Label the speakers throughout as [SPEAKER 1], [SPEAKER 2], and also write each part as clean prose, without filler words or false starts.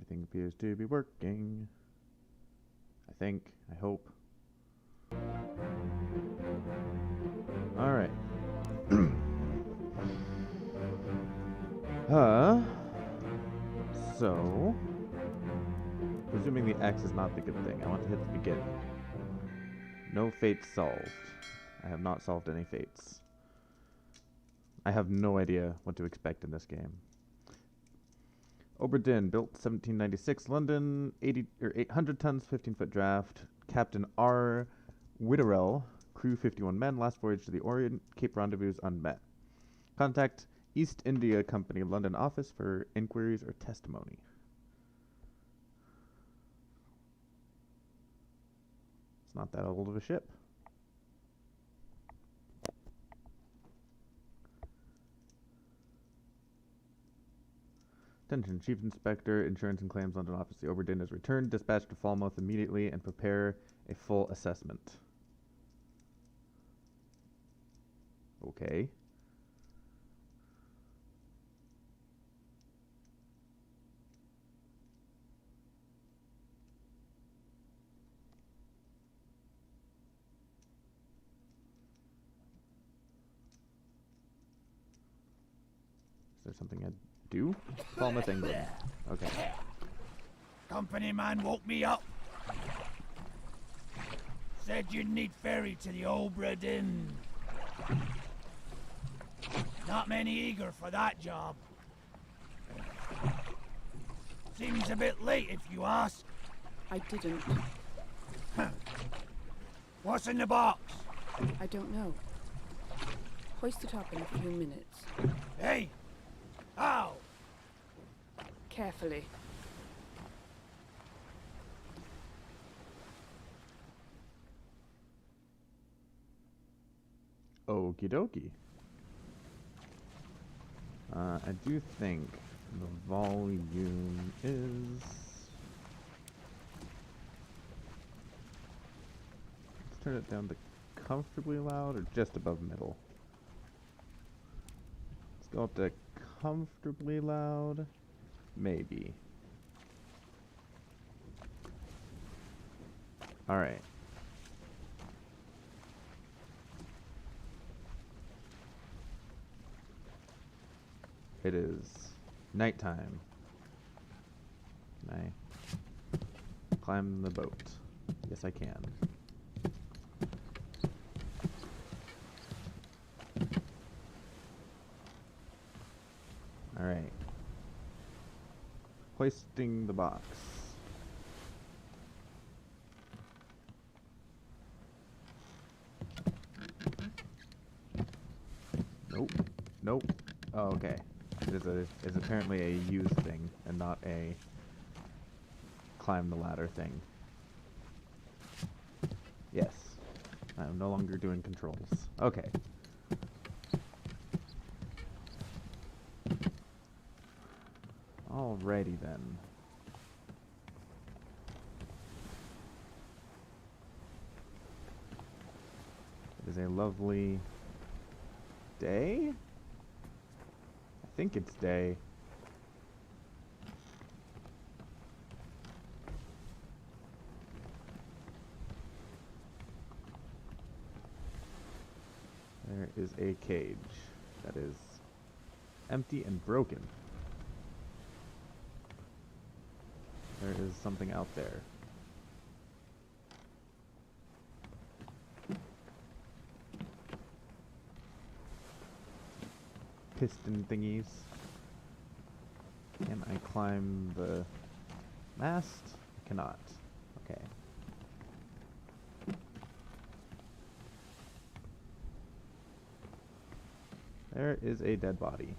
[SPEAKER 1] Everything appears to be working. I think. I hope. Alright. So... Presuming the X is not the good thing, I want to hit begin. No fates solved. I have not solved any fates. I have no idea what to expect in this game. Obra Dinn, built 1796, London, 800 tons, 15-foot draft. Captain R. Witterell, crew 51 men, last voyage to the Orient, Cape Rendezvous unmet. Contact East India Company London office for inquiries or testimony. It's not that old of a ship. Attention, Chief Inspector, Insurance and Claims, London Office. The Obra Dinn is returned. Dispatch to Falmouth immediately and prepare a full assessment. Okay. Is there something I do? Falmouth, England. Okay.
[SPEAKER 2] Company man woke me up. Said you'd need ferry to the Obra Dinn. Not many eager for that job. Seems a bit late if you ask.
[SPEAKER 3] I didn't.
[SPEAKER 2] What's in the box?
[SPEAKER 3] I don't know. Hoist it up in a few minutes.
[SPEAKER 2] Hey! How?
[SPEAKER 3] Carefully.
[SPEAKER 1] Okie dokie. I do think the volume is... Let's turn it down to comfortably loud or just above middle. Let's go up to comfortably loud. Maybe. Alright. It is nighttime. Can I climb the boat? Yes, I can. Alright. Hoisting the box. Nope. Nope. Oh, okay. It's apparently a use thing and not a climb the ladder thing. Yes. I'm no longer doing controls. Okay. Alrighty then. It is a lovely day? I think it's day. There is a cage that is empty and broken. There is something out there. Piston thingies. Can I climb the mast? I cannot. Okay. There is a dead body.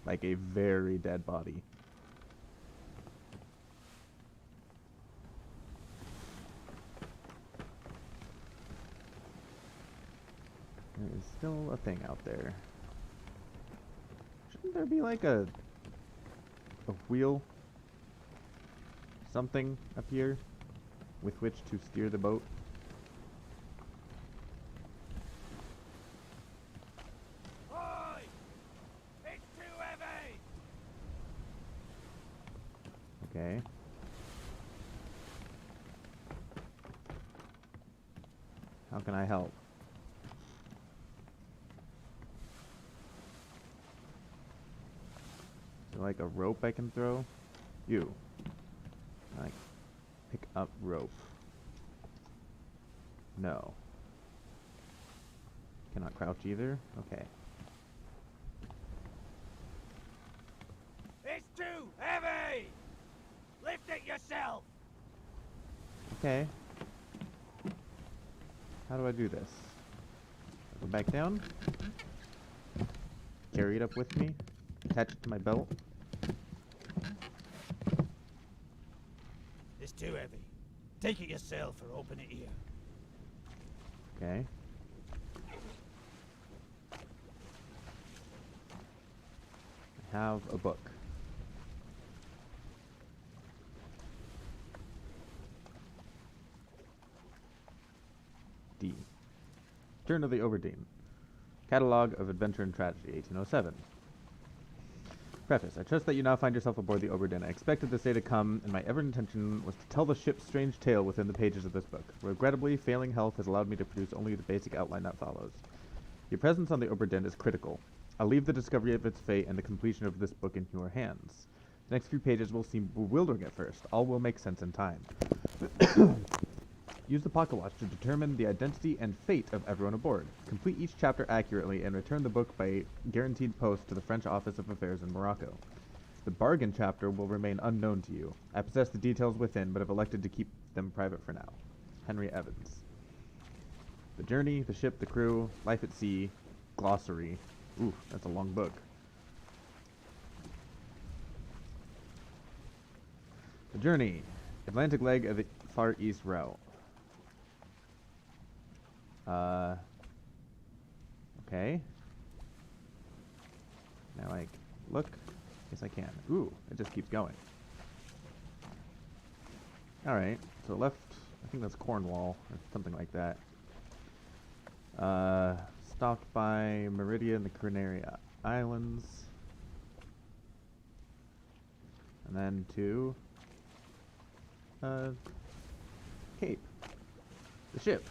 [SPEAKER 1] Like a very dead body. There is still a thing out there. Shouldn't there be like a wheel? Something up here with which to steer the boat?
[SPEAKER 2] Oi! It's too heavy!
[SPEAKER 1] Okay. How can I help? Is there like a rope I can throw? You. Like, pick up rope. No. Cannot crouch either? Okay.
[SPEAKER 2] It's too heavy! Lift it yourself!
[SPEAKER 1] Okay. How do I do this? Go back down. Carry it up with me. Attach it to my belt.
[SPEAKER 2] It's too heavy. Take it yourself or open it here.
[SPEAKER 1] Okay. I have a book. D. Return of the Obra Catalogue of Adventure and Tragedy, 1807. Preface. I trust that you now find yourself aboard the Obra I expected this day to come, and my ever intention was to tell the ship's strange tale within the pages of this book. Regrettably, failing health has allowed me to produce only the basic outline that follows. Your presence on the Obra is critical. I'll leave the discovery of its fate and the completion of this book in your hands. The next few pages will seem bewildering at first. All will make sense in time. Use the pocket watch to determine the identity and fate of everyone aboard. Complete each chapter accurately and return the book by guaranteed post to the French Office of Affairs in Morocco. The bargain chapter will remain unknown to you. I possess the details within, but have elected to keep them private for now. Henry Evans. The journey, the ship, the crew, life at sea, glossary. Ooh, that's a long book. The journey, Atlantic leg of the Far East route. Okay. Now I look. Yes, I can. Ooh, it just keeps going. Alright, so left, I think that's Cornwall, or something like that. Stopped by Meridia and the Canary Islands. And then to Cape. The ship.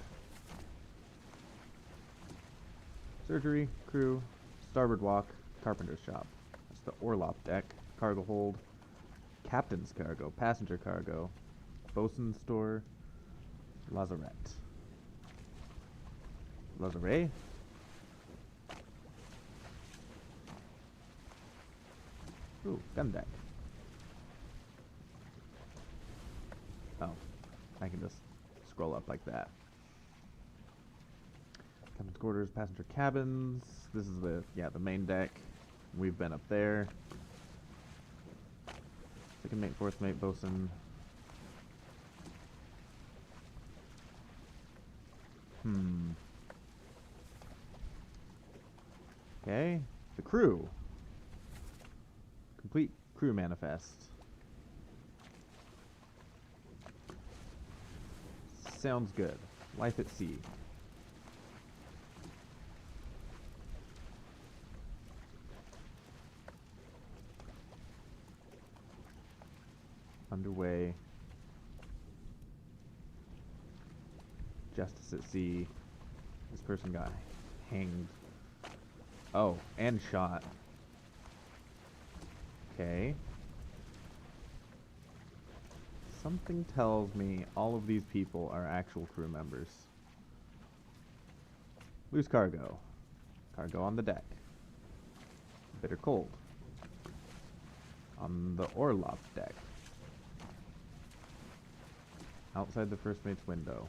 [SPEAKER 1] Surgery, crew, starboard walk, carpenter's shop. That's the orlop deck, cargo hold, captain's cargo, passenger cargo, bosun's store, lazarette. Lazare? Ooh, gun deck. Oh, I can just scroll up like that. Captain's quarters, passenger cabins. This is the main deck. We've been up there. Second mate, fourth mate, bosun. Okay, the crew. Complete crew manifest. Sounds good. Life at sea. Underway. Justice at sea. This person got hanged. Oh, and shot. Okay. Something tells me all of these people are actual crew members. Loose cargo. Cargo on the deck. Bitter cold. On the orlop deck. Outside the first mate's window.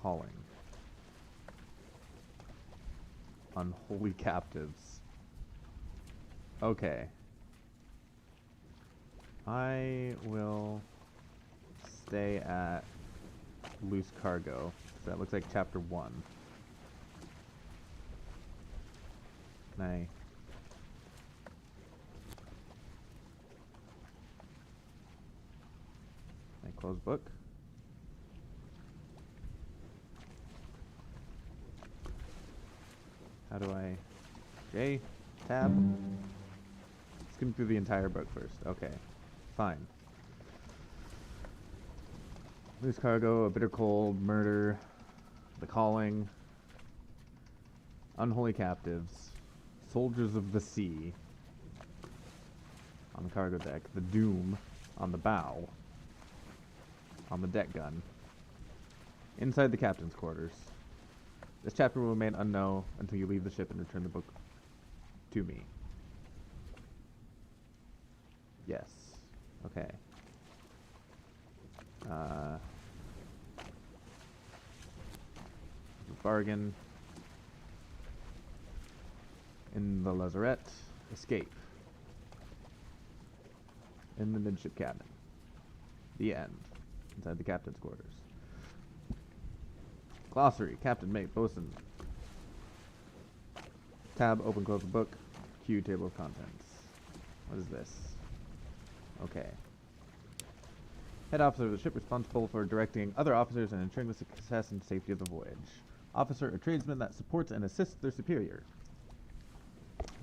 [SPEAKER 1] Calling. Unholy captives. Okay. I will stay at loose cargo. That looks like chapter 1. Can I close book? How do I... J? Tab? Skim through the entire book first. Okay. Fine. Loose cargo, a bitter cold, murder, The Calling, Unholy Captives, Soldiers of the Sea on the cargo deck, the Doom on the bow, on the deck gun, inside the captain's quarters. This chapter will remain unknown until you leave the ship and return the book to me. Yes. Okay. Bargain. In the lazarette. Escape. In the midship cabin. The end. Inside the captain's quarters. Glossary. Captain, mate, bosun. Tab, open, close the book. Q, table of contents. What is this? Okay. Head officer of the ship responsible for directing other officers and ensuring the success and safety of the voyage. Officer or tradesman that supports and assists their superior.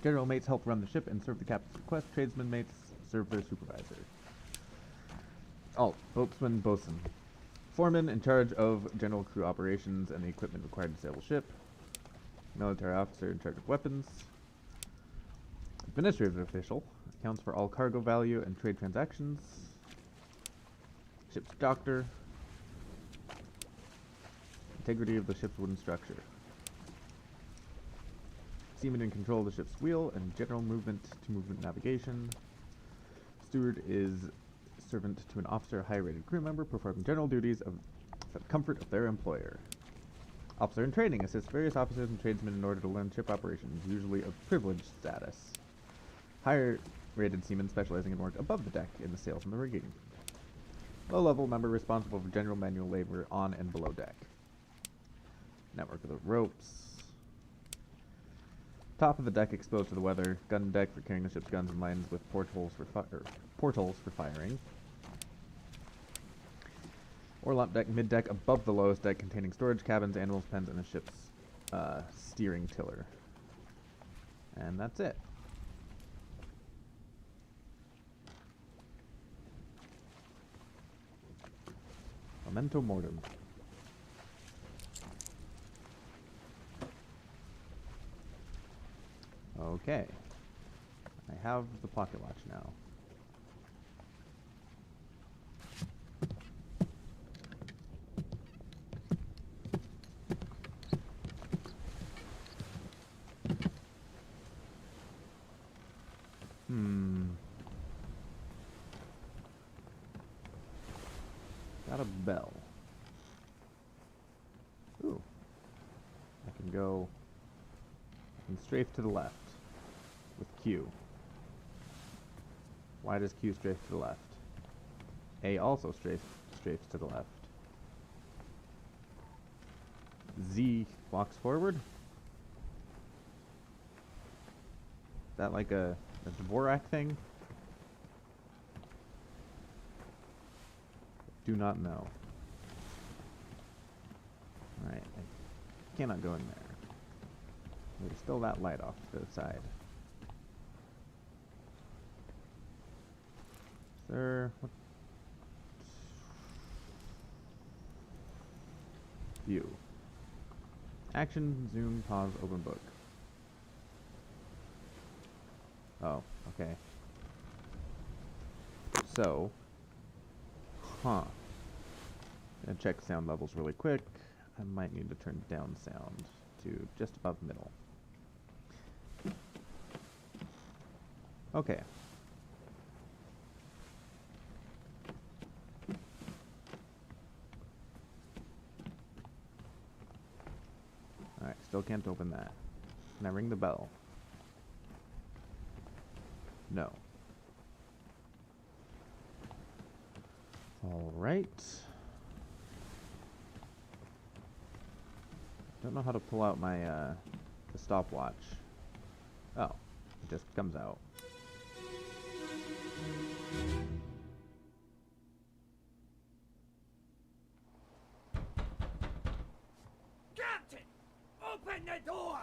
[SPEAKER 1] General mates help run the ship and serve the captain's request. Tradesman mates serve their supervisor. Alt, boatswain, bosun. Foreman in charge of general crew operations and the equipment required to sail the ship. Military officer in charge of weapons. Administrative official accounts for all cargo value and trade transactions. Ship's doctor. Integrity of the ship's wooden structure. Seaman in control of the ship's wheel and general movement to movement navigation. Steward is servant to an officer or high-rated crew member performing general duties for the comfort of their employer. Officer in training assists various officers and tradesmen in order to learn ship operations, usually of privileged status. Higher-rated seaman specializing in work above the deck in the sails and the rigging. Low-level member responsible for general manual labor on and below deck. Network of the ropes. Top of the deck exposed to the weather. Gun deck for carrying the ship's guns and lines with portholes for firing. Orlop deck mid-deck above the lowest deck containing storage cabins, animals, pens, and the ship's steering tiller. And that's it. Memento mortem. Okay. I have the pocket watch now. Got a bell. Ooh. I can strafe to the left with Q. Why does Q strafe to the left? A also strafes to the left. Z walks forward. Is that like a Dvorak thing? Do not know. Alright, I cannot go in there. There's still that light off to the side. Sir, what? View. Action, zoom, pause, open book. Oh, okay. So, gonna check sound levels really quick. I might need to turn down sound to just above middle. Okay. Alright, still can't open that. Can I ring the bell? No. Alright. Don't know how to pull out my, the stopwatch. Oh, it just comes out.
[SPEAKER 2] Captain! Open the door!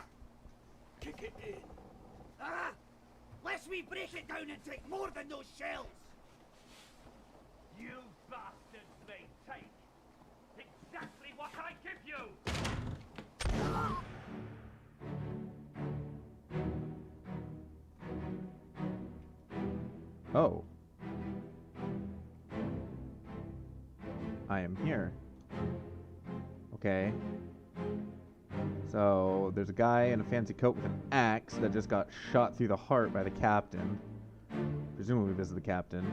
[SPEAKER 2] Kick it in. Ah! Lest we break it down and take more than those shells!
[SPEAKER 4] You bastards may take exactly what I give you!
[SPEAKER 1] Oh. I am here. Okay. So, there's a guy in a fancy coat with an axe that just got shot through the heart by the captain. Presumably this is the captain.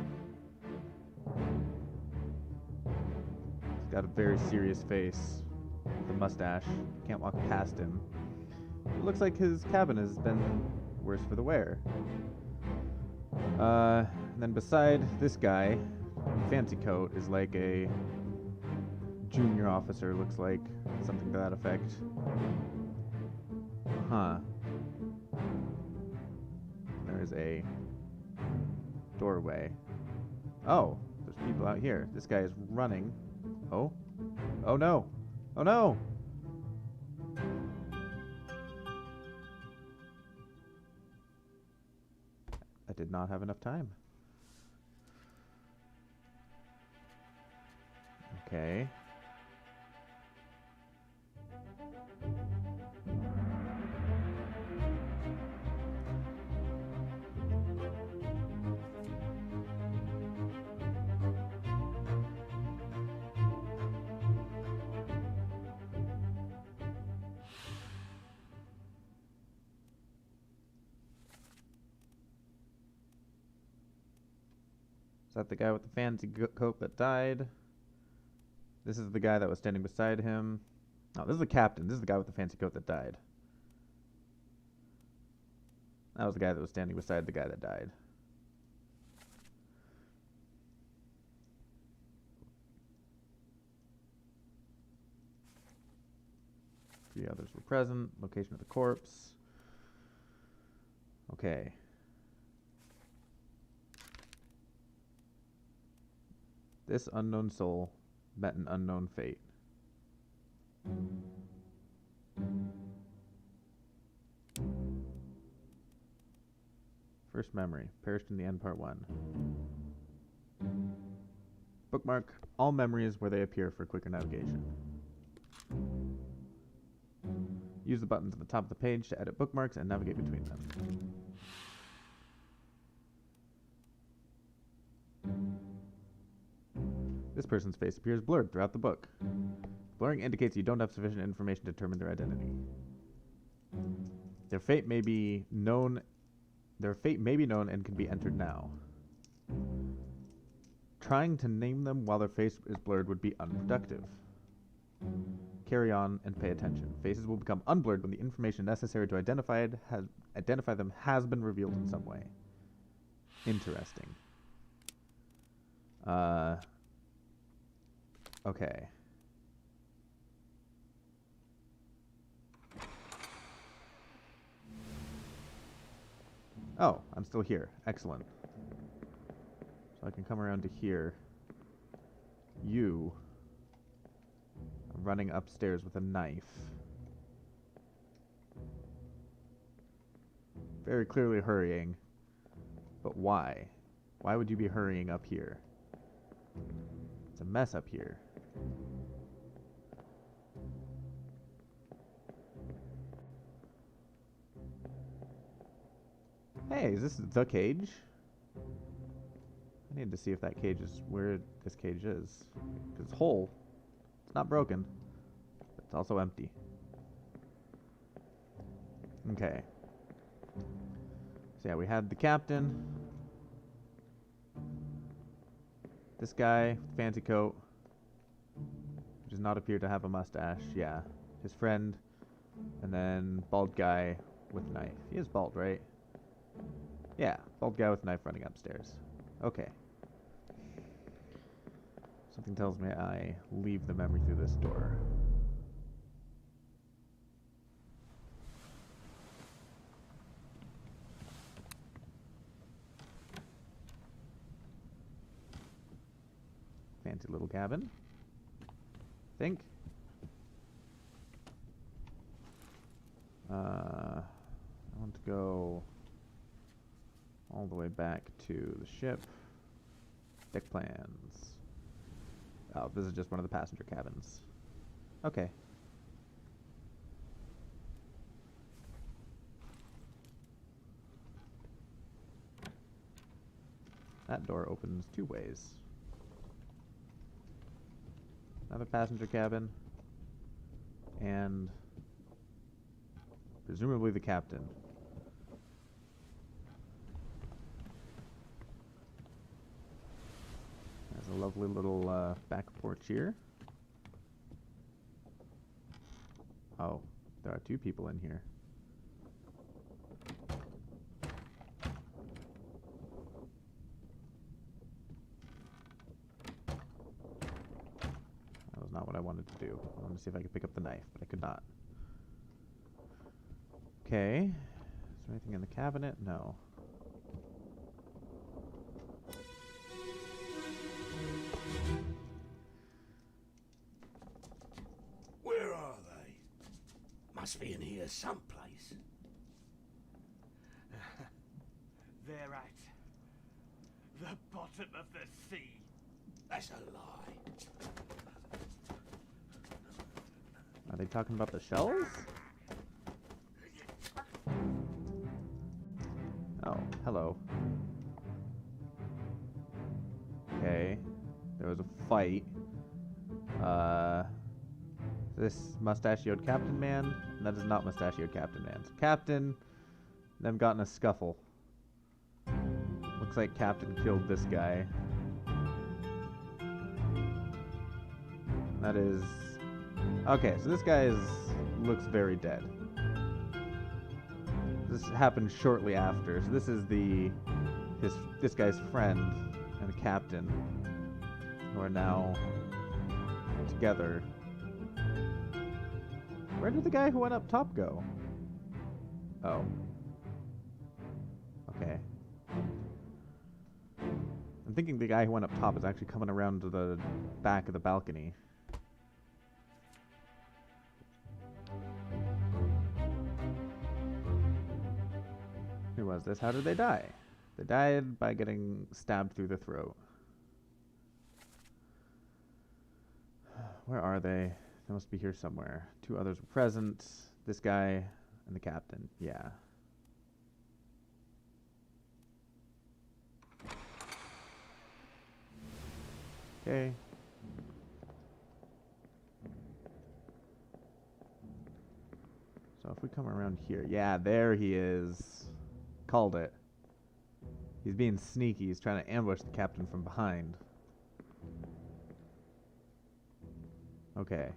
[SPEAKER 1] He's got a very serious face with a mustache. Can't walk past him. It looks like his cabin has been worse for the wear. And then beside this guy, fancy coat, is like a junior officer, looks like. Something to that effect. Huh. There is a doorway. Oh, there's people out here. This guy is running. Oh. Oh no. Oh no! I did not have enough time. Okay. Is that the guy with the fancy coat that died? This is the guy that was standing beside him. No, this is the captain. This is the guy with the fancy coat that died. That was the guy that was standing beside the guy that died. Three others were present. Location of the corpse. Okay. This unknown soul met an unknown fate. First memory. Perished in the end, part 1. Bookmark all memories where they appear for quicker navigation. Use the buttons at the top of the page to edit bookmarks and navigate between them. This person's face appears blurred throughout the book. Blurring indicates you don't have sufficient information to determine their identity. Their fate may be known and can be entered now. Trying to name them while their face is blurred would be unproductive. Carry on and pay attention. Faces will become unblurred when the information necessary to identify them has been revealed in some way. Interesting. Okay. Oh, I'm still here. Excellent. So I can come around to here. You are running upstairs with a knife. Very clearly hurrying. But why? Why would you be hurrying up here? It's a mess up here. Hey, is this the cage? I need to see if that cage is where this cage is. 'Cause it's whole. It's not broken. But it's also empty. Okay. So yeah, we had the captain. This guy, fancy coat. Does not appear to have a mustache. Yeah. His friend. And then bald guy with knife. He is bald, right? Yeah, bald guy with knife running upstairs. Okay. Something tells me I leave the memory through this door. Fancy little cabin. Think. I want to go all the way back to the ship. Deck plans. Oh, this is just one of the passenger cabins. Okay. That door opens two ways. Another passenger cabin. And presumably the captain. There's a lovely little back porch here. Oh, there are two people in here. That was not what I wanted to do. I wanted to see if I could pick up the knife, but I could not. Okay. Is there anything in the cabinet? No.
[SPEAKER 2] Where are they? Must be in here someplace.
[SPEAKER 4] They're at the bottom of the sea.
[SPEAKER 2] That's a lie.
[SPEAKER 1] Are they talking about the shells? Oh, hello. Okay. There was a fight. This mustachioed Captain Man? That is not mustachioed Captain Man. So Captain, them got in a scuffle. Looks like Captain killed this guy. That is... Okay, so this guy looks very dead. This happened shortly after. So this is this guy's friend and the captain who are now together. Where did the guy who went up top go? Oh. Okay. I'm thinking the guy who went up top is actually coming around to the back of the balcony. Who was this? How did they die? They died by getting stabbed through the throat. Where are they? They must be here somewhere. Two others were present. This guy and the captain. Yeah. Okay. So if we come around here. Yeah, there he is. Called it. He's being sneaky. He's trying to ambush the captain from behind. Okay.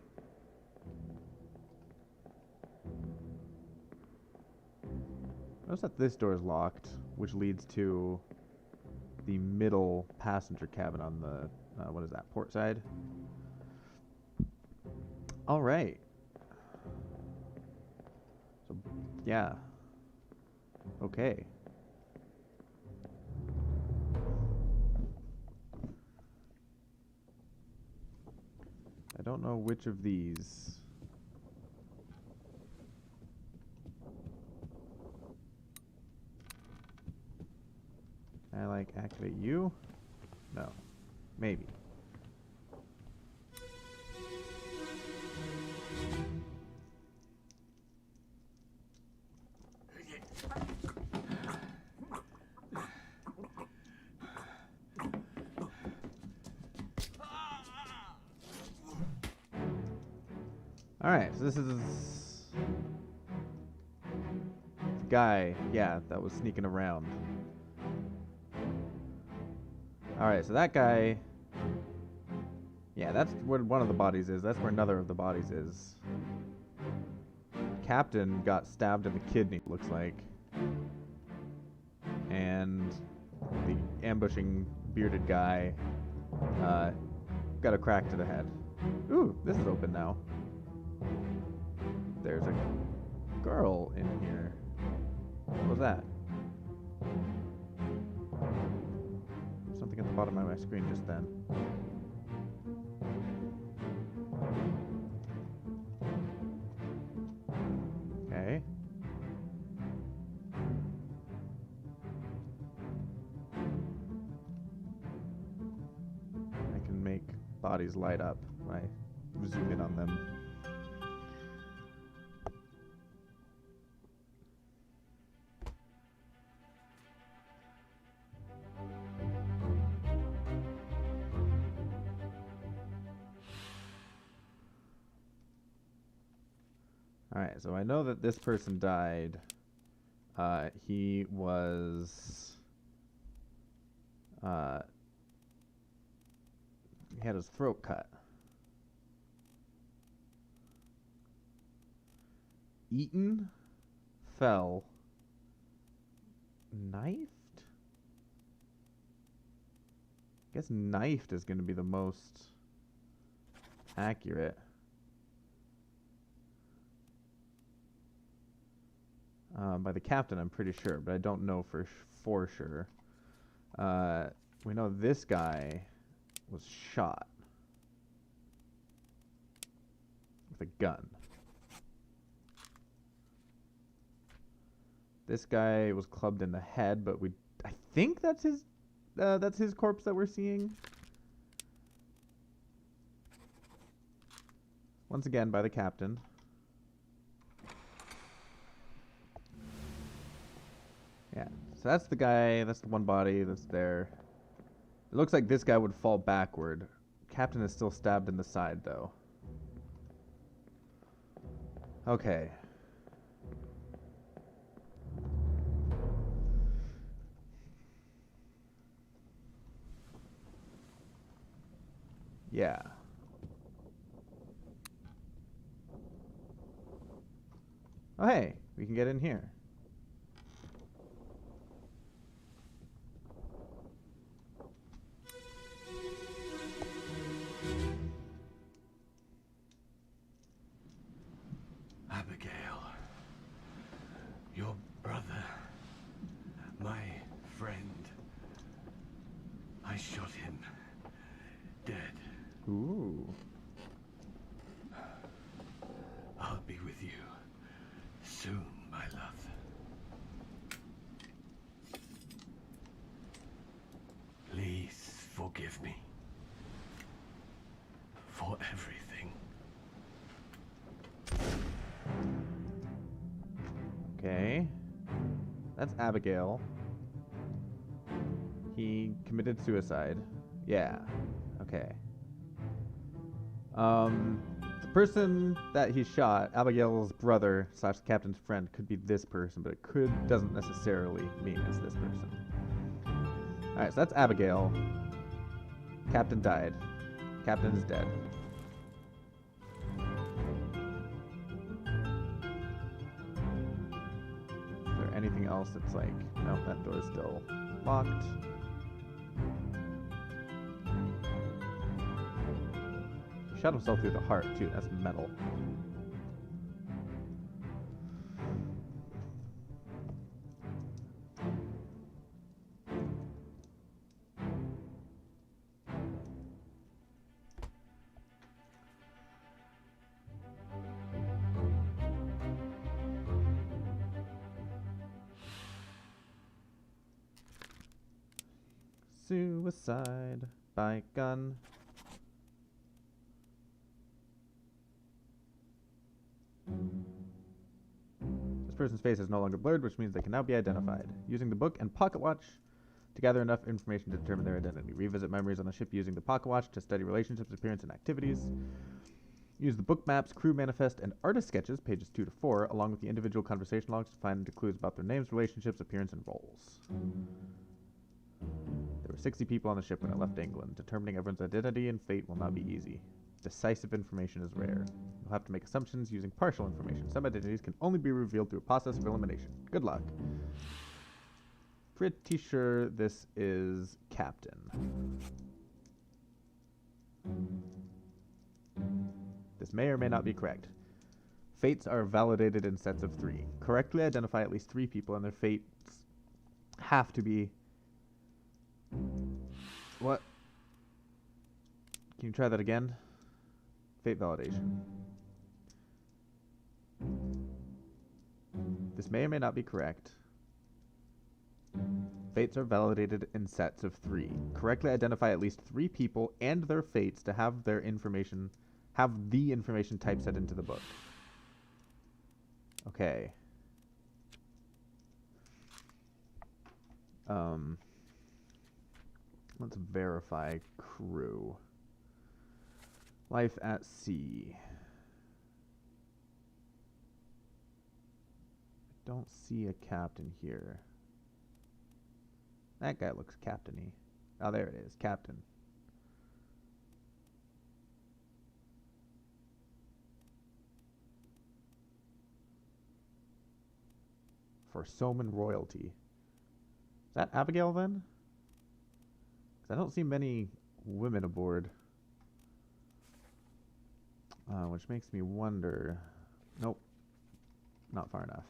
[SPEAKER 1] Notice that this door is locked, which leads to the middle passenger cabin on the, what is that, port side? Alright. So, yeah. Okay. I don't know which of these. Can I, like, activate you? No. Maybe. Alright, so this is the guy, yeah, that was sneaking around. Alright, so that guy, yeah, that's where one of the bodies is. That's where another of the bodies is. Captain got stabbed in the kidney, looks like. And the ambushing bearded guy got a crack to the head. Ooh, this is open now. There's a girl in here. What was that? Something at the bottom of my screen just then. Okay. I can make bodies light up when I zoom in on them. Alright, so I know that this person died. He was... he had his throat cut. Eaten, fell, knifed? I guess knifed is going to be the most accurate. By the captain, I'm pretty sure, but I don't know for sure. We know this guy was shot with a gun. This guy was clubbed in the head, but I think that's his corpse that we're seeing. Once again, by the captain. Yeah, so that's the guy, that's the one body that's there. It looks like this guy would fall backward. Captain is still stabbed in the side, though. Okay. Yeah. Oh, hey, we can get in here.
[SPEAKER 4] Abigail, your brother, my friend. I shot him dead.
[SPEAKER 1] Ooh.
[SPEAKER 4] I'll be with you soon, my love. Please forgive me for everything.
[SPEAKER 1] Okay. That's Abigail. He committed suicide. Yeah. Okay. The person that he shot, Abigail's brother / the captain's friend, could be this person, but it doesn't necessarily mean it's this person. Alright, so that's Abigail. Captain died. Captain is dead. Is there anything else that's like, no, that door is still locked. He shot himself through the heart, too. That's metal. Suicide by gun. This person's face is no longer blurred, which means they can now be identified. Using the book and pocket watch to gather enough information to determine their identity. Revisit memories on the ship using the pocket watch to study relationships, appearance, and activities. Use the book maps, crew manifest, and artist sketches, pages 2 to 4, along with the individual conversation logs to find clues about their names, relationships, appearance, and roles. There were 60 people on the ship when it left England. Determining everyone's identity and fate will not be easy. Decisive information is rare. You'll have to make assumptions using partial information. Some identities can only be revealed through a process of elimination. Good luck. Pretty sure this is Captain. This may or may not be correct. Fates are validated in sets of 3. Correctly identify at least 3 people, and their fates have to be... What? Can you try that again? Fate validation. This may or may not be correct. Fates are validated in sets of 3. Correctly identify at least 3 people and their fates to have the information type set into the book. Okay. Let's verify crew. Life at sea. don't see a captain here. That guy looks captain-y. Oh, there it is. Captain. For Soman royalty. Is that Abigail then? 'Cause I don't see many women aboard. Which makes me wonder. Nope. Not far enough.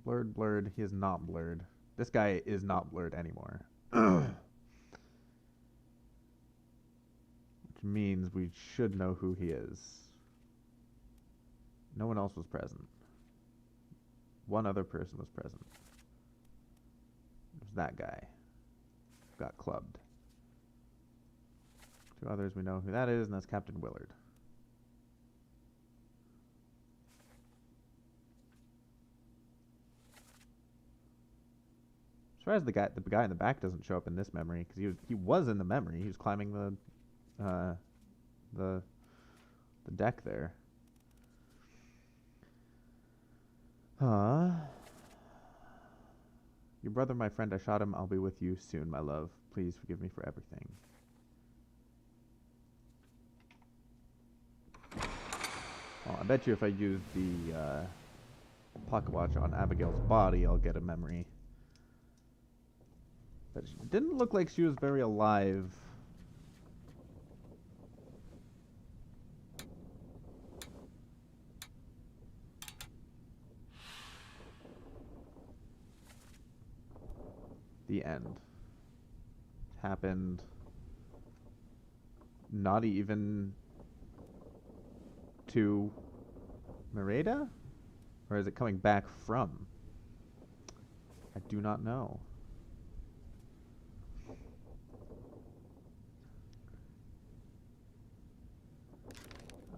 [SPEAKER 1] Blurred, blurred. He is not blurred. This guy is not blurred anymore. Which means we should know who he is. No one else was present. One other person was present. It was that guy. Got clubbed. Two others, we know who that is, and that's Captain Willard. Surprised the guy in the back doesn't show up in this memory, because he was in the memory. He was climbing the deck there. Your brother, my friend, I shot him. I'll be with you soon, my love. Please forgive me for everything. Well, I bet you if I use the pocket watch on Abigail's body, I'll get a memory. But it didn't look like she was very alive. The end. Happened not even to Merida? Or is it coming back from? I do not know.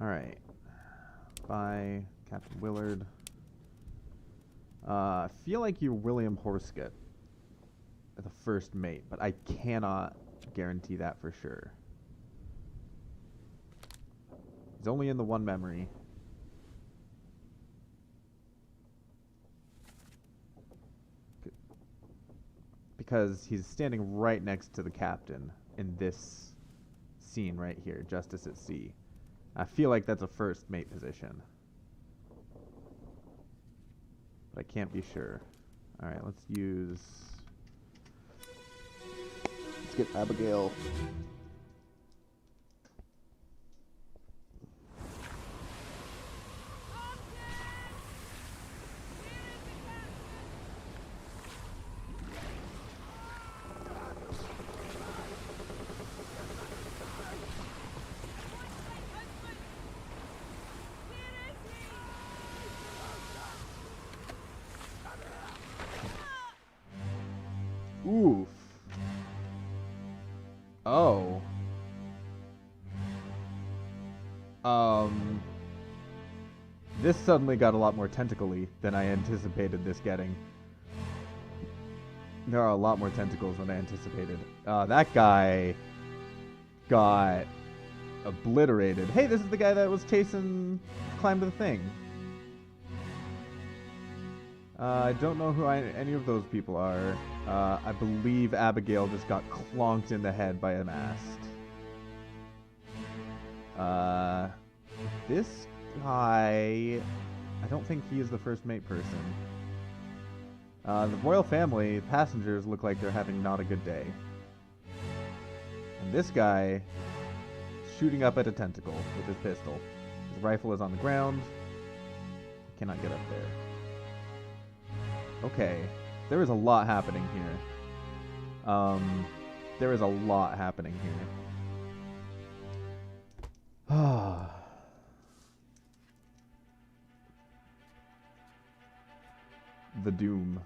[SPEAKER 1] Alright. Bye, Captain Willard. I feel like you're William Horsket, the first mate, but I cannot guarantee that for sure. He's only in the one memory. Because he's standing right next to the captain in this scene right here, Justice at Sea. I feel like that's a first mate position. But I can't be sure. Alright, let's get Abigail. Oof. Oh. This suddenly got a lot more tentacle-y than I anticipated this getting. There are a lot more tentacles than I anticipated. That guy got obliterated. Hey, this is the guy that was climbed the thing. I don't know who any of those people are. I believe Abigail just got clonked in the head by a mast. This guy, I don't think he is the first mate person. The royal family passengers look like they're having not a good day. And this guy is shooting up at a tentacle with his pistol. His rifle is on the ground. He cannot get up there. Okay, there is a lot happening here. There is a lot happening here. The Doom.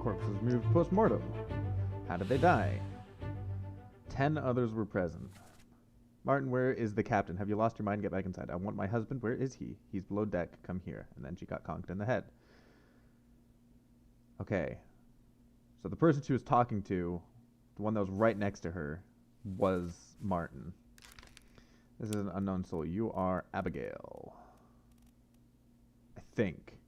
[SPEAKER 1] Corpses moved post-mortem. How did they die? 10 others were present. Martin, where is the captain? Have you lost your mind? Get back inside. I want my husband. Where is he? He's below deck. Come here. And then she got conked in the head. Okay. So the person she was talking to, the one that was right next to her, was Martin. This is an unknown soul. You are Abigail. I think.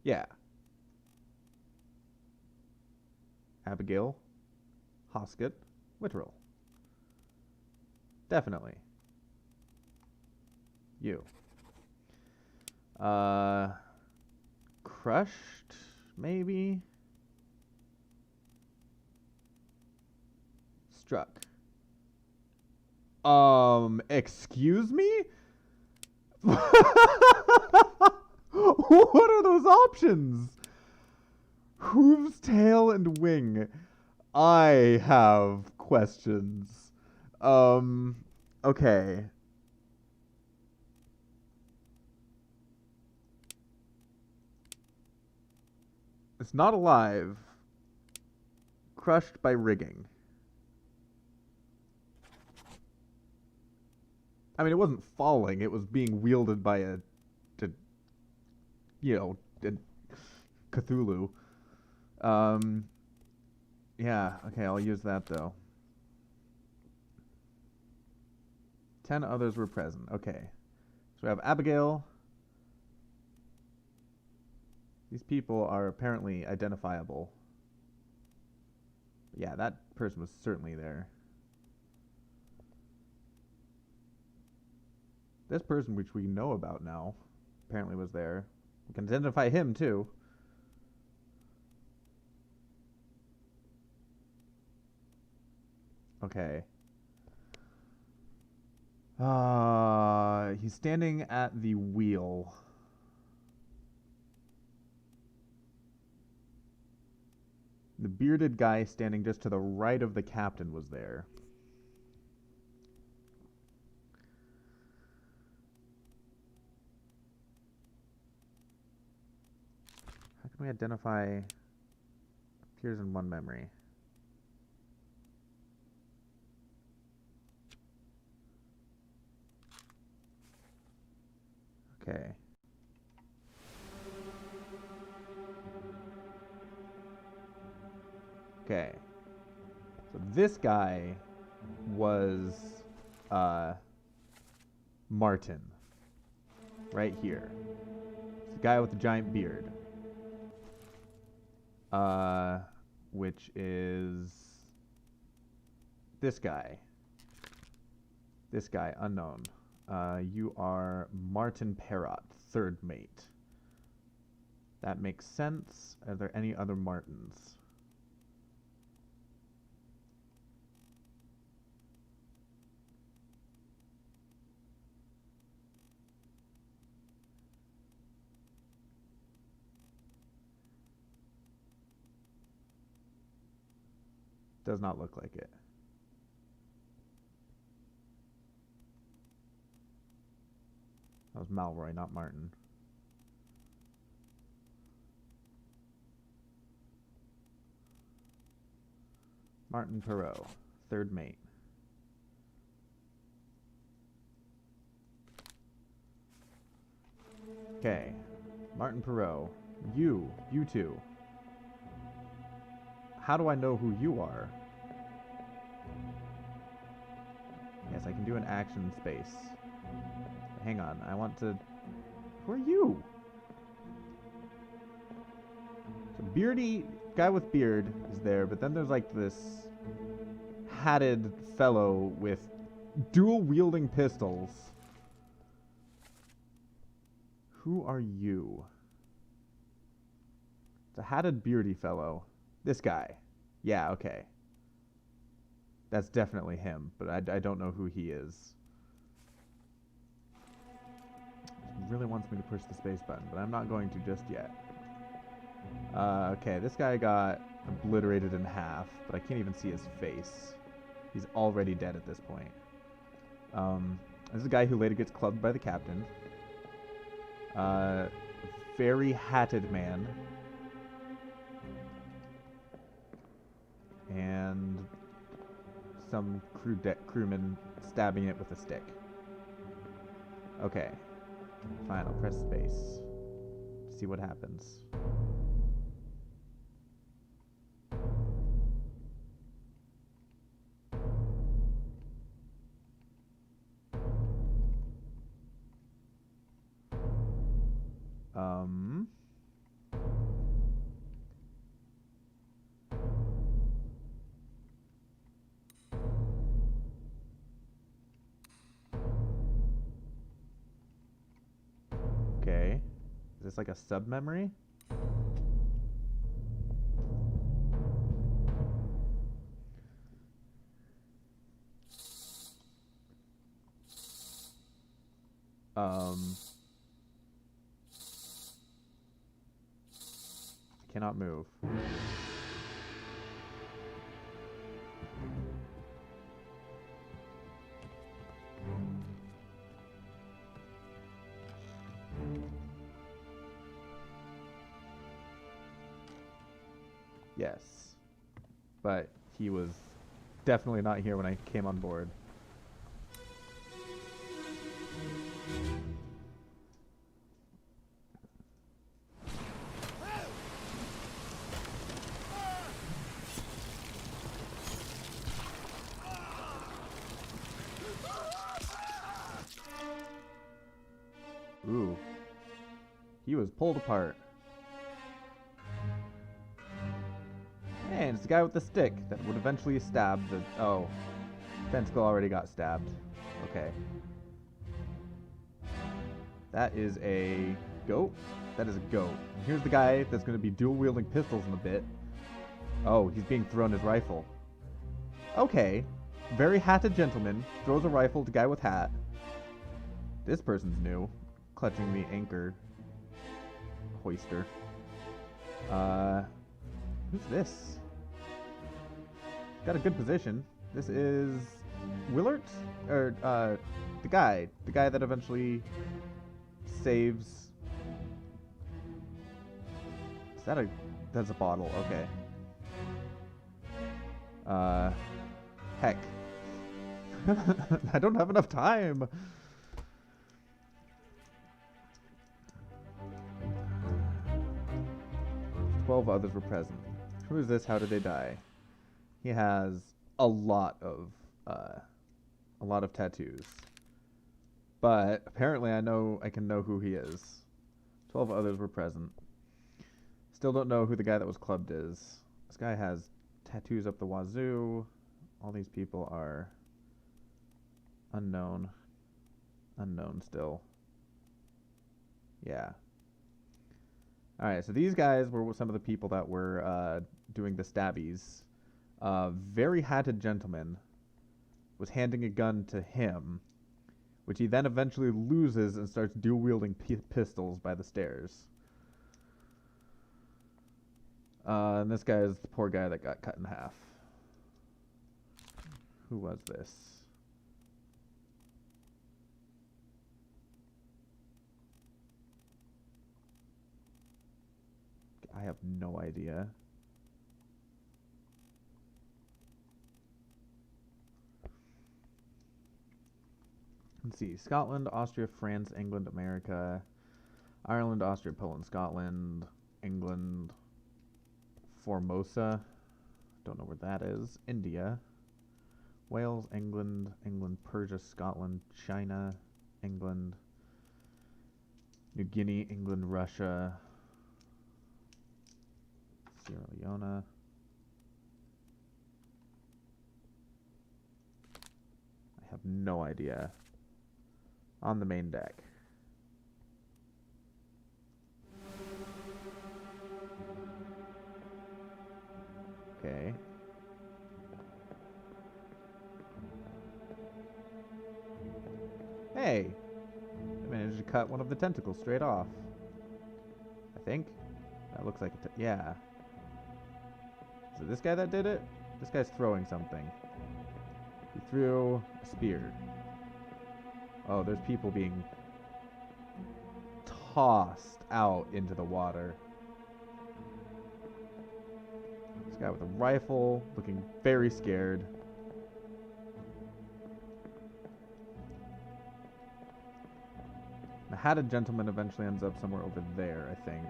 [SPEAKER 1] Yeah. Abigail Hoskett Witterell. Definitely. You. Crushed, maybe? Struck. Excuse me? What are those options? Hooves, tail, and wing. I have questions. Okay. It's not alive. Crushed by rigging. I mean, it wasn't falling. It was being wielded by a Cthulhu. Yeah, okay, I'll use that, though. 10 others were present. Okay. So we have Abigail. These people are apparently identifiable. Yeah, that person was certainly there. This person, which we know about now, apparently was there. We can identify him, too. Okay. He's standing at the wheel. The bearded guy standing just to the right of the captain was there. How can we identify? Appears in one memory. Okay. Okay. So this guy was Martin. Right here. It's the guy with the giant beard. Which is this guy. This guy, unknown. You are Martin Perrott, third mate. That makes sense. Are there any other Martins? Does not look like it. That was Malroy, not Martin. Martin Perot, third mate. Okay. Martin Perot. You two. How do I know who you are? Yes, I can do an action space. Hang on, I want to... Who are you? So beardy guy with beard is there, but then there's like this hatted fellow with dual-wielding pistols. Who are you? It's a hatted beardy fellow. This guy. Yeah, okay. That's definitely him, but I don't know who he is. He really wants me to push the space button, but I'm not going to just yet. Okay, this guy got obliterated in half, but I can't even see his face. He's already dead at this point. This is a guy who later gets clubbed by the captain. Very hatted man. And some crewman stabbing it with a stick. Okay. Fine, I'll press space. See what happens. Okay. Is this like a sub-memory? I cannot move. Yes. But he was definitely not here when I came on board. Ooh. He was pulled apart. And it's the guy with the stick that would eventually stab the... Oh. Tentacle already got stabbed. Okay. That is a goat? That is a goat. And here's the guy that's going to be dual-wielding pistols in a bit. Oh, he's being thrown his rifle. Okay. Very hatted gentleman. Throws a rifle to guy with hat. This person's new. Clutching the anchor. Hoister. Who's this? Got a good position. This is Willard? Or, the guy that eventually saves... Is that that's a bottle, okay. Heck. I don't have enough time! 12 others were present. Who is this? How did they die? He has a lot of tattoos. But apparently I can know who he is. 12 others were present. Still don't know who the guy that was clubbed is. This guy has tattoos up the wazoo. All these people are unknown. Unknown still. Yeah. Alright, so these guys were some of the people that were doing the stabbies. Very hatted gentleman was handing a gun to him, which he then eventually loses and starts dual-wielding pistols by the stairs. And this guy is the poor guy that got cut in half. Who was this? I have no idea. Let's see. Scotland, Austria, France, England, America, Ireland, Austria, Poland, Scotland, England, Formosa. Don't know where that is. India. Wales, England, Persia, Scotland, China, England, New Guinea, England, Russia, Sierra Leone. I have no idea. On the main deck. Okay. Hey! I managed to cut one of the tentacles straight off. I think. That looks like yeah. Is it this guy that did it? This guy's throwing something. He threw a spear. Oh, there's people being tossed out into the water. This guy with a rifle, looking very scared. hatted gentleman eventually ends up somewhere over there, I think.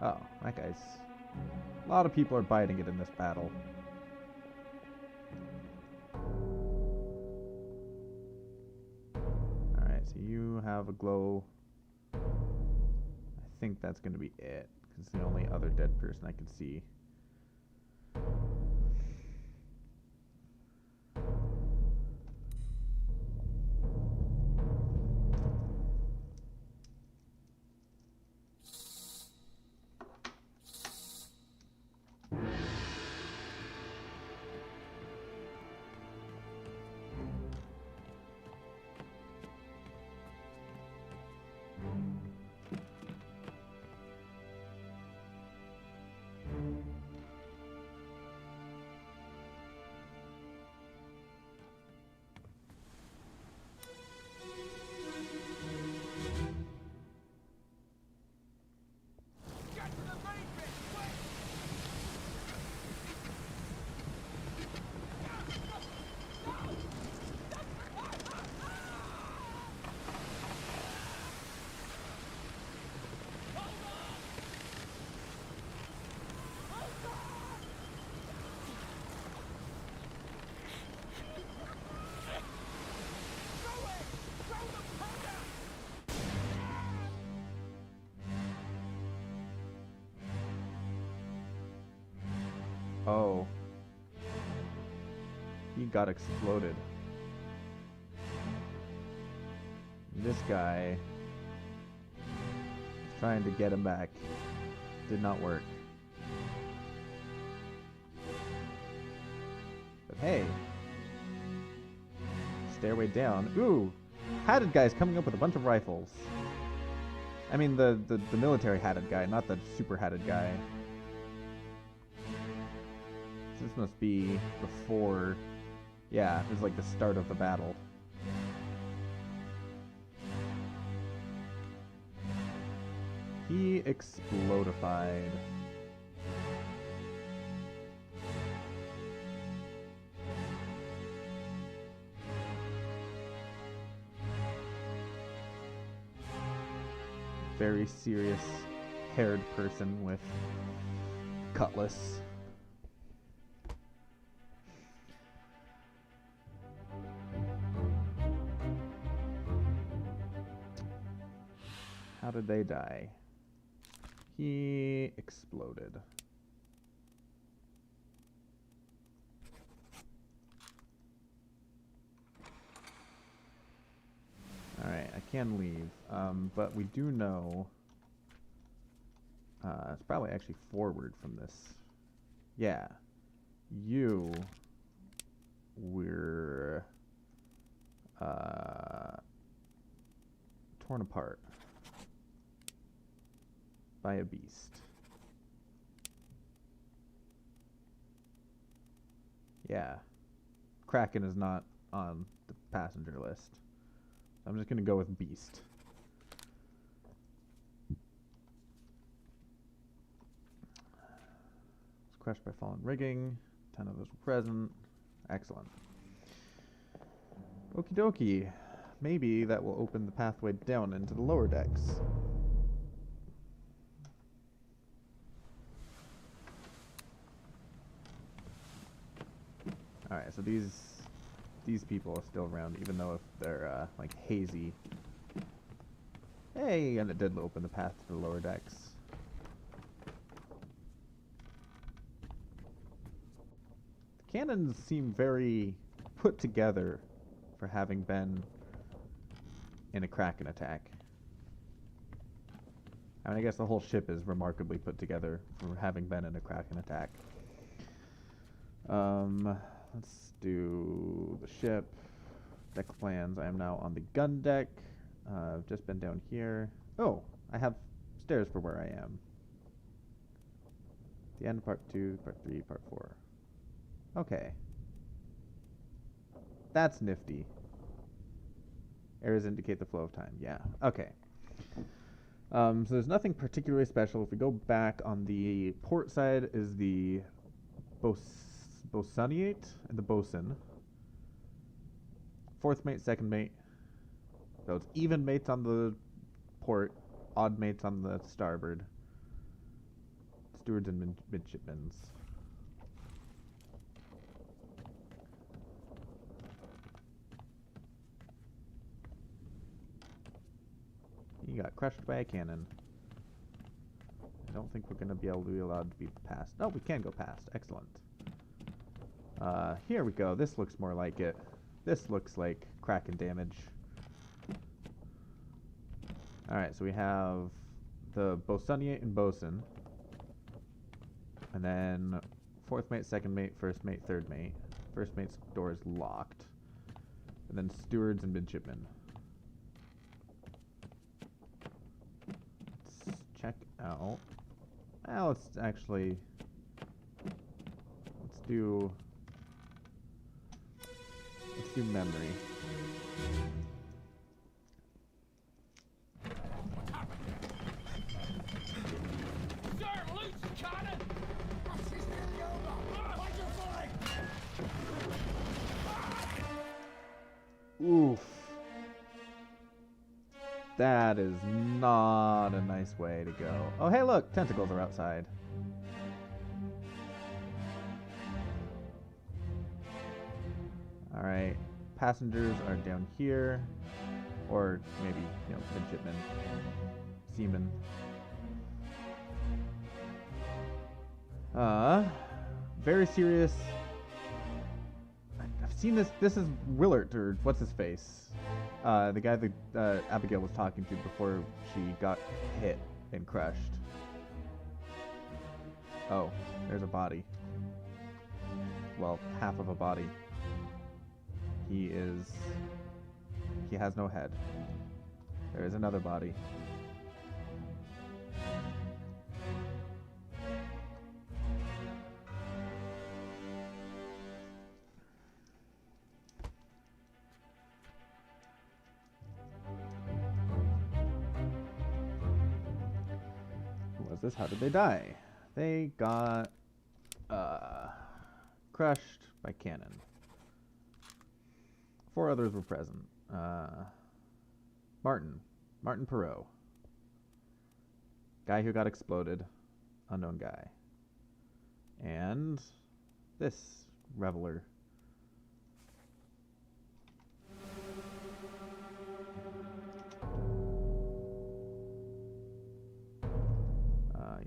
[SPEAKER 1] Oh, that guy's... A lot of people are biting it in this battle. Alright, so you have a glow. I think that's going to be it, because it's the only other dead person I can see. Oh. He got exploded. This guy is trying to get him back. Did not work. But hey. Stairway down. Ooh! Hatted guy's coming up with a bunch of rifles. I mean the military hatted guy, not the super hatted guy. This must be before... Yeah, it was like the start of the battle. He explodified. Very serious haired person with cutlass. How did they die? He exploded. Alright, I can leave. But we do know... it's probably actually forward from this. Yeah. You... were... torn apart. By a beast. Yeah. Kraken is not on the passenger list. I'm just gonna go with beast. It's crushed by fallen rigging. 10 of those were present. Excellent. Okie dokie. Maybe that will open the pathway down into the lower decks. Alright, so these people are still around, even though if they're, like, hazy. Hey, and it did open the path to the lower decks. The cannons seem very put together for having been in a Kraken attack. I mean, I guess the whole ship is remarkably put together for having been in a Kraken attack. Let's do the ship. Deck plans. I am now on the gun deck. I've just been down here. Oh, I have stairs for where I am. The end, part 2, part 3, part 4. Okay. That's nifty. Errors indicate the flow of time. Yeah, okay. So there's nothing particularly special. If we go back on the port side is the bosunnate and the bosun. Fourth mate, second mate. So it's even mates on the port, odd mates on the starboard, stewards and midshipmen. He got crushed by a cannon. I don't think we're going to be allowed to be past. Oh, we can go past. Excellent. Here we go. This looks more like it. This looks like Kraken damage. Alright, so we have the Bosunyate and Bosun. And then fourth mate, second mate, first mate, third mate. First mate's door is locked. And then stewards and midshipmen. Let's check out. Well, let's actually... Let's do memory. Oof. That is not a nice way to go. Oh, hey, look! Tentacles are outside. Alright. Passengers are down here. Or maybe, you know, midshipmen. Seamen. Very serious. I've seen this. This is Willert, or what's his face? The guy that Abigail was talking to before she got hit and crushed. Oh, there's a body. Well, half of a body. He has no head. There is another body. Who was this? How did they die? They got crushed by cannon. 4 others were present. Martin Perot. Guy who got exploded. Unknown guy. And this reveler.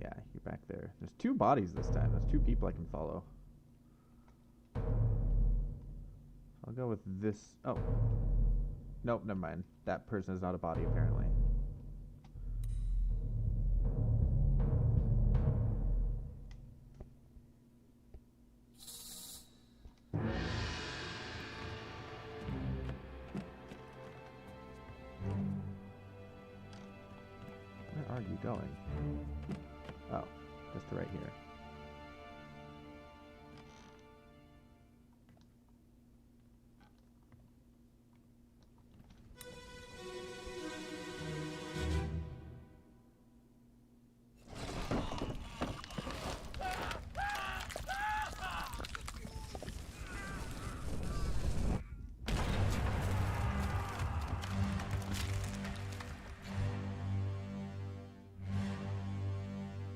[SPEAKER 1] Yeah, you're back there. There's 2 bodies this time. There's 2 people I can follow. I'll go with this. Oh. Nope, never mind. That person is not a body, apparently. Where are you going? Oh, just to right here.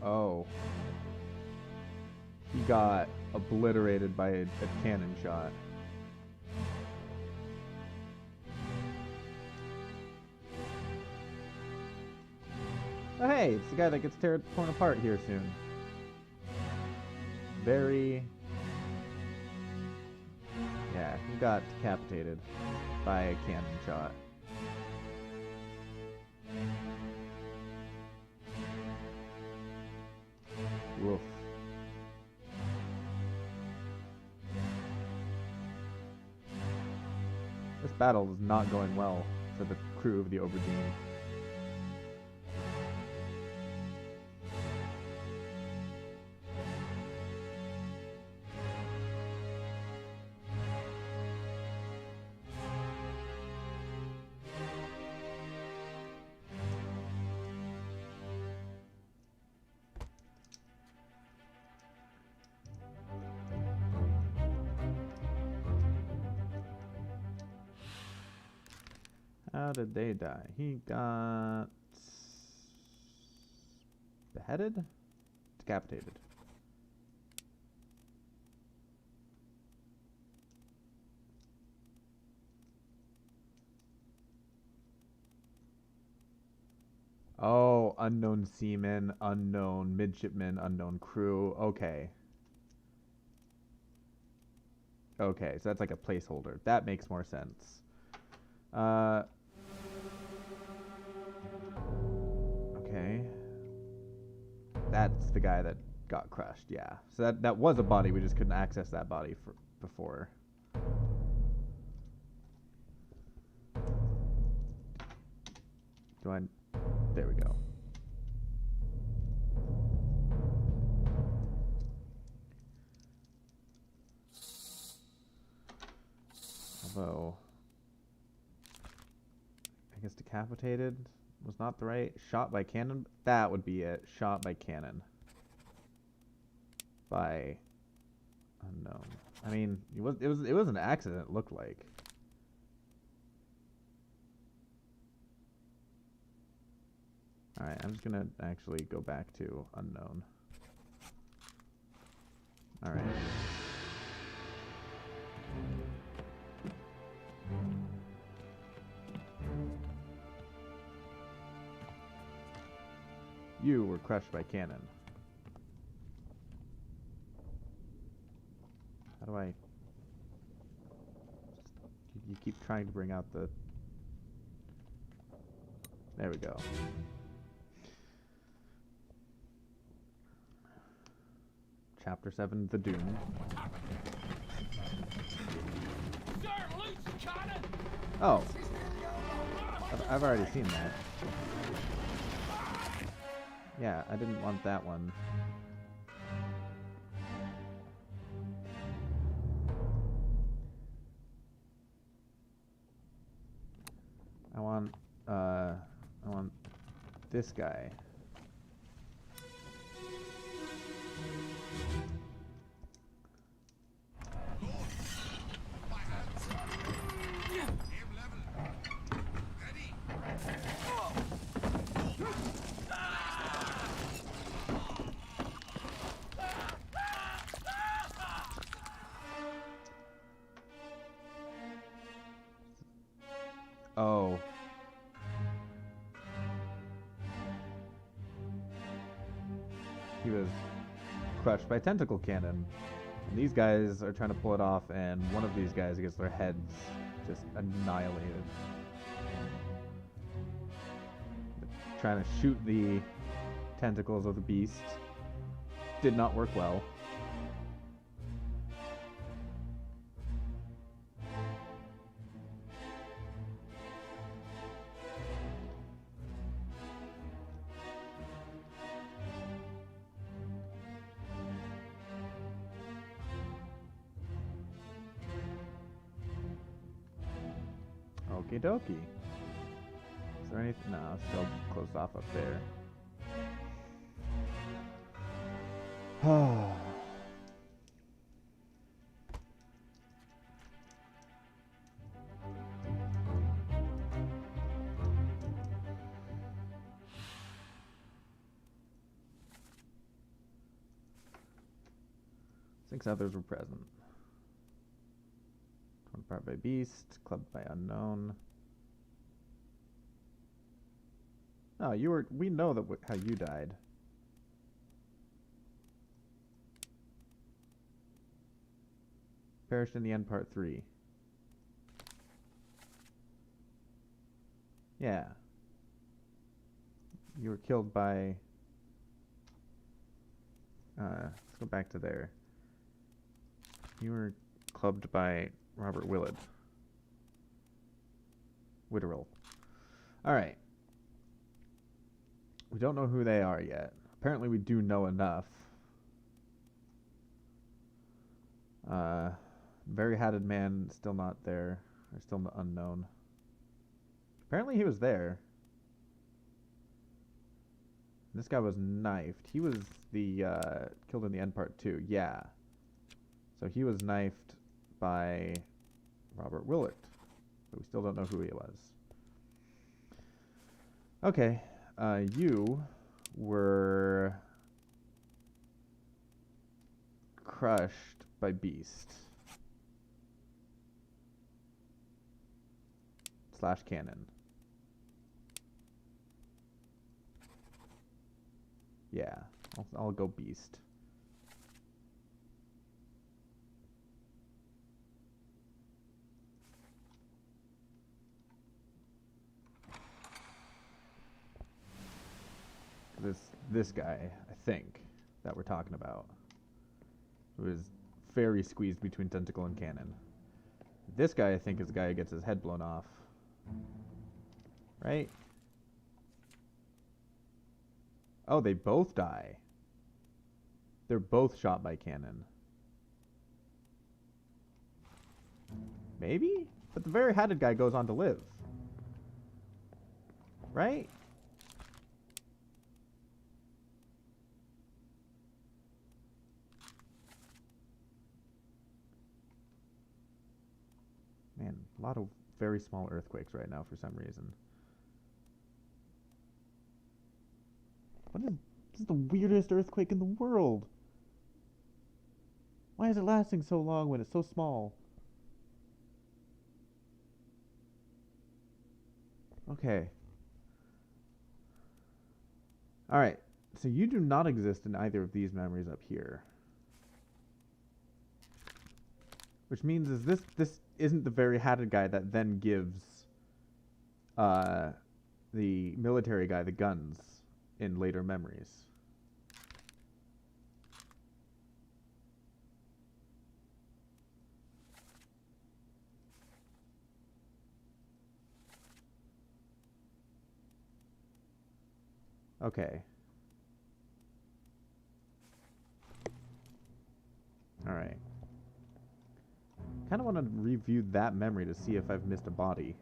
[SPEAKER 1] Oh. He got obliterated by a cannon shot. Oh hey, it's the guy that gets torn apart here soon. Very... Yeah, he got decapitated by a cannon shot. Woof. This battle is not going well for the crew of the Obra Dinn. How did they die? He got Beheaded? Decapitated. Oh, unknown seaman, unknown midshipman, unknown crew. Okay. Okay, so that's like a placeholder. That makes more sense. Okay. That's the guy that got crushed, yeah. So that was a body, we just couldn't access that body before. There we go. Although, I guess decapitated was not the right. Shot by cannon? That would be it. Shot by cannon. By unknown. I mean, it was an accident, it looked like. Alright, I'm just gonna actually go back to unknown. Alright. You were crushed by cannon. How do I... You keep trying to bring out the... There we go. Chapter 7, The Doom. Oh. I've already seen that. Yeah, I didn't want that one. I want this guy. Oh. He was crushed by tentacle cannon. And these guys are trying to pull it off, and one of these guys gets their heads just annihilated. Trying to shoot the tentacles of the beast. Did not work well. Okie dokie. Is there anything? No, it's still closed off up there. Oh. 6 others were present. Torn apart by beast, clubbed by unknown. Oh, you were. We know that how you died. Perished in the end, part 3. Yeah. You were killed by... let's go back to there. You were clubbed by Robert Witterill. Alright. We don't know who they are yet. Apparently we do know enough. Very hatted man, still not there. Or still unknown. Apparently he was there. This guy was knifed. He was the, killed in the end part 2. Yeah. So he was knifed by Robert Willett. But we still don't know who he was. Okay. You were crushed by Beast. Slash cannon. Yeah, I'll go Beast. This guy, I think, that we're talking about, who is very squeezed between tentacle and cannon. This guy, I think, is the guy who gets his head blown off. Right? Oh, they both die. They're both shot by cannon. Maybe? But the very hatted guy goes on to live. Right? Man, a lot of very small earthquakes right now for some reason. This is the weirdest earthquake in the world. Why is it lasting so long when it's so small? Okay. Alright, so you do not exist in either of these memories up here. Which means is this isn't the very hatted guy that then gives the military guy the guns in later memories. Okay. Alright. Kind of want to review that memory to see if I've missed a body.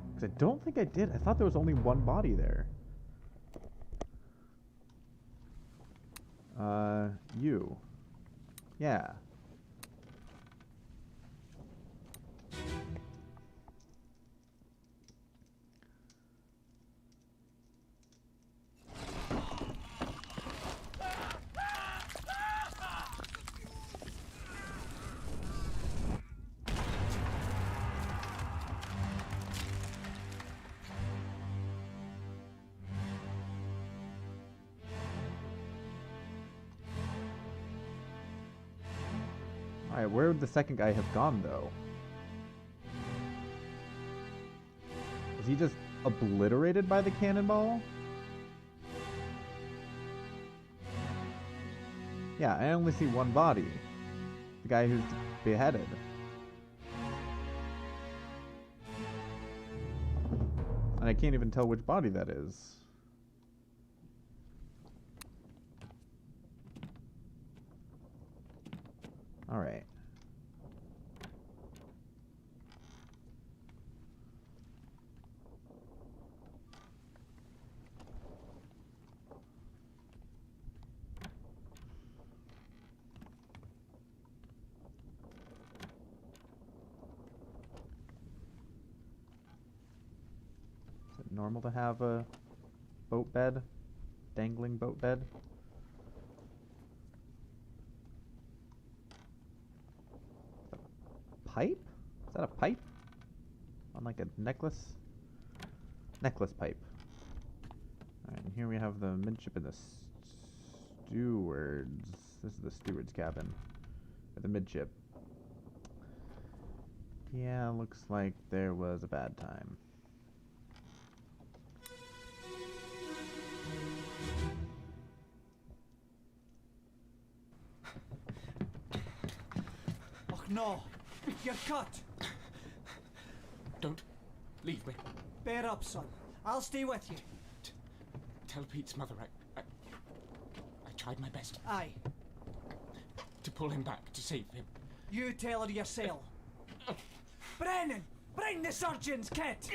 [SPEAKER 1] Because I don't think I did. I thought there was only one body there. You. Yeah. Alright, where would the second guy have gone, though? Was he just obliterated by the cannonball? Yeah, I only see one body. The guy who's beheaded. And I can't even tell which body that is. Alright. Is it normal to have a boat bed? Dangling boat bed? Pipe? Is that a pipe? On like a necklace? Necklace pipe. Alright, and here we have the midship and the stewards. This is the steward's cabin. Or the midship. Yeah, looks like there was a bad time.
[SPEAKER 2] Oh no! You're cut!
[SPEAKER 5] Don't leave me.
[SPEAKER 2] Bear up, son. I'll stay with you.
[SPEAKER 5] Tell Pete's mother I tried my best
[SPEAKER 2] Aye.
[SPEAKER 5] to pull him back, to save him.
[SPEAKER 2] You tell her yourself. Brennan! Bring the surgeon's kit!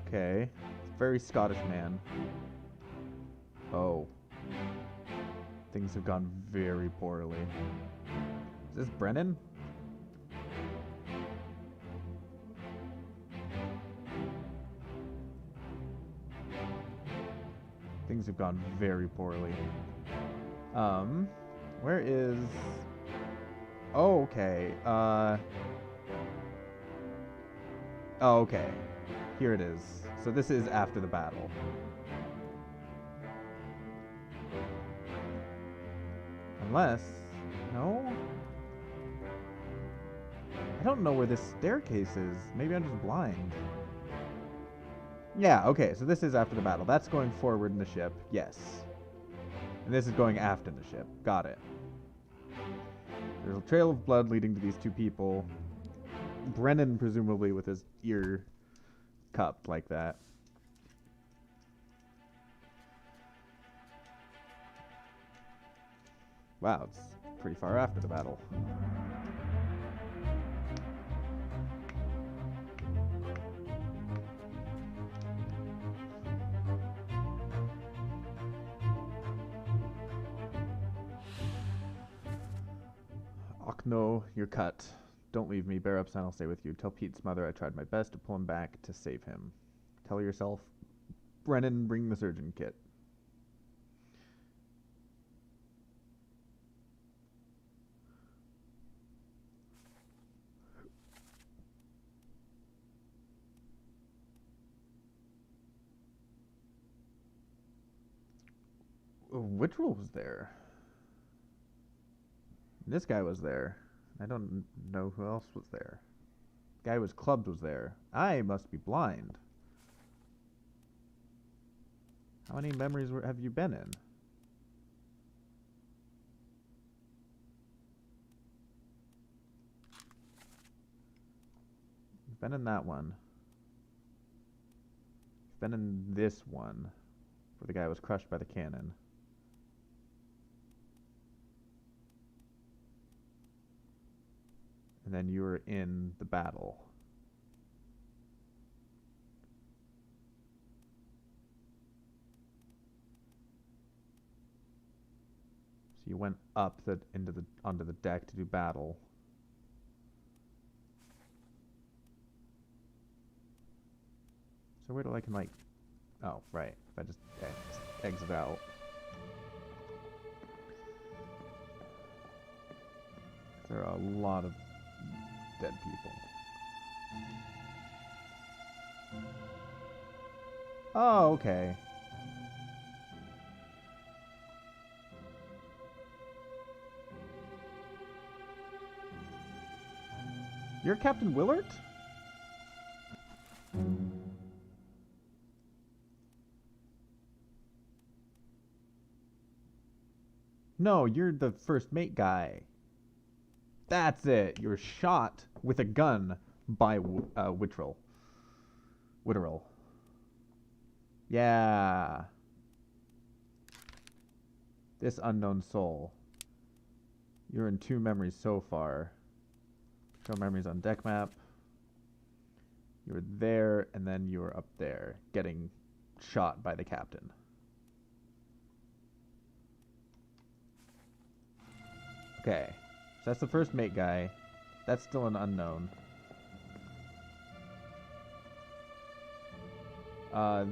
[SPEAKER 1] Okay. Very Scottish man. Oh. Things have gone very poorly. Is this Brennan? things have gone very poorly. Where is... Oh, okay. Oh, okay. Here it is. So this is after the battle. Unless... No? I don't know where this staircase is. Maybe I'm just blind. Yeah, okay, so this is after the battle. That's going forward in the ship. Yes. And this is going aft in the ship. Got it. There's a trail of blood leading to these two people. Brennan, presumably, with his ear cupped like that. Wow, it's pretty far after the battle. No, you're cut. Don't leave me. Bear up, son. I'll stay with you. Tell Pete's mother I tried my best to pull him back to save him. Tell her yourself. Brennan, bring the surgeon kit. Which rule was there? This guy was there. I don't know who else was there. Guy who was clubbed was there. I must be blind. How many memories have you been in? You've been in that one. You've been in this one, where the guy was crushed by the cannon. And then you were in the battle. So you went up onto the deck to do battle. So where do I can like... Oh, right. If I just exit out. There are a lot of dead people. Oh, okay. You're Captain Willard? No, you're the first mate guy. That's it. You're shot with a gun by Witterell. Yeah. This unknown soul. You're in 2 memories so far. Show memories on deck map. You were there, and then you were up there, getting shot by the captain. Okay. So that's the first mate guy. That's still an unknown.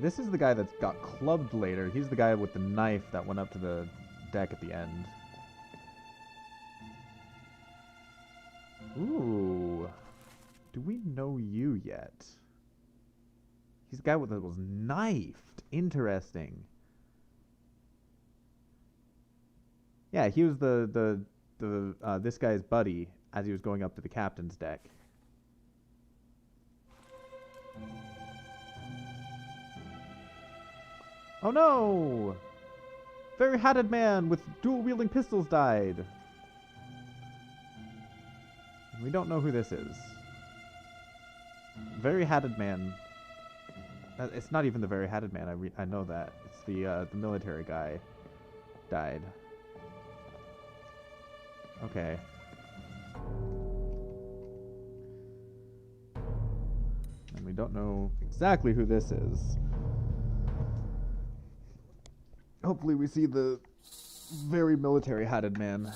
[SPEAKER 1] This is the guy that got clubbed later. He's the guy with the knife that went up to the deck at the end. Ooh. Do we know you yet? He's the guy that was knifed. Interesting. Yeah, he was this guy's buddy as he was going up to the captain's deck. Oh no! Very hatted man with dual-wielding pistols died. We don't know who this is. Very hatted man. It's not even the very hatted man. I know that. It's the military guy died. Okay. And we don't know exactly who this is. Hopefully we see the very military hatted man.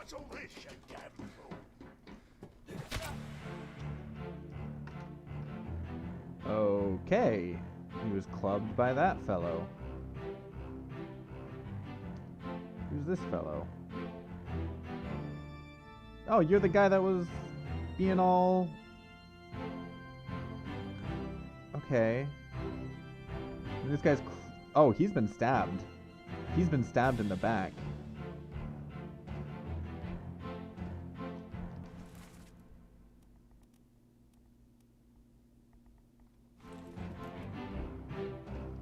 [SPEAKER 2] What's all this, you damn fool?
[SPEAKER 1] Okay. He was clubbed by that fellow. Who's this fellow? Oh, you're the guy that was being all... Okay. And this guy's... Oh, he's been stabbed. He's been stabbed in the back.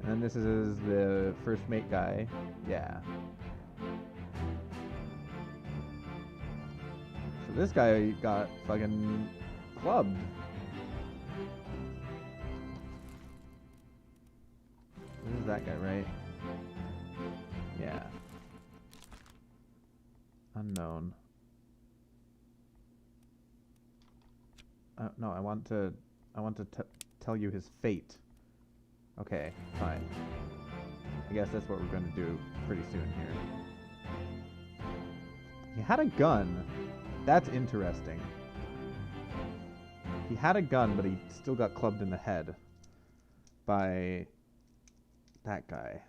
[SPEAKER 1] And this is the first mate guy. Yeah. So this guy got fucking clubbed. This is that guy, right? Yeah. Unknown. No, I want to tell you his fate. Okay, fine. I guess that's what we're going to do pretty soon here. He had a gun. That's interesting. He had a gun, but he still got clubbed in the head by that guy.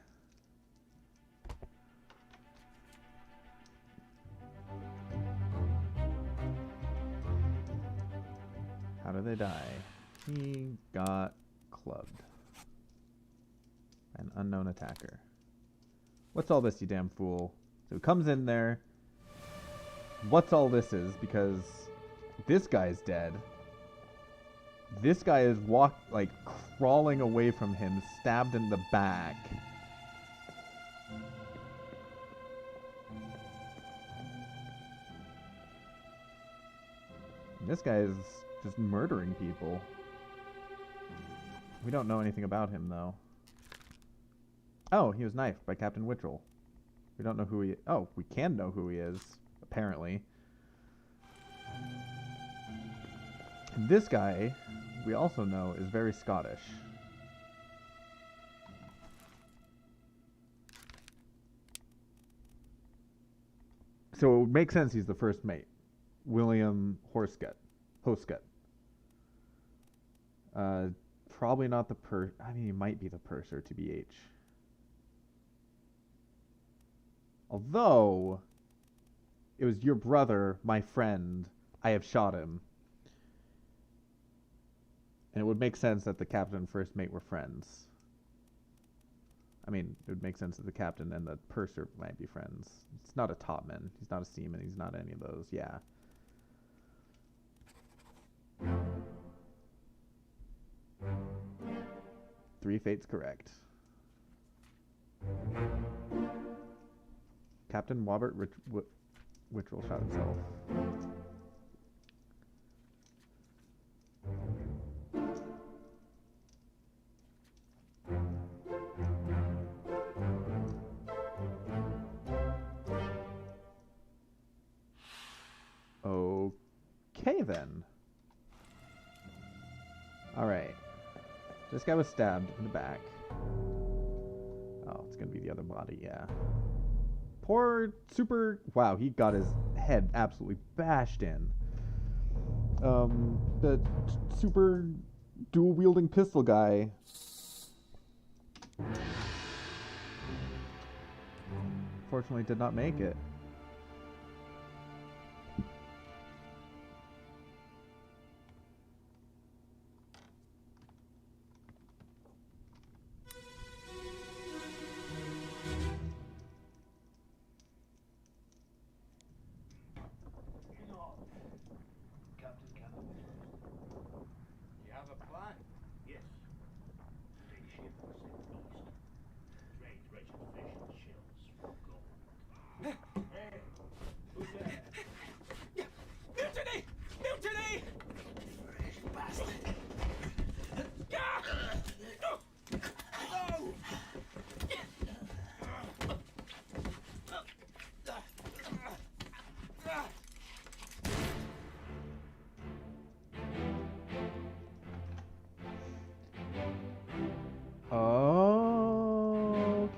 [SPEAKER 1] How did they die? He got clubbed. An unknown attacker. What's all this, you damn fool? So he comes in there. What's all this is? Because this guy's dead. This guy is crawling away from him, stabbed in the back. This guy is just murdering people. We don't know anything about him, though. Oh, he was knifed by Captain Wittrell. We don't know who he... Oh, we can know who he is, apparently. And this guy, we also know, is very Scottish. So it would make sense he's the first mate. William Horsket. Probably not the I mean, he might be the purser, TBH. Although, it was your brother, my friend, I have shot him. And it would make sense that the captain and first mate were friends. I mean, it would make sense that the captain and the purser might be friends. It's not a topman. He's not a seaman. He's not any of those. Yeah. Three fates correct. Captain Robert Wittrell shot himself. Okay then. Alright. This guy was stabbed in the back. Oh, it's gonna be the other body, yeah. Poor super... Wow, he got his head absolutely bashed in. The super dual-wielding pistol guy. Fortunately did not make it.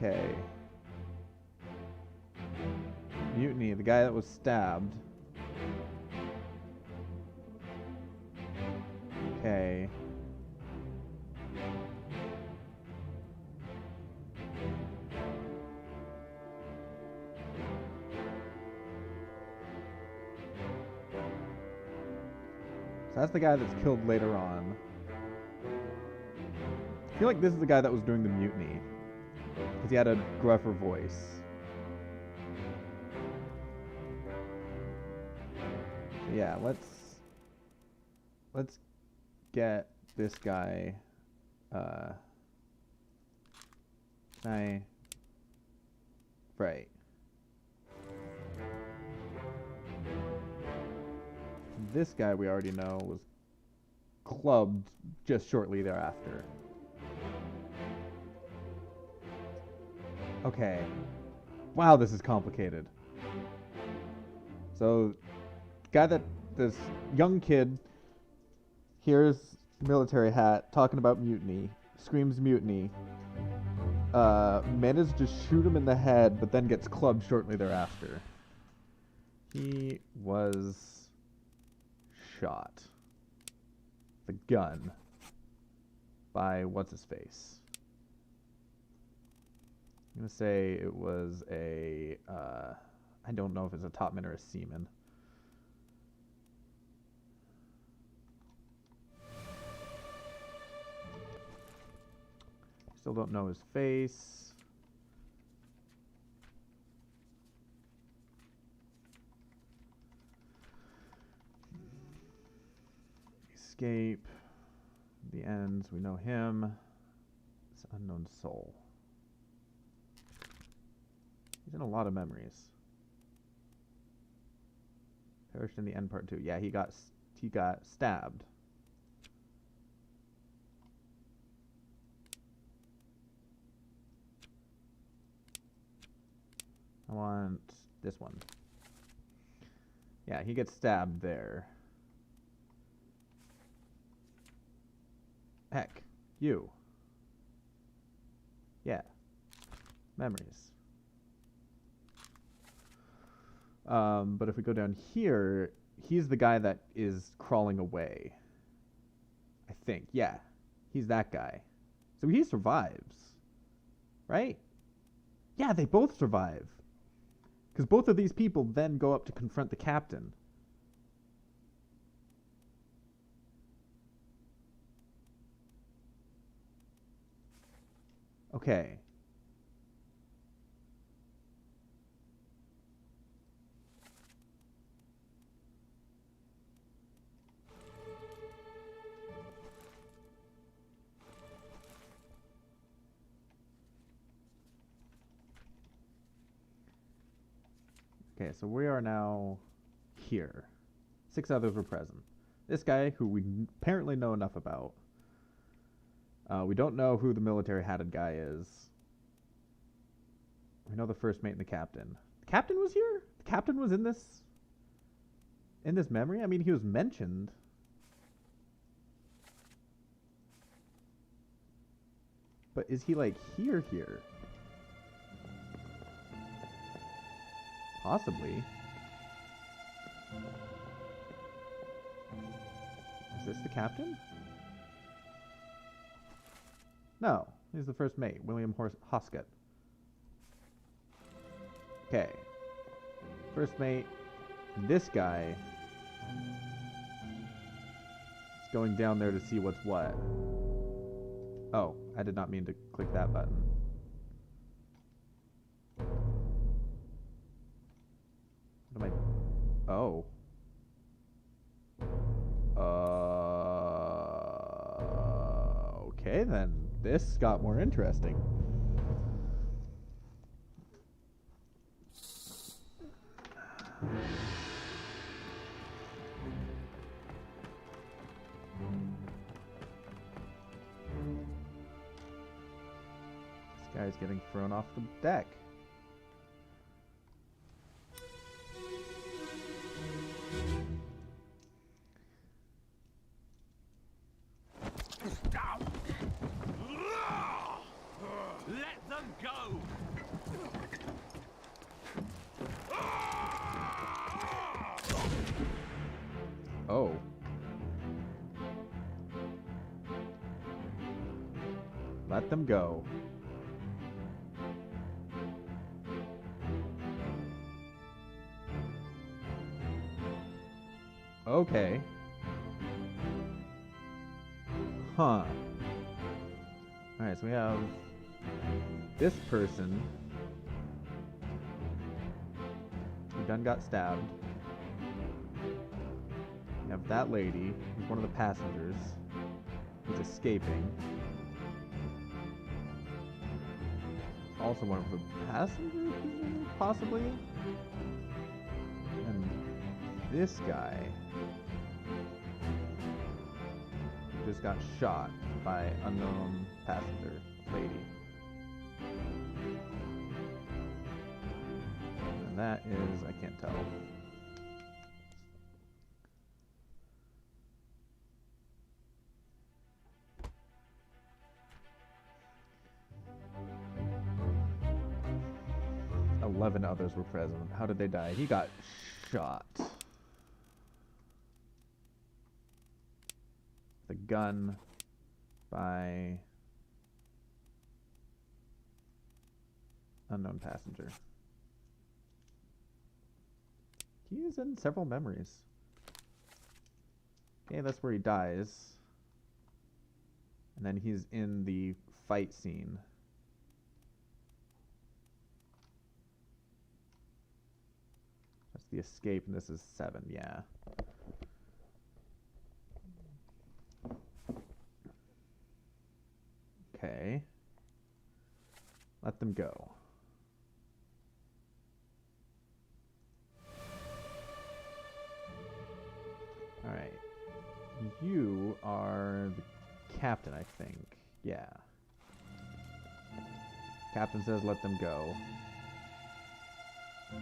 [SPEAKER 1] Okay. Mutiny, the guy that was stabbed Okay. So that's the guy that's killed later on. I feel like this is the guy that was doing the mutiny. Because he had a gruffer voice. So yeah, let's get this guy right. This guy we already know was clubbed just shortly thereafter. Okay. Wow, this is complicated. So, this young kid hears military hat talking about mutiny, screams mutiny, manages to shoot him in the head, but then gets clubbed shortly thereafter. He was shot. The gun by what's-his-face. I'm going to say it was a, I don't know if it's a topman or a seaman. Still don't know his face. Escape. The ends, we know him. It's unknown soul. He's in a lot of memories. Perished in the end part 2. Yeah, he got stabbed. I want this one. Yeah, he gets stabbed there. Heck, you. Yeah. Memories. But if we go down here, he's the guy that is crawling away. I think. Yeah. He's that guy. So he survives. Right? Yeah, they both survive. Because both of these people then go up to confront the captain. Okay. Okay, so we are now here. 6 others were present. This guy, who we apparently know enough about. We don't know who the military-hatted guy is. We know the first mate and the captain. The captain was here? The captain was in this memory? I mean, he was mentioned. But is he, like, here? Possibly. Is this the captain? No, he's the first mate, William Hoskett. Okay. First mate, this guy is going down there to see what's what. Oh, I did not mean to click that button. What am I... Oh. Okay then. This got more interesting. This guy's getting thrown off the deck.
[SPEAKER 4] Let them go!
[SPEAKER 1] Oh. Let them go. Okay. Huh. Alright, so we have this person who done got stabbed. We have that lady, who's one of the passengers, who's escaping. Also one of the passengers, possibly? And this guy just got shot by unknown passenger lady. And that is, I can't tell. "11 others were present. How did they die?" He got shot. The gun by unknown passenger. He is in several memories. Okay, that's where he dies. And then he's in the fight scene. That's the escape, and this is 7, yeah. Okay. Let them go. Alright. You are the captain, I think. Yeah. Captain says let them go.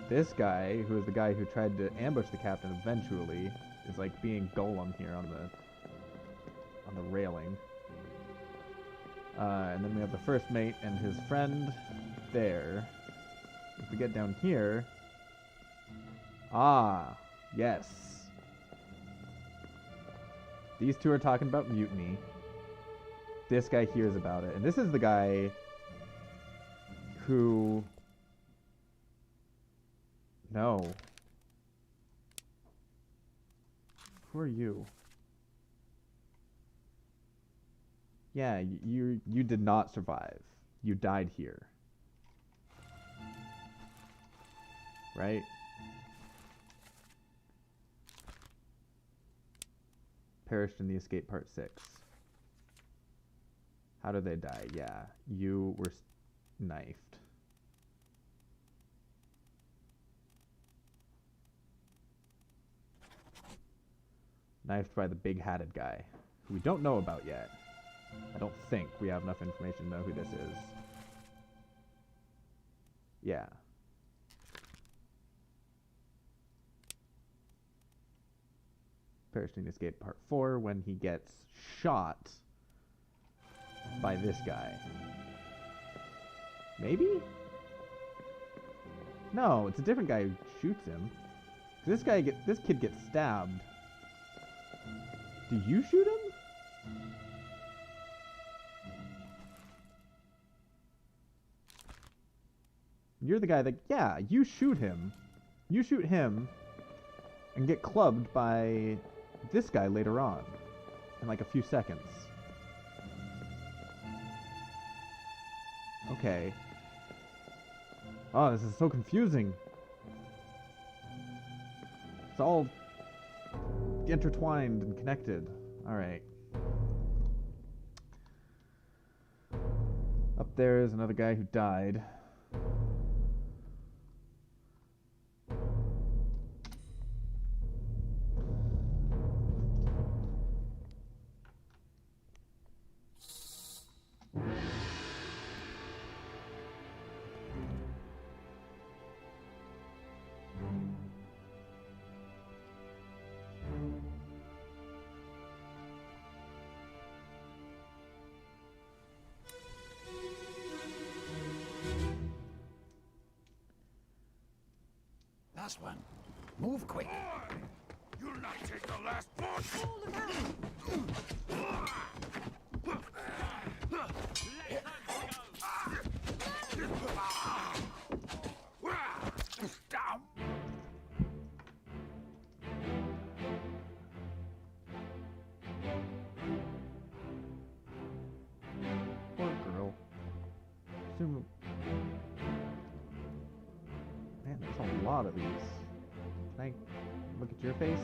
[SPEAKER 1] This guy, who is the guy who tried to ambush the captain eventually, is like being Golem here on the railing. And then we have the first mate and his friend there. If we get down here... Ah, yes. These two are talking about mutiny. This guy hears about it. And this is the guy who... No. Who are you? Yeah, you did not survive. You died here. Right? Perished in the escape part 6. How did they die? Yeah, you were knifed. Knifed by the big-hatted guy, who we don't know about yet. I don't think we have enough information to know who this is. Yeah. Perished in the escape part 4 when he gets shot by this guy. Maybe? No, it's a different guy who shoots him. This kid gets stabbed. Do you shoot him? You're the guy that, yeah, you shoot him. You shoot him and get clubbed by this guy later on in like a few seconds. Okay. Oh, this is so confusing. It's all intertwined and connected. Alright. Up there is another guy who died.
[SPEAKER 2] Last one. Move quick.
[SPEAKER 6] You'll not take the last one!
[SPEAKER 2] Let
[SPEAKER 1] Presume. Man, there's a lot of these. Can I look at your face?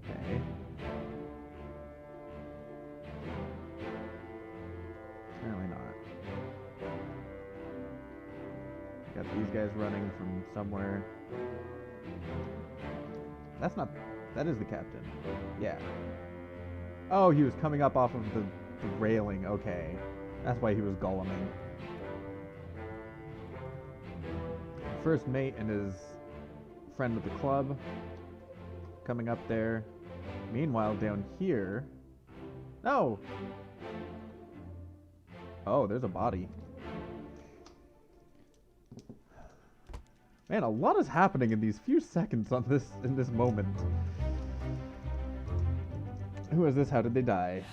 [SPEAKER 1] Okay. Apparently not. Got these guys running from somewhere. That's not... That is the captain. Yeah. Oh, he was coming up off of the railing. Okay. That's why he was goleming. First mate and his friend with the club coming up there. Meanwhile, down here... No! Oh, there's a body. Man, a lot is happening in these few seconds on in this moment. Who is this? How did they die?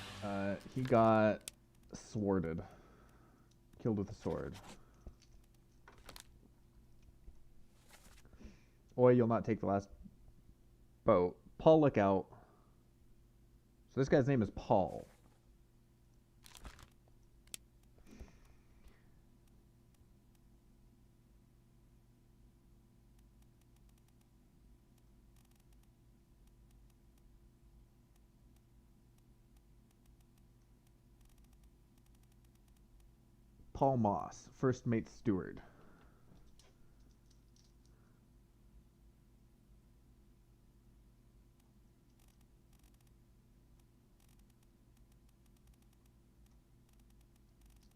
[SPEAKER 1] He got sworded. Killed with a sword. Oi, you'll not take the last boat. Paul, look out. So this guy's name is Paul. Paul Moss, first mate steward.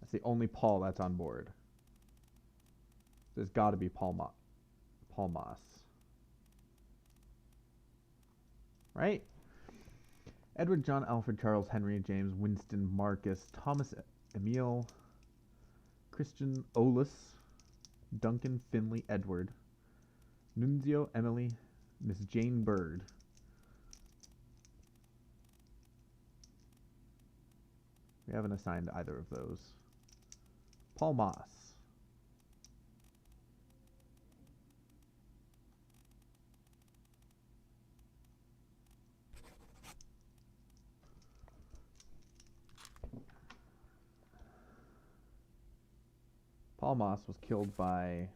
[SPEAKER 1] That's the only Paul that's on board. There's got to be Paul Moss. Right? Edward, John, Alfred, Charles, Henry, James, Winston, Marcus, Thomas, Emile, Christian, Olus, Duncan, Finley, Edward, Nunzio, Emily, Miss Jane Bird. We haven't assigned either of those. Paul Moss. Paul Moss was killed by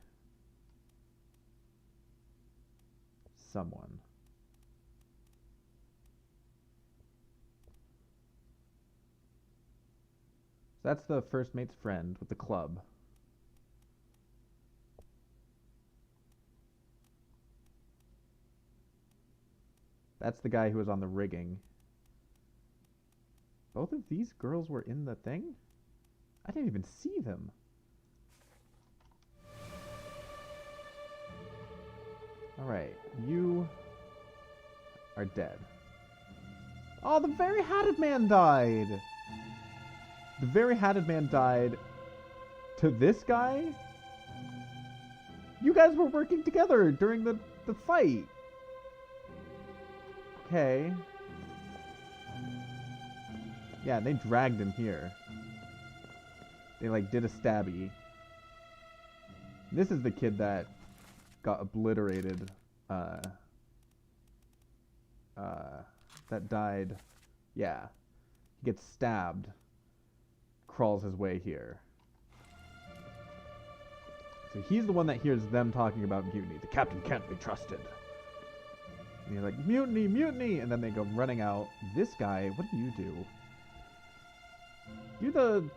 [SPEAKER 1] someone. So that's the first mate's friend with the club. That's the guy who was on the rigging. Both of these girls were in the thing? I didn't even see them. Alright, you are dead. Oh, the very hatted man died! The very hatted man died to this guy? You guys were working together during the fight. Okay. Yeah, they dragged him here. They, like, did a stabby. This is the kid that got obliterated, that died. Yeah. He gets stabbed, crawls his way here. So he's the one that hears them talking about mutiny. The captain can't be trusted. And he's like, mutiny, mutiny! And then they go running out. This guy, what do you do? You're the...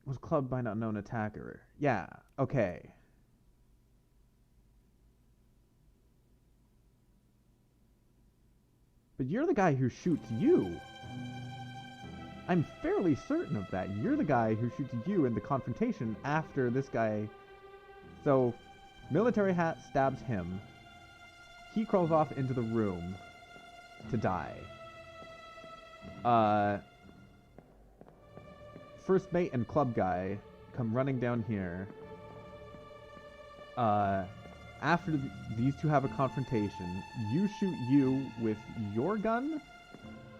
[SPEAKER 1] was clubbed by an unknown attacker. Yeah, okay. But you're the guy who shoots you. I'm fairly certain of that. You're the guy who shoots you in the confrontation after this guy... So, military hat stabs him. He crawls off into the room to die. First mate and club guy come running down here. After these two have a confrontation, you shoot you with your gun.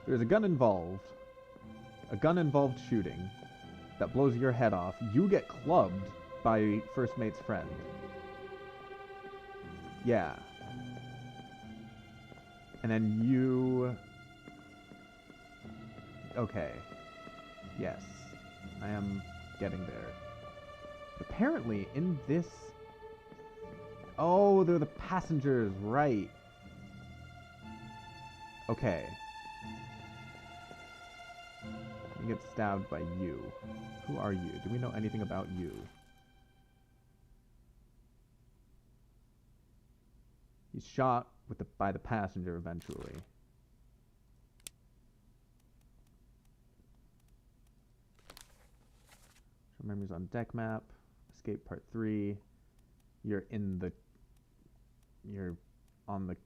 [SPEAKER 1] There's a gun involved. A gun involved shooting that blows your head off. You get clubbed by first mate's friend. Yeah. And then you... Okay. Yes. I am getting there. Apparently, in this... Oh, they're the passengers, right. Okay. You get stabbed by you. Who are you? Do we know anything about you? He's shot with by the passenger eventually. Show memories on deck map. Escape part 3. You're on the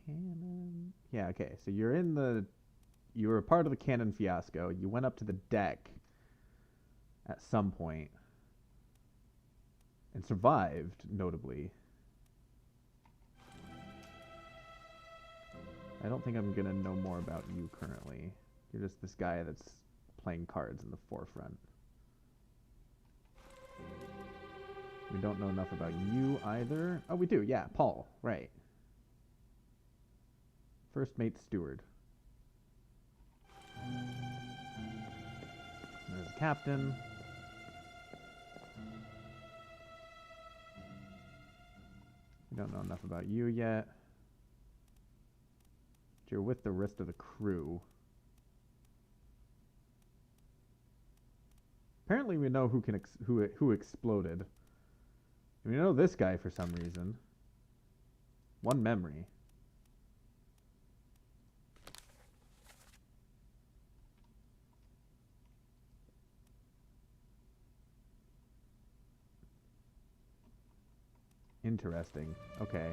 [SPEAKER 1] cannon. Yeah, okay. So you were a part of the cannon fiasco. You went up to the deck at some point and survived, notably. I don't think I'm gonna know more about you currently. You're just this guy that's playing cards in the forefront. We don't know enough about you either. Oh, we do. Yeah, Paul. Right. First mate steward. There's the captain. We don't know enough about you yet. You're with the rest of the crew. Apparently we know who exploded. We know this guy for some reason. One memory. Interesting. Okay.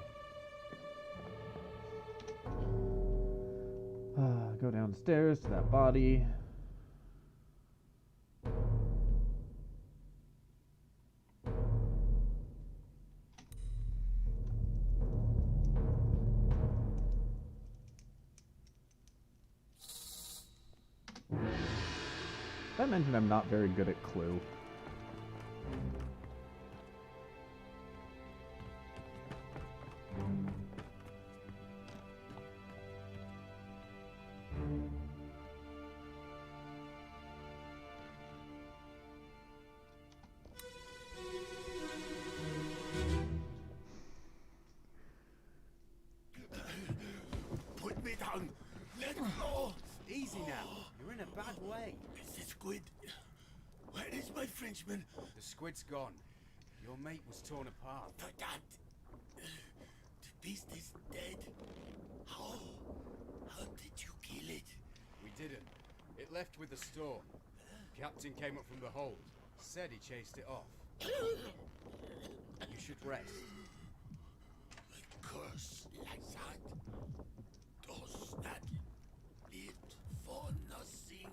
[SPEAKER 1] Go downstairs to that body. Did I mention I'm not very good at Clue?
[SPEAKER 6] Put me down. Let go.
[SPEAKER 2] Easy now. You're in a bad way.
[SPEAKER 6] It's the squid. Where is my Frenchman?
[SPEAKER 2] The squid's gone. Your mate was torn apart.
[SPEAKER 6] That. The beast is dead. How? How did you kill it?
[SPEAKER 2] We didn't. It left with the storm. Captain came up from the hold. Said he chased it off. You should rest.
[SPEAKER 6] A curse like that does not live for nothing.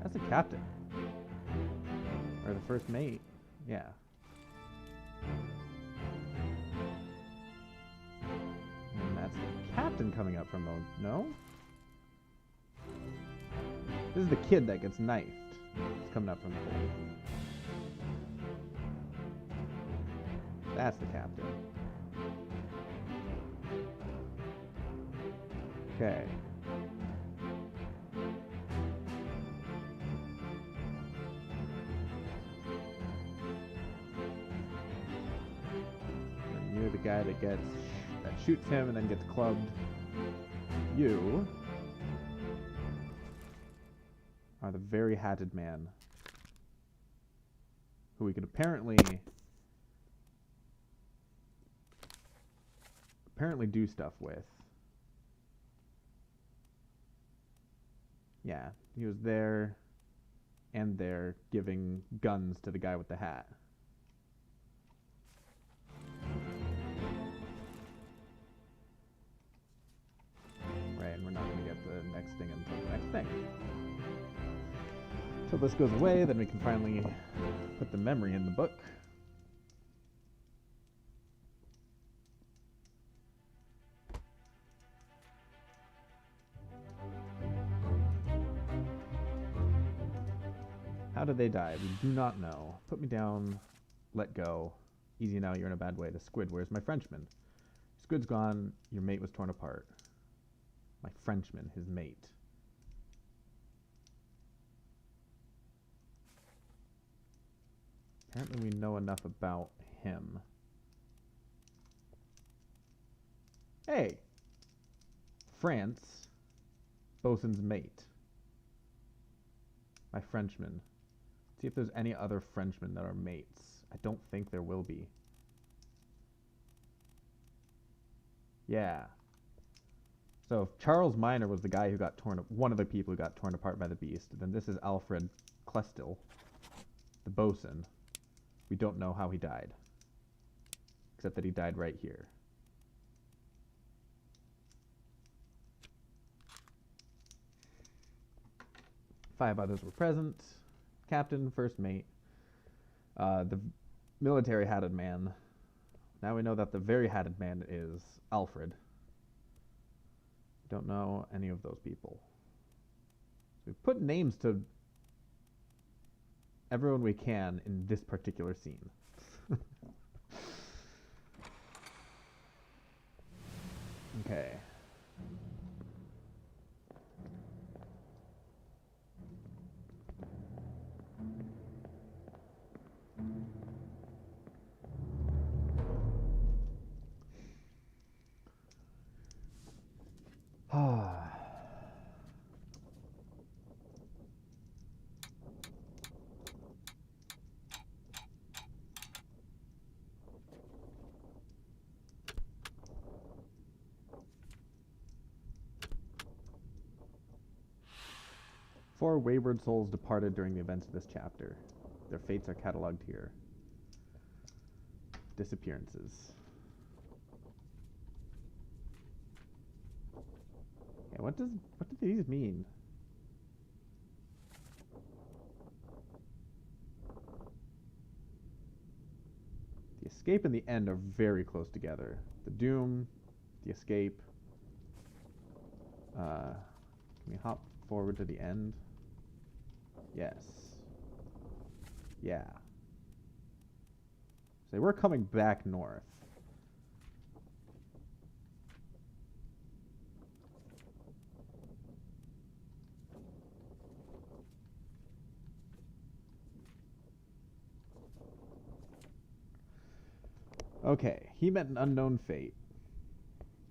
[SPEAKER 1] That's the captain. Or the first mate. Yeah. And that's the captain coming up from the... No? This is the kid that gets knifed. It's coming up from the hole. That's the captain. Okay. And you're the guy that shoots him and then gets clubbed. You are the very hatted man who we could apparently do stuff with. Yeah, he was there and there giving guns to the guy with the hat. Right, and we're not going to get the next thing until the next thing. Till this goes away, then we can finally put the memory in the book. did they die? We do not know. Put me down. Let go. Easy now, you're in a bad way. The squid, where's my Frenchman? Squid's gone. Your mate was torn apart. My Frenchman, his mate. Apparently we know enough about him. Hey! France. Bosun's mate. My Frenchman. See if there's any other Frenchmen that are mates. I don't think there will be. Yeah. So if Charles Minor was the guy who got torn, one of the people who got torn apart by the beast, then this is Alfred Klestil, the bosun. We don't know how he died, except that he died right here. Five others were present. Captain, first mate, the military hatted man. Now we know that the very hatted man is Alfred. Don't know any of those people. So we've put names to everyone we can in this particular scene. Okay. Four wayward souls departed during the events of this chapter. Their fates are cataloged here. Disappearances. Yeah, what do these mean? The escape and the end are very close together. The doom, the escape. Can we hop forward to the end? Yes. Yeah. So we're coming back north. Okay, he met an unknown fate.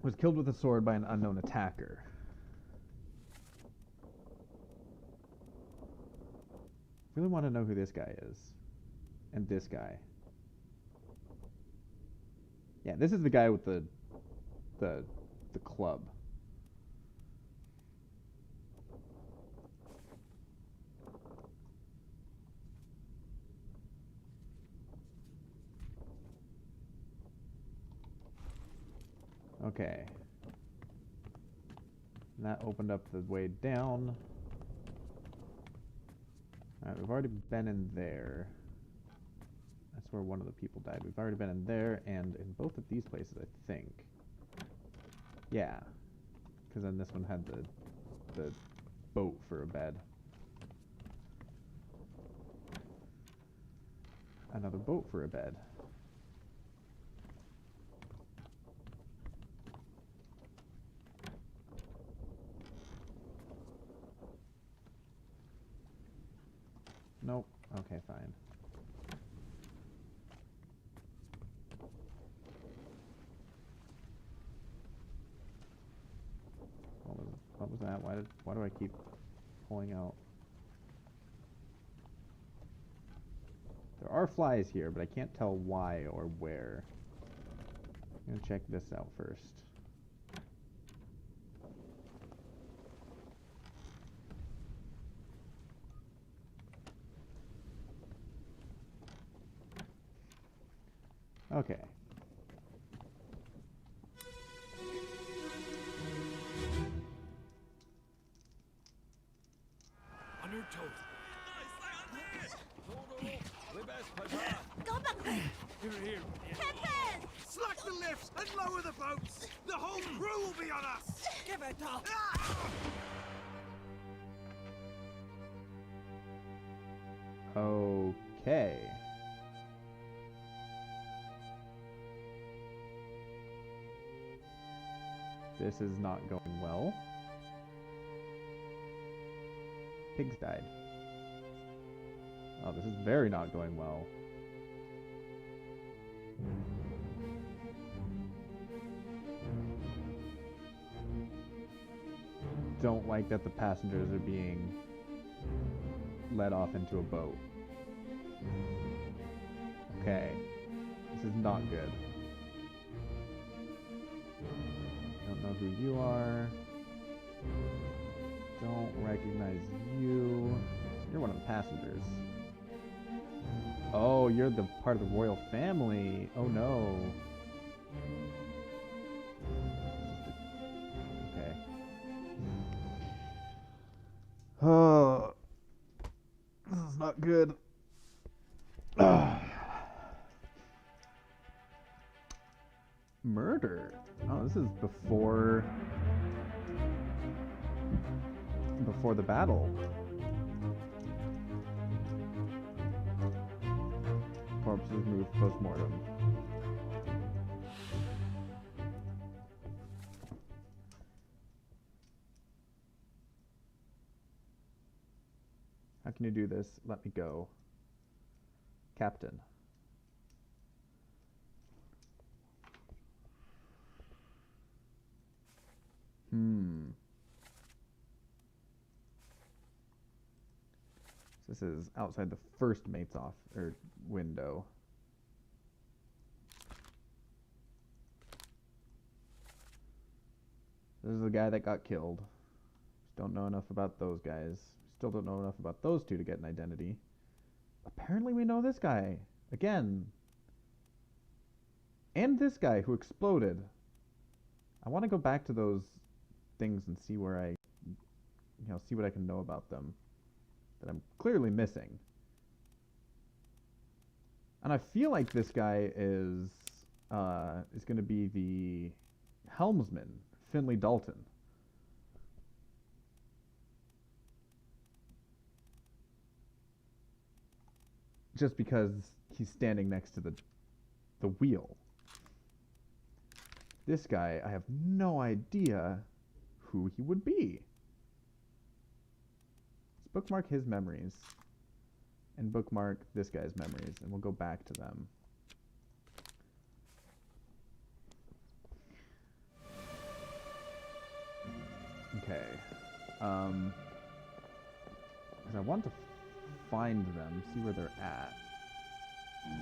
[SPEAKER 1] Was killed with a sword by an unknown attacker. Really want to know who this guy is. And this guy. Yeah, this is the guy with the club. Okay. And that opened up the way down. Alright, we've already been in there. That's where one of the people died. We've already been in there and in both of these places, I think. Yeah. Because then this one had the boat for a bed. Another boat for a bed. Nope. Okay, fine. What was that? Why do I keep pulling out? There are flies here, but I can't tell why or where. I'm gonna check this out first. Okay.
[SPEAKER 6] On your toes.
[SPEAKER 7] Go back!
[SPEAKER 6] Here.
[SPEAKER 7] Captain!
[SPEAKER 2] Slack the lifts and lower the boats! The whole crew will be on us!
[SPEAKER 6] Give it up.
[SPEAKER 1] Okay. This is not going well. Pigs died. Oh, this is very not going well. Don't like that the passengers are being led off into a boat. Okay. This is not good. Don't know who you are. Don't recognize you. You're one of the passengers. Oh, you're the part of the royal family. Oh no. Okay. Oh, this is not good. Murder. Oh, this is before the battle. Corpses moved post-mortem. How can you do this? Let me go. Captain. This is outside the first mate's window. This is the guy that got killed. Just don't know enough about those guys. Still don't know enough about those two to get an identity. Apparently we know this guy. Again. And this guy who exploded. I want to go back to those things and see where see what I can know about them that I'm clearly missing. And I feel like this guy is going to be the helmsman, Finley Dalton. Just because he's standing next to the wheel. This guy, I have no idea who he would be. Let's bookmark his memories. And bookmark this guy's memories. And we'll go back to them. Okay. Because I want to find them, see where they're at.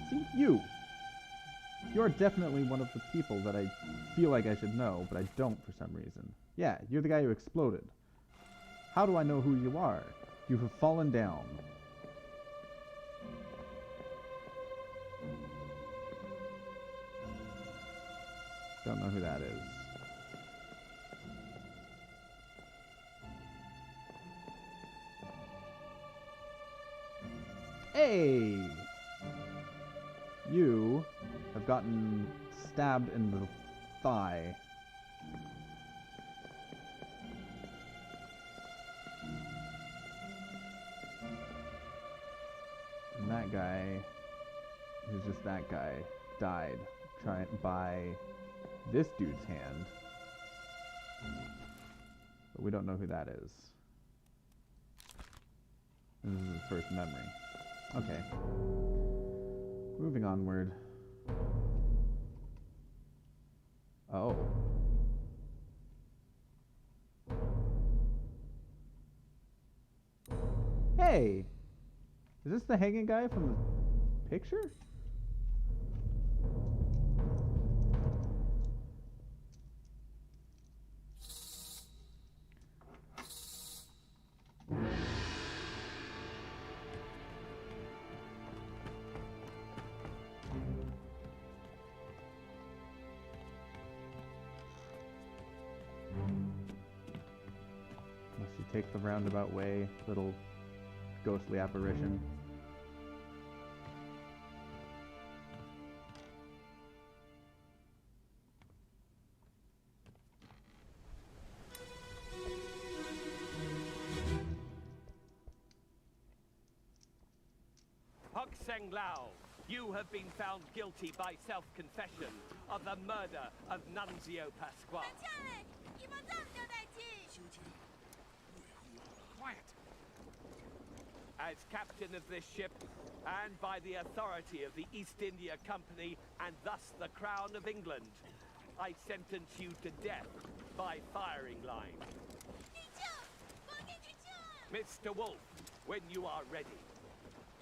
[SPEAKER 1] See, you! You're definitely one of the people that I feel like I should know, but I don't for some reason. Yeah, you're the guy who exploded. How do I know who you are? You have fallen down. Don't know who that is. Hey! You have gotten stabbed in the thigh. And that guy, who's just that guy, died trying by this dude's hand. But we don't know who that is. And this is his first memory. Okay. Moving onward. Oh. Hey! Is this the hanging guy from the picture? Take the roundabout way, little ghostly apparition.
[SPEAKER 7] Seng Lao, you have been found guilty by self-confession of the murder of Nunzio Pasquale.
[SPEAKER 8] 将嘞，伊莫怎么代志？
[SPEAKER 5] Quiet.
[SPEAKER 7] As captain of this ship, and by the authority of the East India Company, and thus the Crown of England, I sentence you to death by firing line.
[SPEAKER 8] 你救，我给你救。
[SPEAKER 7] Mr. Wolf, when you are ready.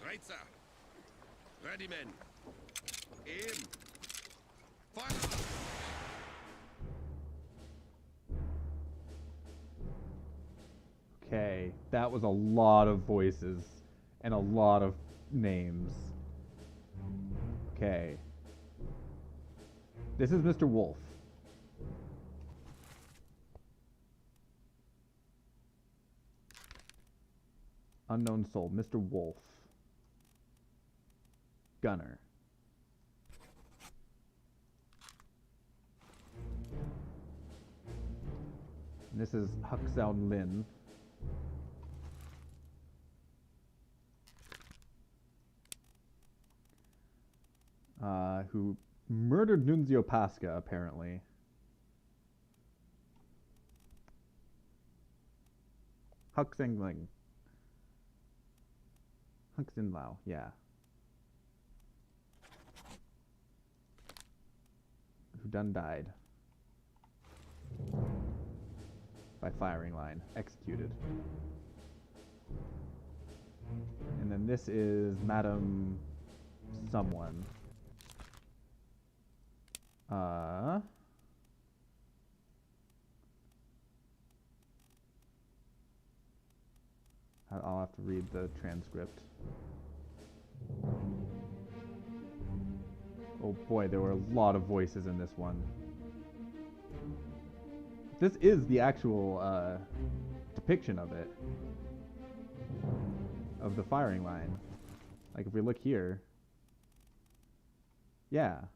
[SPEAKER 9] Right, sir. Ready, men. Aim. Fire!
[SPEAKER 1] Okay, that was a lot of voices and a lot of names. Okay. This is Mr. Wolf. Unknown soul, Mr. Wolf. Gunner. And this is Huxown Lin. Who murdered Nunzio Pasca, apparently. Huxing Ling. Huxin Lao, yeah. Who done died. By firing line. Executed. And then this is Madam someone. I'll have to read the transcript. Oh boy, there were a lot of voices in this one. This is the actual depiction of it. Of the firing line. Like if we look here. Yeah.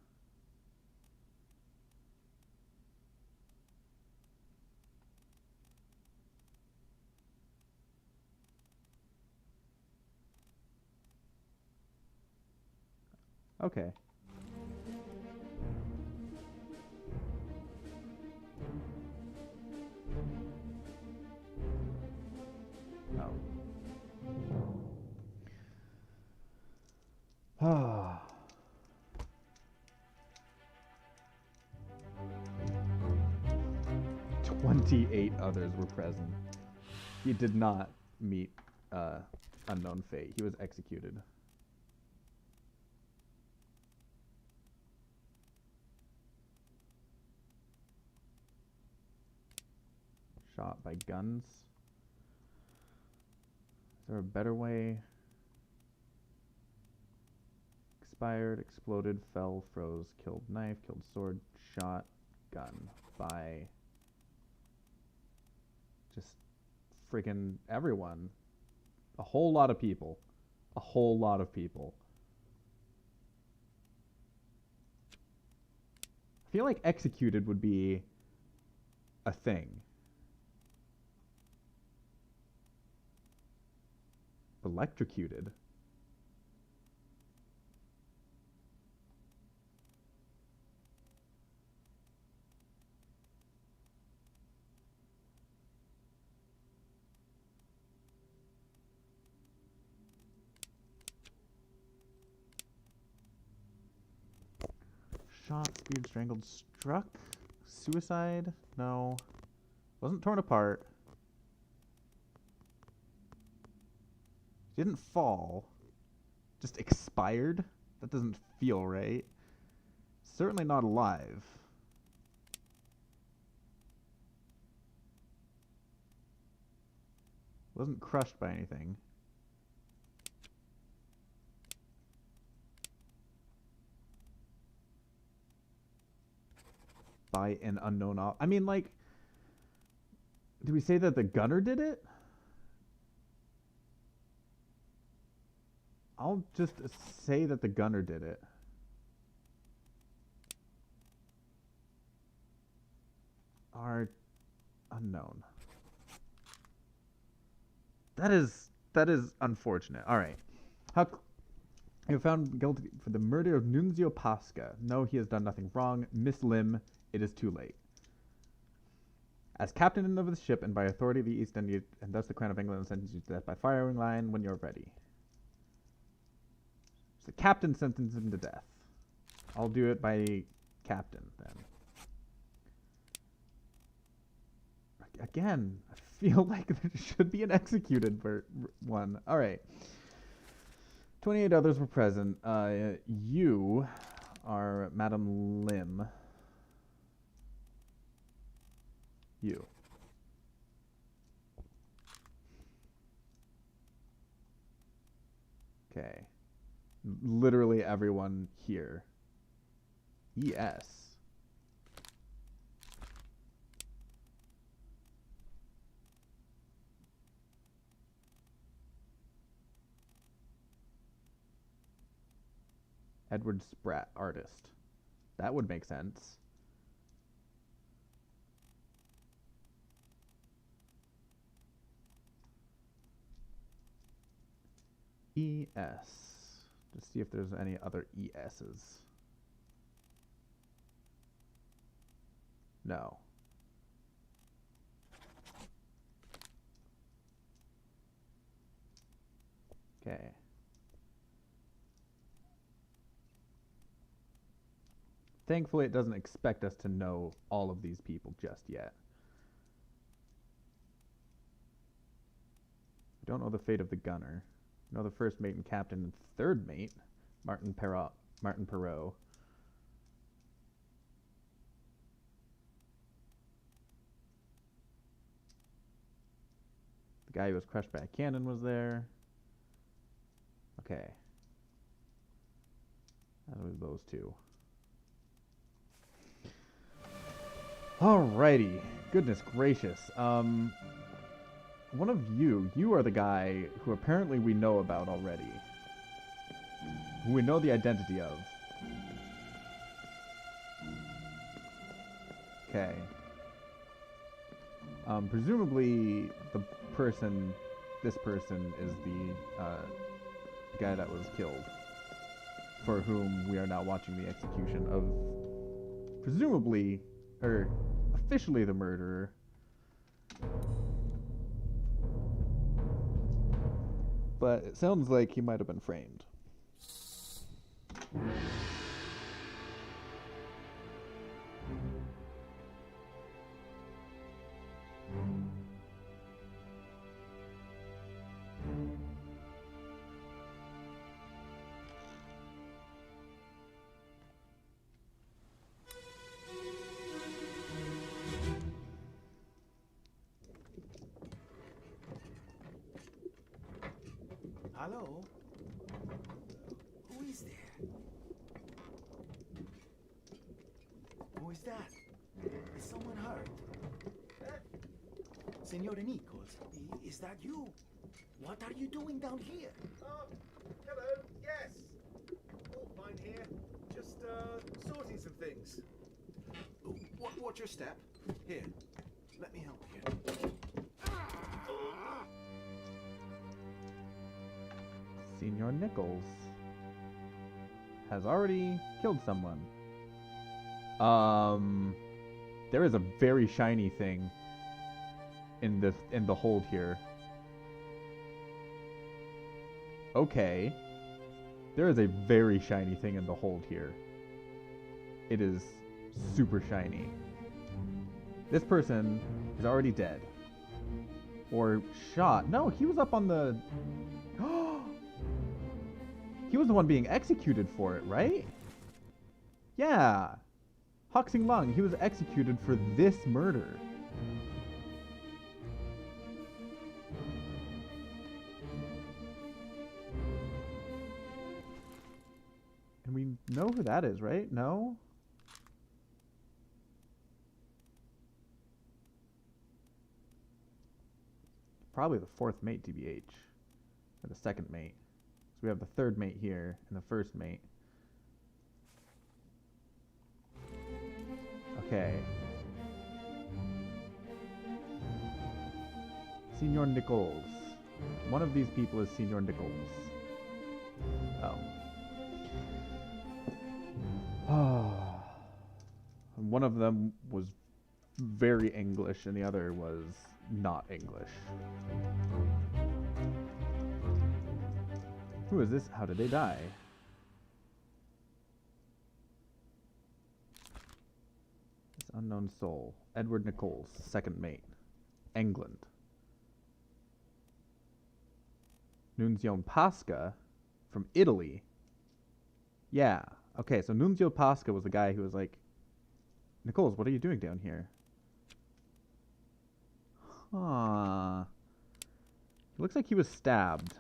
[SPEAKER 1] Okay. Oh. Ah. 28 others were present. He did not meet unknown fate. He was executed. Shot by guns. Is there a better way? Expired, exploded, fell, froze, killed, knife, killed, sword, shot, gun. By just friggin' everyone. A whole lot of people. A whole lot of people. I feel like executed would be a thing. Electrocuted. Shot, speared, strangled, struck, suicide? No. Wasn't torn apart. Didn't fall. Just expired? That doesn't feel right. Certainly not alive. Wasn't crushed by anything. By an unknown I mean, like, do we say that the gunner did it? I'll just say that the gunner did it. Are unknown. That is unfortunate. All right. You have found guilty for the murder of Nunzio Pasca. No, he has done nothing wrong. Miss Lim, it is too late. As captain of the ship and by authority of the East India, and thus the Crown of England sentences you to death by firing line when you're ready. So the captain sentenced him to death. I'll do it by captain then. Again, I feel like there should be an executed one. All right. 28 others were present. You are Madam Lim. You. Okay. Literally everyone here. Yes. Edward Spratt, artist. That would make sense. ES. Just see if there's any other ESs. No. Okay. Thankfully, it doesn't expect us to know all of these people just yet. We don't know the fate of the gunner. We know the first mate and captain and third mate, Martin Perrault. The guy who was crushed by a cannon was there. Okay. That was those two. Alrighty. Goodness gracious. One of you are the guy who apparently we know about already. Who we know the identity of. Okay. Presumably this person is the guy that was killed. For whom we are now watching the execution of, presumably, or officially the murderer. But it sounds like he might have been framed.
[SPEAKER 6] Hello? Who is there? Who is that? Is someone hurt? Senor Nichols, is that you? What are you doing down here?
[SPEAKER 10] Hello, yes. All fine here. Just, sorting some things. Watch your step. Here, let me help you.
[SPEAKER 1] Senor Nichols has already killed someone. There is a very shiny thing in the hold here. Okay. There is a very shiny thing in the hold here. It is super shiny. This person is already dead. Or shot. No, he was up on the... He was the one being executed for it, right? Yeah. Hoxing Lung, he was executed for this murder. And we know who that is, right? No? Probably the fourth mate, TBH. Or the second mate. So we have the third mate here and the first mate. Okay. Senor Nichols. One of these people is Senor Nichols. Oh. one of them was very English and the other was not English. Who is this? How did they die? This unknown soul. Edward Nichols, second mate. England. Nunzio Pasca from Italy. Yeah. Okay, so Nunzio Pasca was the guy who was like, Nichols, what are you doing down here? Huh. It looks like he was stabbed.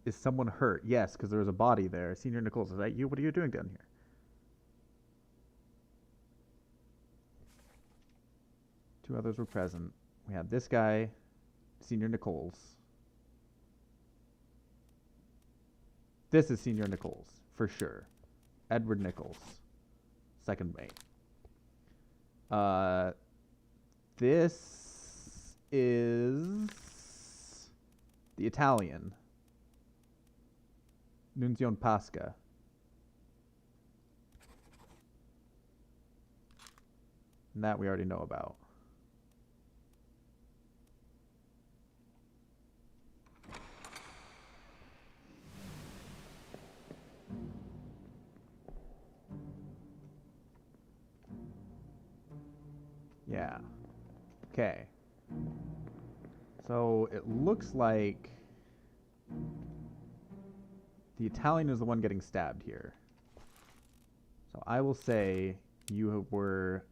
[SPEAKER 1] Is someone hurt? Yes, because there was a body there. Senior Nichols, is that you? What are you doing down here? Two others were present. We had this guy, Senior Nichols. This is Senior Nichols, for sure. Edward Nichols, second mate. This is the Italian, Nunzio Pasca. And that we already know about. Yeah. Okay. So it looks like the Italian is the one getting stabbed here. So I will say you were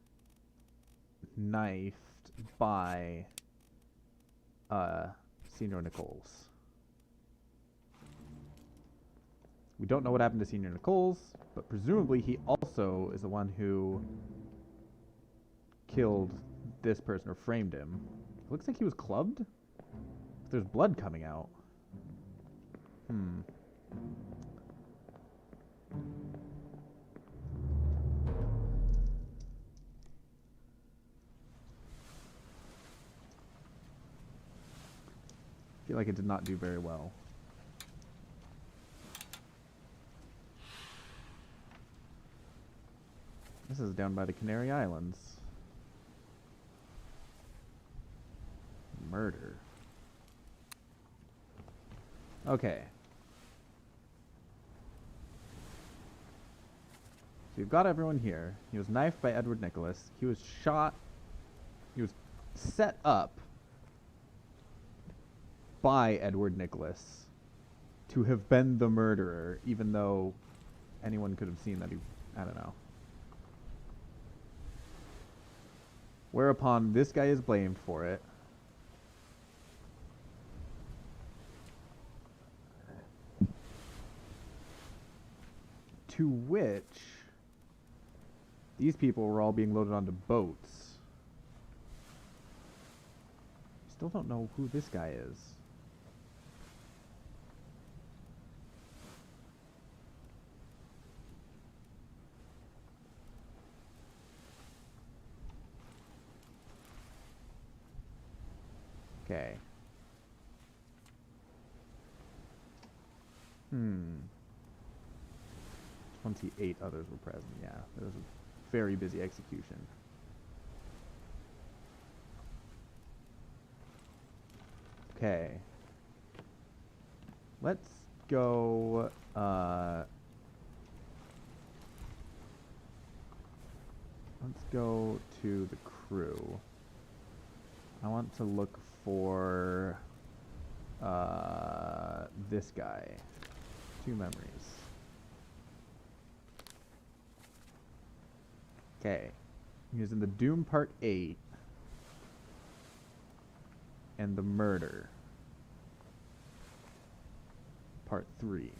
[SPEAKER 1] knifed by Senior Nichols. We don't know what happened to Senior Nichols, but presumably he also is the one who killed this person or framed him. It looks like he was clubbed. There's blood coming out. I feel like it did not do very well. This is down by the Canary Islands. Murder. Okay. So you've got everyone here. He was knifed by Edward Nicholas. He was shot. He was set up by Edward Nicholas to have been the murderer, even though anyone could have seen that he... I don't know. Whereupon this guy is blamed for it. To which these people were all being loaded onto boats. Still don't know who this guy is. Okay. 28 others were present, yeah. It was a very busy execution. Okay. Let's go, let's go to the crew. I want to look for, this guy. 2 memories. Okay. He was in the Doom Part 8 and the Murder Part 3.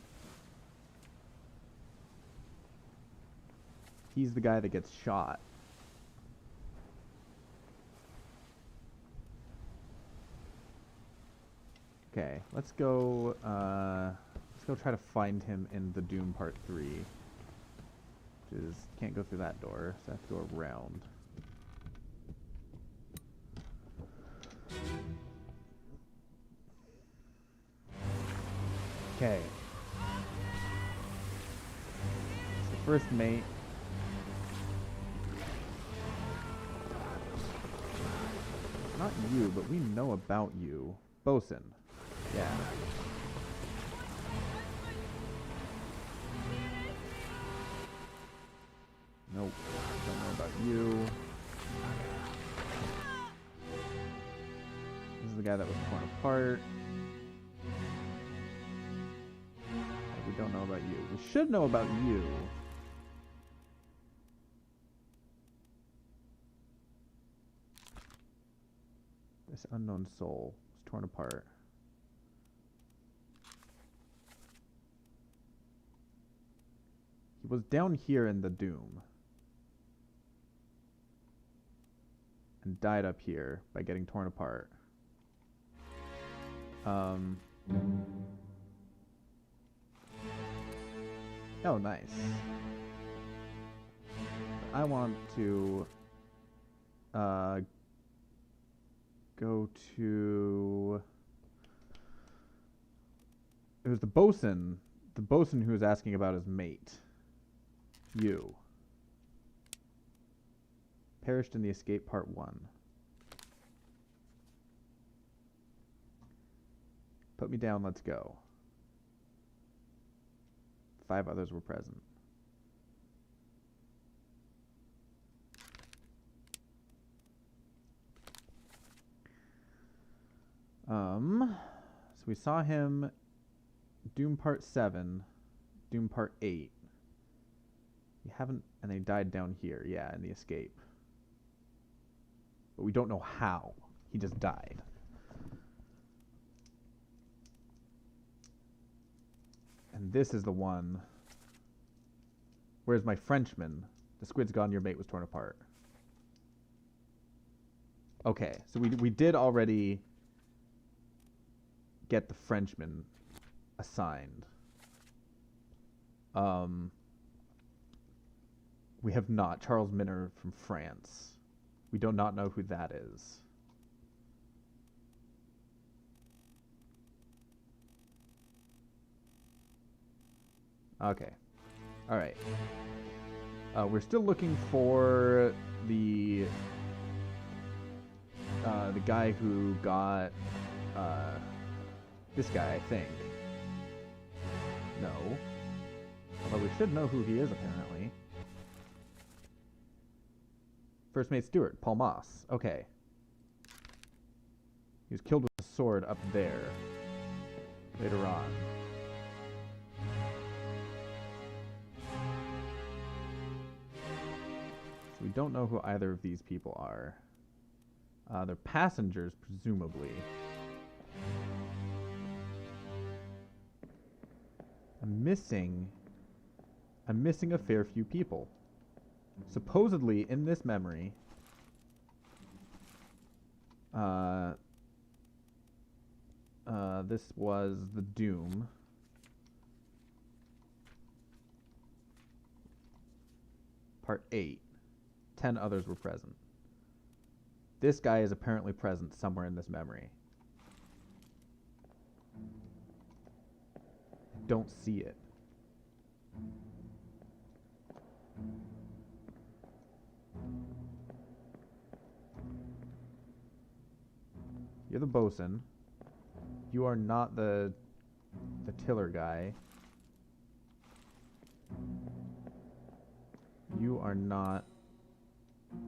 [SPEAKER 1] He's the guy that gets shot. Okay, let's go try to find him in the Doom Part 3. Which is, can't go through that door, so I have to go around. Okay. first mate. Not you, but we know about you. Bosun. Yeah. Nope. Don't know about you. This is the guy that was torn apart. We don't know about you. We should know about you. This unknown soul was torn apart. He was down here in the Doom. And died up here by getting torn apart. Oh, nice. I want to go to... It was the bosun who was asking about his mate. You. Perished in the escape part 1. Put me down, let's go. 5 others were present. So we saw him Doom Part 7, Doom Part 8. We haven't, and they died down here, yeah, in the escape. But we don't know how. He just died. And this is the one. Where's my Frenchman? The squid's gone, your mate was torn apart. Okay, so we did already get the Frenchman assigned. We have not. Charles Minner from France. We do not know who that is. Okay. Alright. We're still looking for the guy who got this guy, I think. No. Although we should know who he is, apparently. First Mate Stewart, Paul Moss. Okay. He was killed with a sword up there. Later on. So we don't know who either of these people are. They're passengers, presumably. I'm missing a fair few people. Supposedly, in this memory, this was the Doom. Part 8. 10 others were present. This guy is apparently present somewhere in this memory. I don't see it. You're the bosun. You are not the tiller guy. You are not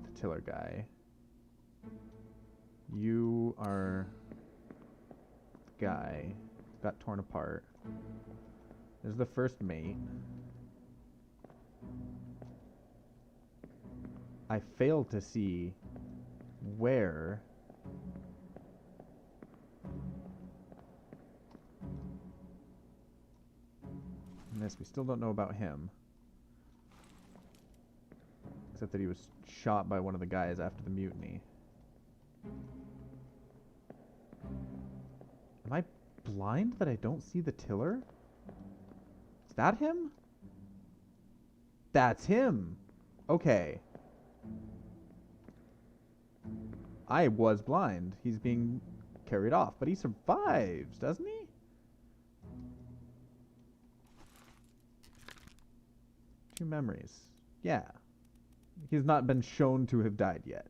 [SPEAKER 1] the tiller guy. You are the guy who got torn apart. This is the first mate. I failed to see where in this. We still don't know about him. Except that he was shot by one of the guys after the mutiny. Am I blind that I don't see the tiller? Is that him? That's him! Okay. I was blind. He's being carried off, but he survives, doesn't he? Few memories. Yeah. He's not been shown to have died yet.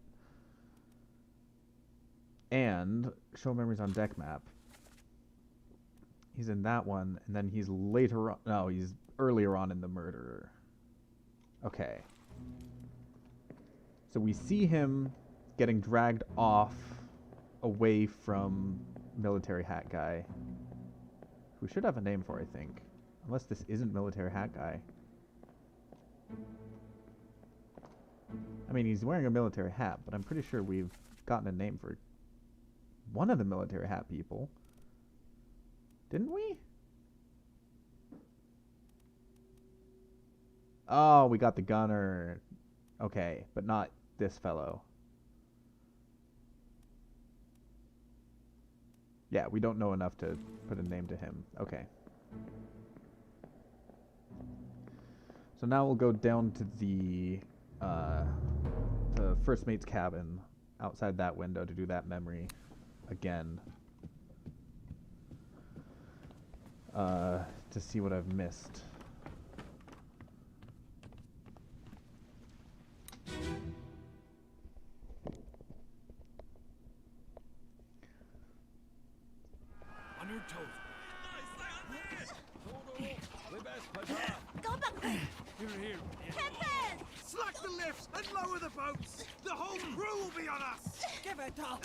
[SPEAKER 1] And show memories on deck map. He's in that one, and then he's later on. No, he's earlier on in the murderer. Okay. So we see him getting dragged off away from military hat guy, who should have a name for, I think. Unless this isn't military hat guy. I mean, he's wearing a military hat, but I'm pretty sure we've gotten a name for one of the military hat people. Didn't we? Oh, we got the gunner. Okay, but not this fellow. Yeah, we don't know enough to put a name to him. Okay. So now we'll go down to the first mate's cabin outside that window to do that memory again. To see what I've missed.
[SPEAKER 6] On your toes.
[SPEAKER 8] Go back there!
[SPEAKER 6] Here.
[SPEAKER 8] Captain!
[SPEAKER 10] Slack the lifts and lower the boats! The whole crew will be on us!
[SPEAKER 2] Give it up!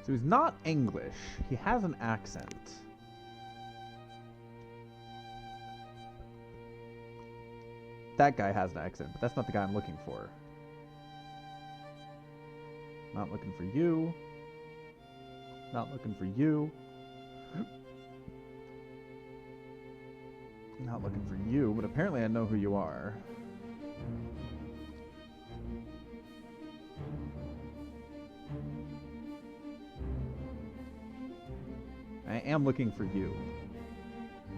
[SPEAKER 1] So he's not English. He has an accent. That guy has an accent, but that's not the guy I'm looking for. Not looking for you. Not looking for you. Not looking for you, but apparently I know who you are. I am looking for you.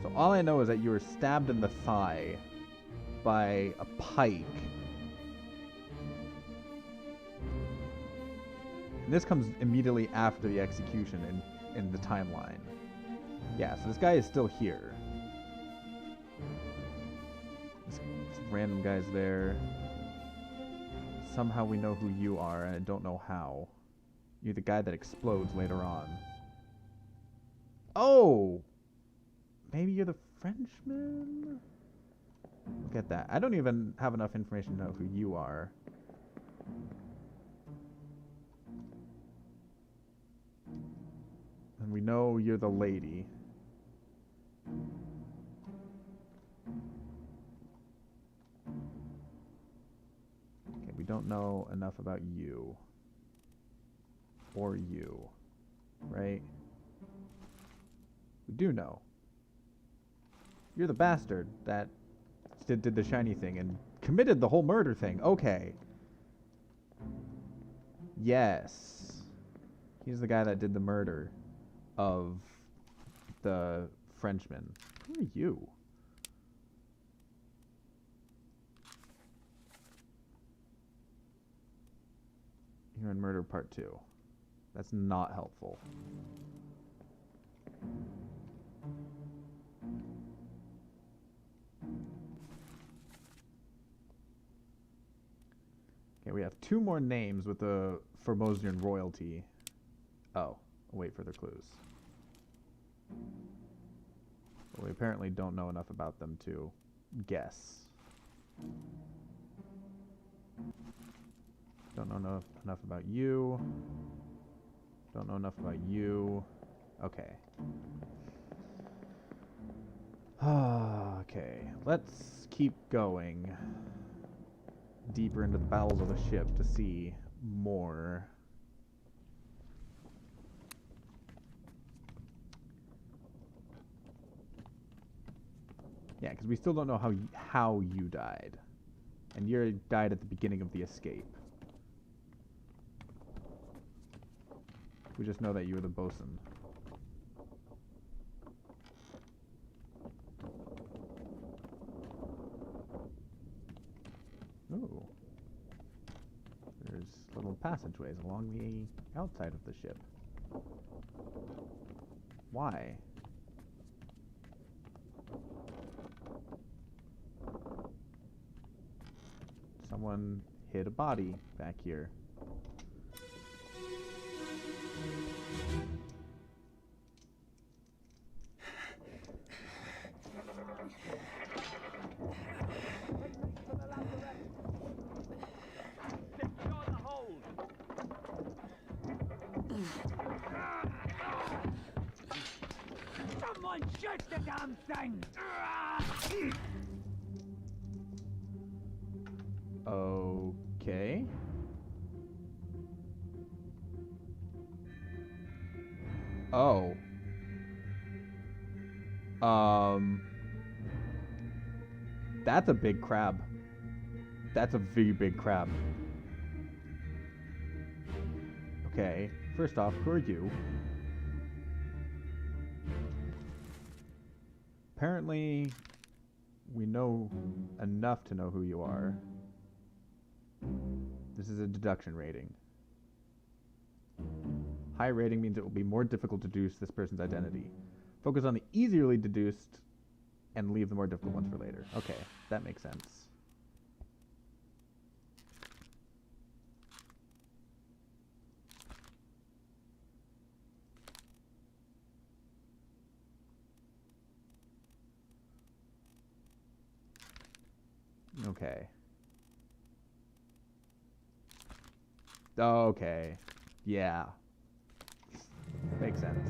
[SPEAKER 1] So all I know is that you were stabbed in the thigh by a pike. And this comes immediately after the execution in the timeline. Yeah, so this guy is still here. This random guy's there. Somehow we know who you are, and I don't know how. You're the guy that explodes later on. Oh! Maybe you're the Frenchman? Look at that. I don't even have enough information to know who you are. And we know you're the lady. Okay, we don't know enough about you. Or you. Right? We do know. You're the bastard that did the shiny thing and committed the whole murder thing. Okay. Yes. He's the guy that did the murder of the Frenchman. Who are you? You're in Murder Part 2. That's not helpful. Okay, we have 2 more names with the Formosian royalty. Oh, I'll wait for the clues. But we apparently don't know enough about them to guess. Don't know enough about you. Don't know enough about you. Okay. Okay, let's keep going deeper into the bowels of the ship to see more. Yeah, because we still don't know how you died. And you died at the beginning of the escape. We just know that you were the bosun. Ooh. There's little passageways along the outside of the ship. Why? Someone hid a body back here.
[SPEAKER 7] Secure the hold.
[SPEAKER 2] Someone shoot the damn thing!
[SPEAKER 1] Okay. Oh. That's a big crab. That's a very big crab. Okay. First off, who are you? Apparently, we know enough to know who you are. This is a deduction rating. High rating means it will be more difficult to deduce this person's identity. Focus on the easily deduced and leave the more difficult ones for later. Okay, that makes sense. Okay. Okay. Yeah. Makes sense.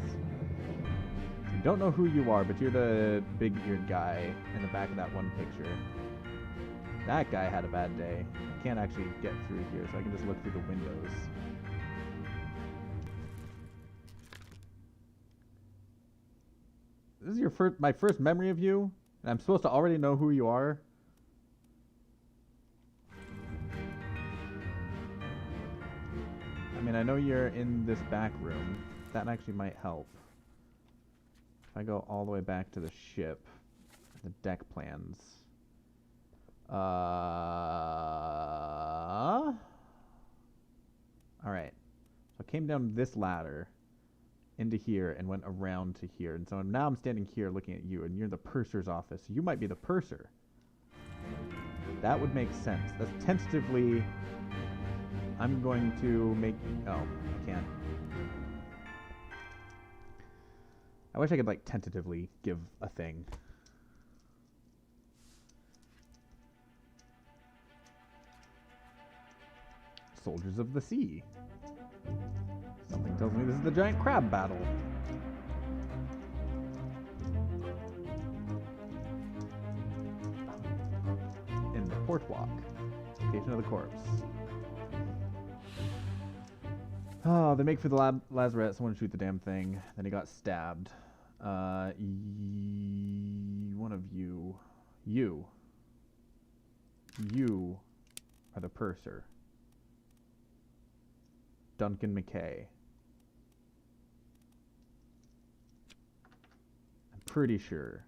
[SPEAKER 1] You don't know who you are, but you're the big-eared guy in the back of that one picture. That guy had a bad day. I can't actually get through here, so I can just look through the windows. This is my first memory of you, and I'm supposed to already know who you are? I mean, I know you're in this back room. That actually might help. If I go all the way back to the ship, the deck plans. Alright. So I came down this ladder into here and went around to here. And so now I'm standing here looking at you, and you're in the purser's office. You might be the purser. That would make sense. That's tentatively... I'm going to make... Oh, I can't. I wish I could, like, tentatively give a thing. Soldiers of the Sea. Something tells me this is the giant crab battle. In the port walk. Location of the corpse. Oh, they make for the lazarette. Someone shoot the damn thing. Then he got stabbed. One of you. You are the purser. Duncan McKay. I'm pretty sure.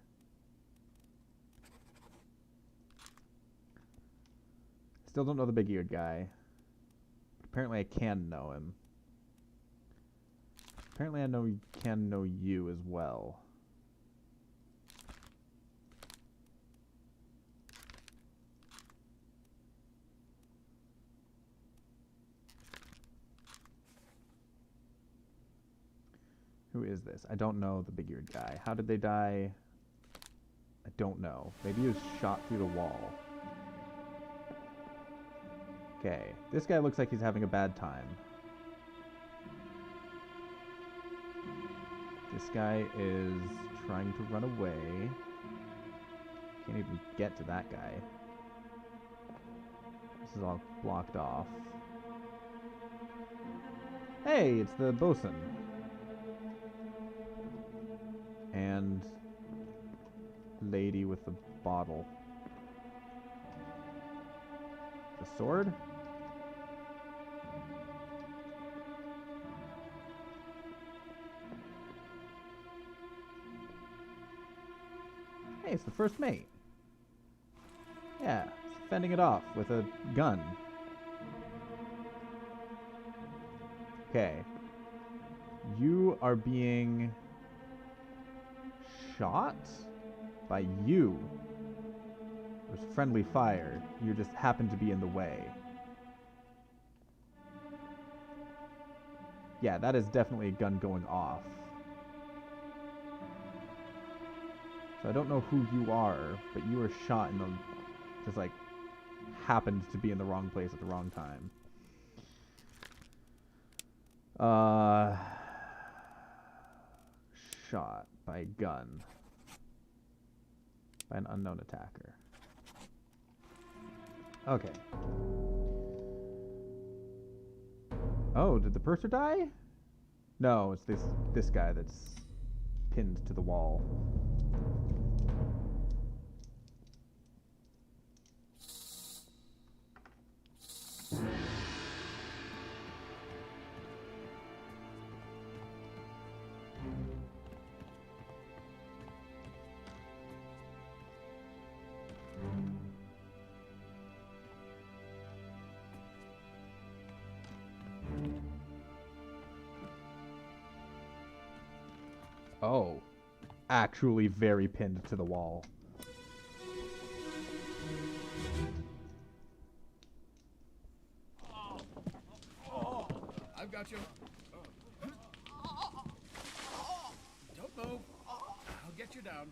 [SPEAKER 1] Still don't know the big-eared guy. Apparently I can know him. Apparently I can know you as well. Who is this? I don't know the big-eared guy. How did they die? I don't know. Maybe he was shot through the wall. Okay. This guy looks like he's having a bad time. This guy is trying to run away. Can't even get to that guy. This is all blocked off. Hey, it's the bosun. And lady with the bottle. The sword? Hey, it's the first mate. Yeah, fending it off with a gun. Okay. You are being shot by you. There's friendly fire. You just happen to be in the way. Yeah, that is definitely a gun going off. So I don't know who you are, but you were shot in the... just like, happened to be in the wrong place at the wrong time. Shot by a gun. By an unknown attacker. Okay. Oh, did the purser die? No, it's this guy that's pinned to the wall. Oh, actually very pinned to the wall.
[SPEAKER 6] I've got you. Don't move. I'll get you down.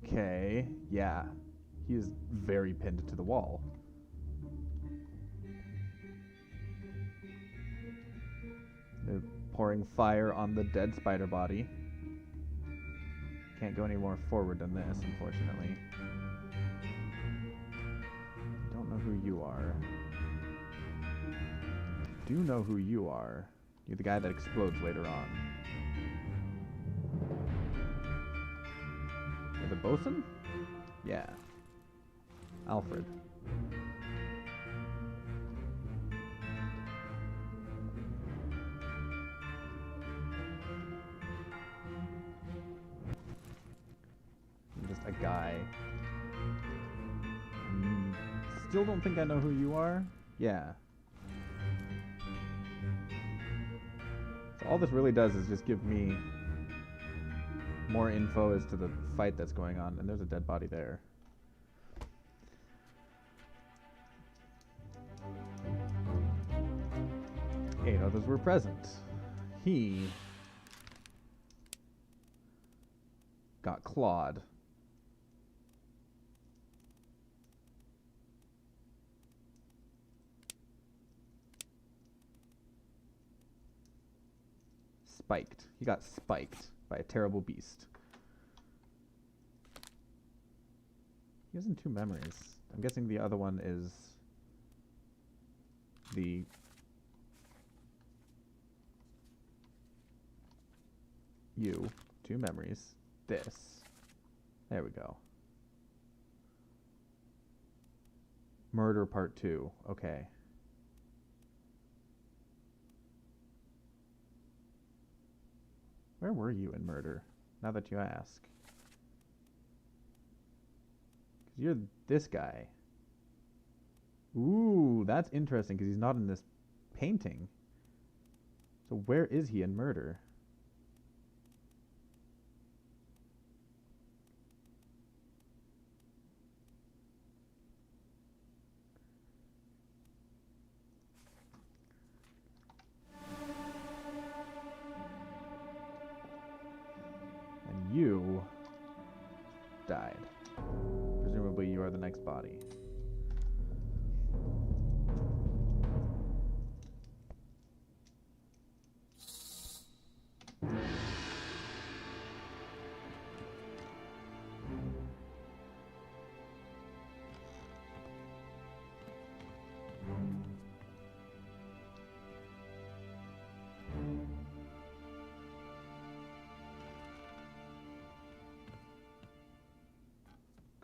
[SPEAKER 1] Okay, yeah. He is very pinned to the wall. They're pouring fire on the dead spider body. Can't go any more forward than this, unfortunately. Don't know who you are. Do know who you are. You're the guy that explodes later on. You're the bosun? Yeah. Alfred. I'm just a guy. Still don't think I know who you are? Yeah. So all this really does is just give me more info as to the fight that's going on, and there's a dead body there. Eight others were present. He got clawed. Spiked. He got spiked by a terrible beast. He has 2 memories. I'm guessing the other one is the... You. 2 memories. This. There we go. Murder Part 2. Okay. Where were you in Murder, now that you ask? 'Cause you're this guy. Ooh, that's interesting, because he's not in this painting. So where is he in Murder? You died. Presumably you are the next body.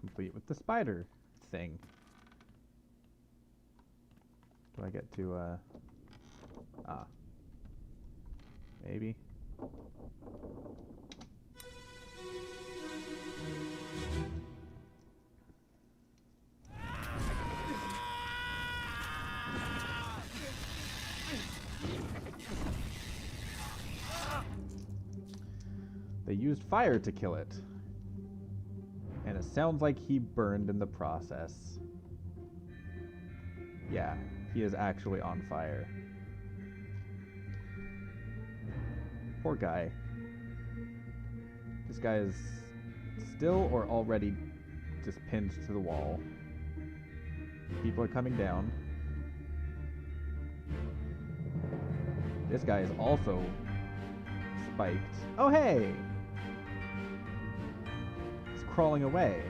[SPEAKER 1] Complete with the spider thing. Do I get to, maybe? They used fire to kill it. And it sounds like he burned in the process. Yeah, he is actually on fire. Poor guy. This guy is still or already just pinned to the wall. People are coming down. This guy is also spiked. Oh, hey! He's crawling away.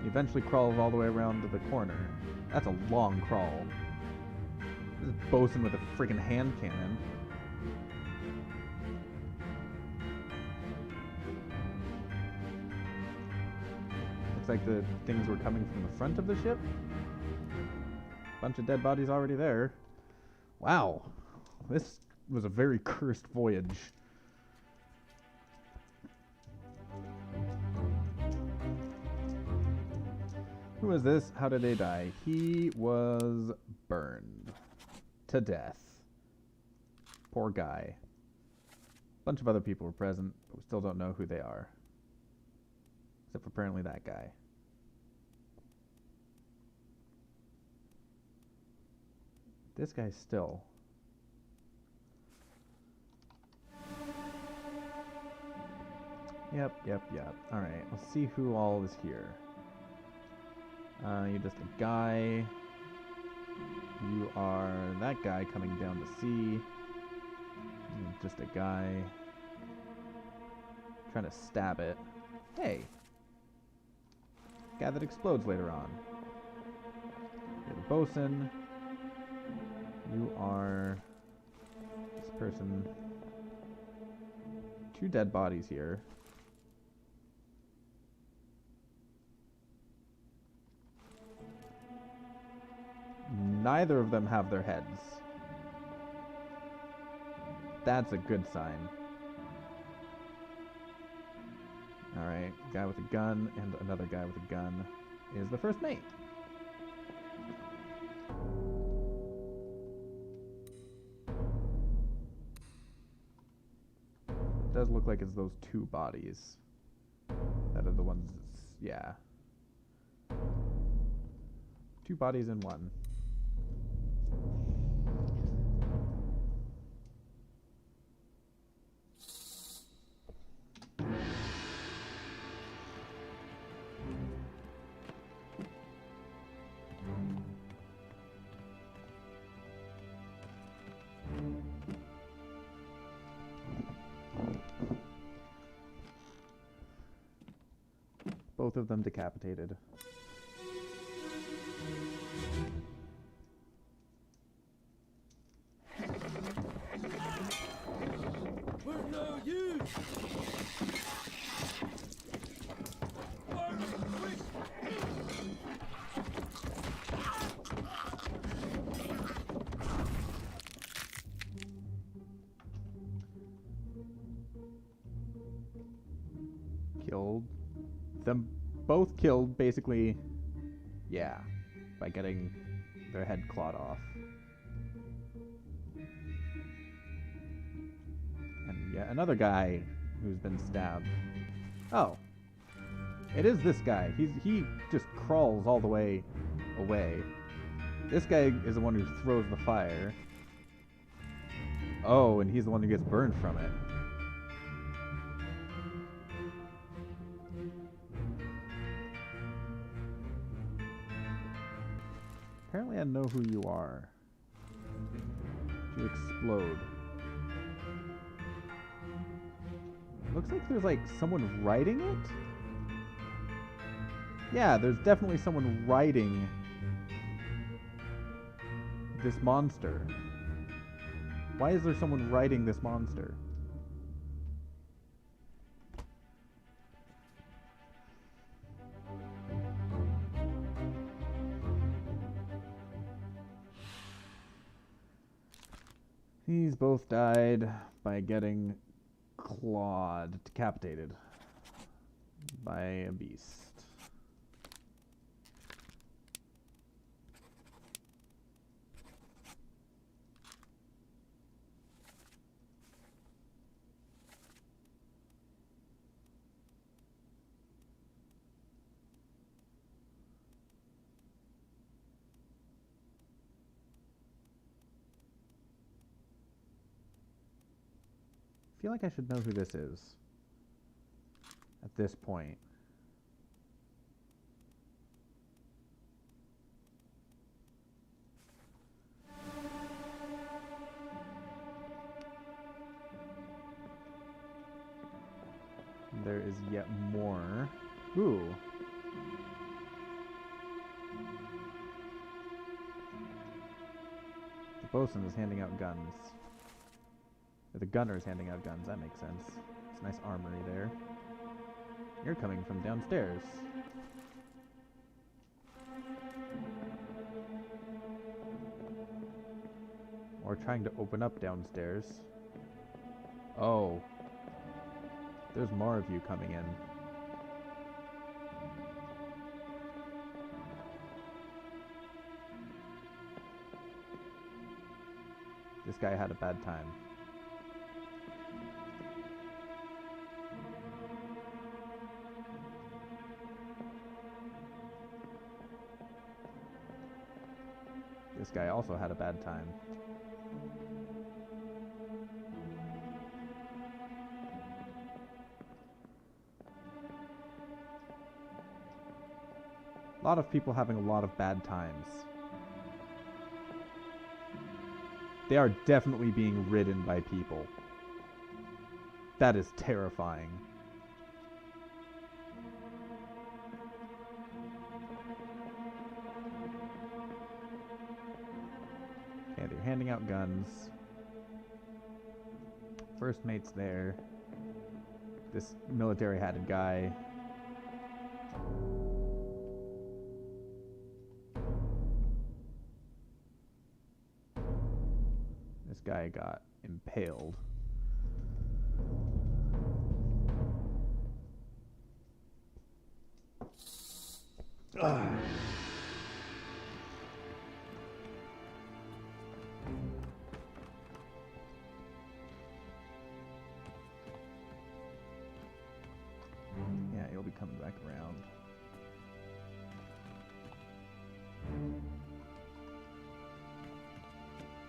[SPEAKER 1] He eventually crawls all the way around to the corner. That's a long crawl. This is bosun with a freaking hand cannon. Looks like the things were coming from the front of the ship. Bunch of dead bodies already there. Wow. This was a very cursed voyage. Who was this? How did they die? He was burned to death. Poor guy. Bunch of other people were present, but we still don't know who they are. Except for apparently that guy. This guy's still. Yep. Alright, let's see who all is here. You're just a guy. You are that guy coming down to sea. You're just a guy. Trying to stab it. Hey! Guy that explodes later on. You're the bosun. You are this person. 2 dead bodies here. Neither of them have their heads. That's a good sign. Alright, guy with a gun and another guy with a gun is the first mate. Does look like it's those 2 bodies that are the ones, yeah. 2 bodies in one. Both of them decapitated.
[SPEAKER 6] We're no use!
[SPEAKER 1] Killed them both killed basically, yeah, by getting their head clawed off. And yet another guy who's been stabbed. Oh, it is this guy. He just crawls all the way away. This guy is the one who throws the fire. Oh, and he's the one who gets burned from it. Apparently I know who you are. You explode. Looks like there's like someone riding it? Yeah, there's definitely someone riding this monster. Why is there someone riding this monster? These both died by getting clawed, decapitated by a beast. feel like I should know who this is at this point. There is yet more. Ooh. The bosun is handing out guns. Or the gunner is handing out guns. That makes sense. It's a nice armory there. You're coming from downstairs. Or trying to open up downstairs. Oh. There's more of you coming in. This guy had a bad time. This guy also had a bad time. A lot of people having a lot of bad times. They are definitely being ridden by people. That is terrifying. Okay, they're handing out guns. First mate's there. This military-hatted guy. This guy got impaled. Ugh. Yeah, he'll be coming back around.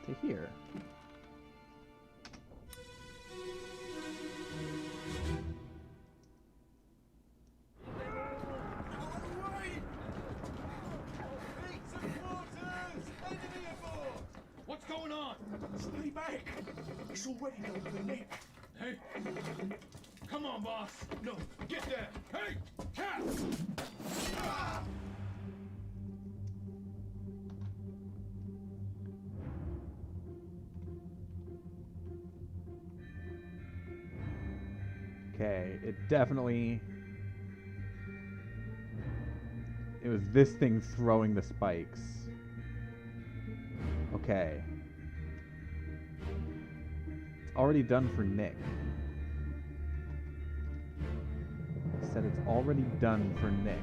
[SPEAKER 1] To here.
[SPEAKER 4] What's going on?
[SPEAKER 6] Stay back! It's already done for Nick.
[SPEAKER 4] Hey! Come on, boss! No, get there! Hey! Cap!
[SPEAKER 1] Okay, it definitely... It was this thing throwing the spikes. Okay. It's already done for Nick. I said it's already done for Nick.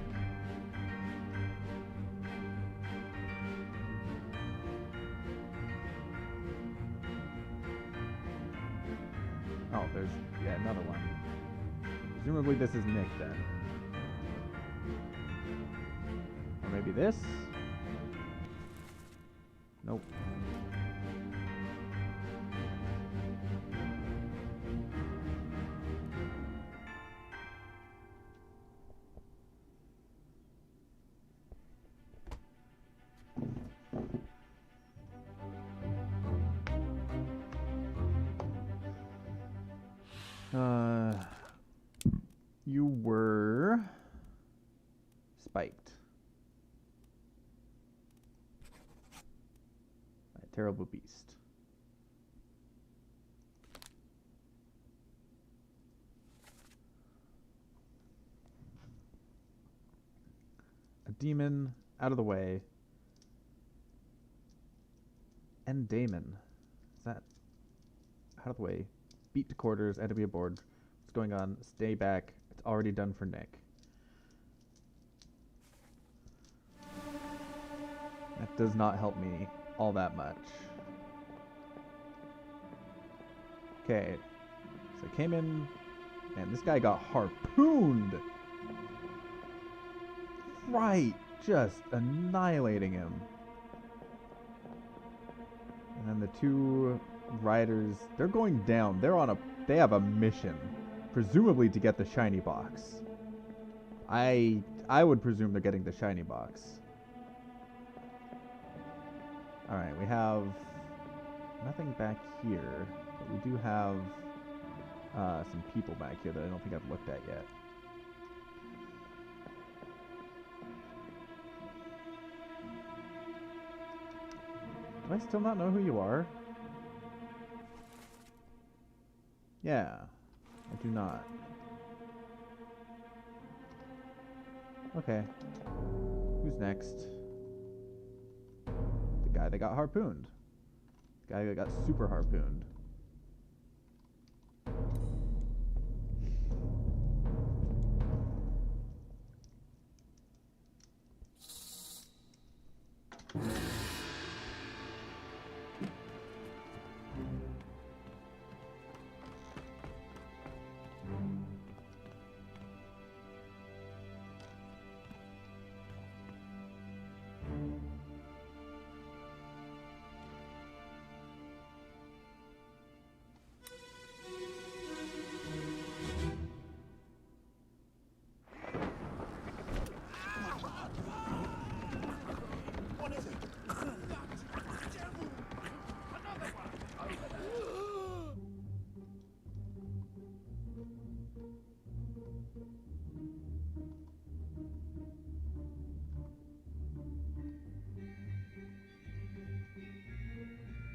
[SPEAKER 1] Oh, there's... yeah, another one. Presumably this is Nick then. Or maybe this? Nope. You were spiked. By a terrible beast. A demon out of the way. And Damon. Is that out of the way? Beat to quarters, enemy aboard. What's going on? Stay back. It's already done for Nick. That does not help me all that much. Okay. So I came in, and this guy got harpooned. Right. Just annihilating him. And then the two riders, they're going down. They have a mission, presumably to get the shiny box. I would presume they're getting the shiny box. All right, we have nothing back here, but we do have some people back here that I don't think I've looked at yet. Do I still not know who you are? Yeah, I do not. Okay. Who's next? The guy that got harpooned. The guy that got super harpooned.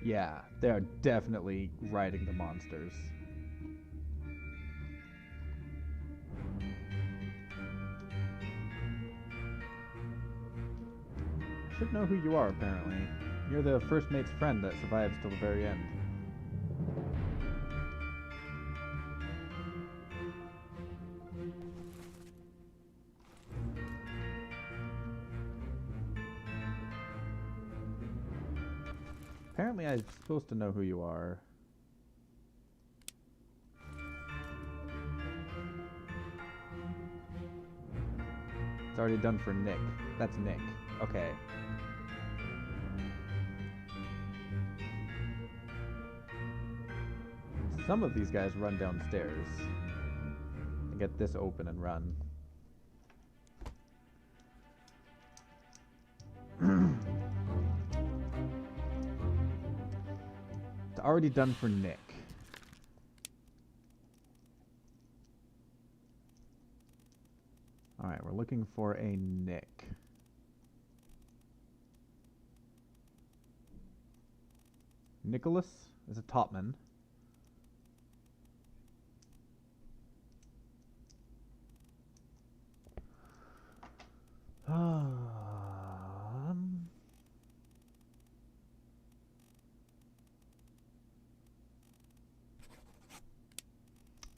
[SPEAKER 1] Yeah, they are definitely riding the monsters. I should know who you are, apparently. You're the first mate's friend that survives till the very end. Apparently I'm supposed to know who you are. It's already done for Nick. That's Nick. Okay. Some of these guys run downstairs and get this open and run. It's already done for Nick. Alright, we're looking for a Nick. Nicholas is a topman.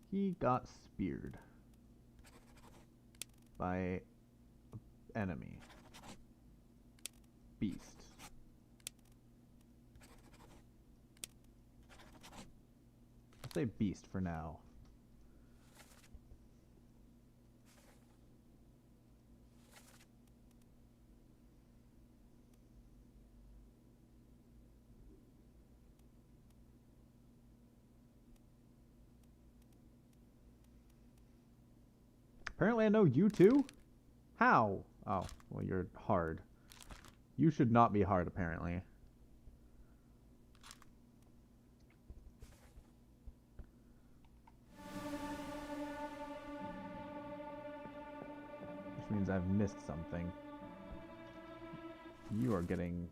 [SPEAKER 1] He got speared by an enemy. Beast. I'll say beast for now. Apparently I know you too? How? Oh, well you're hard. You should not be hard, apparently. Which means I've missed something. You are getting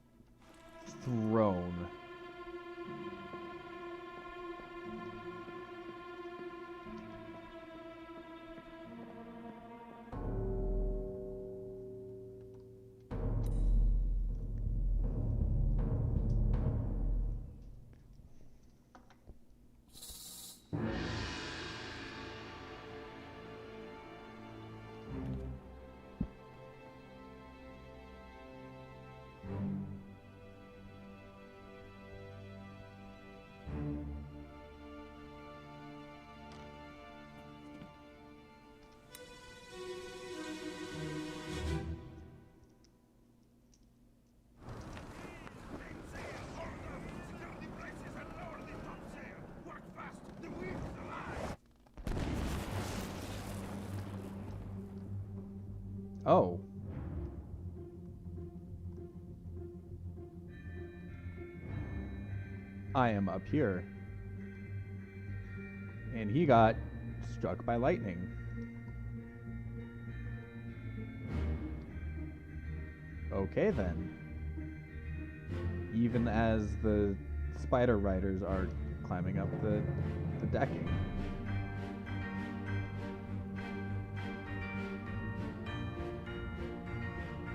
[SPEAKER 1] thrown. Oh. I am up here. And he got struck by lightning. Okay then. Even as the spider riders are climbing up the decking.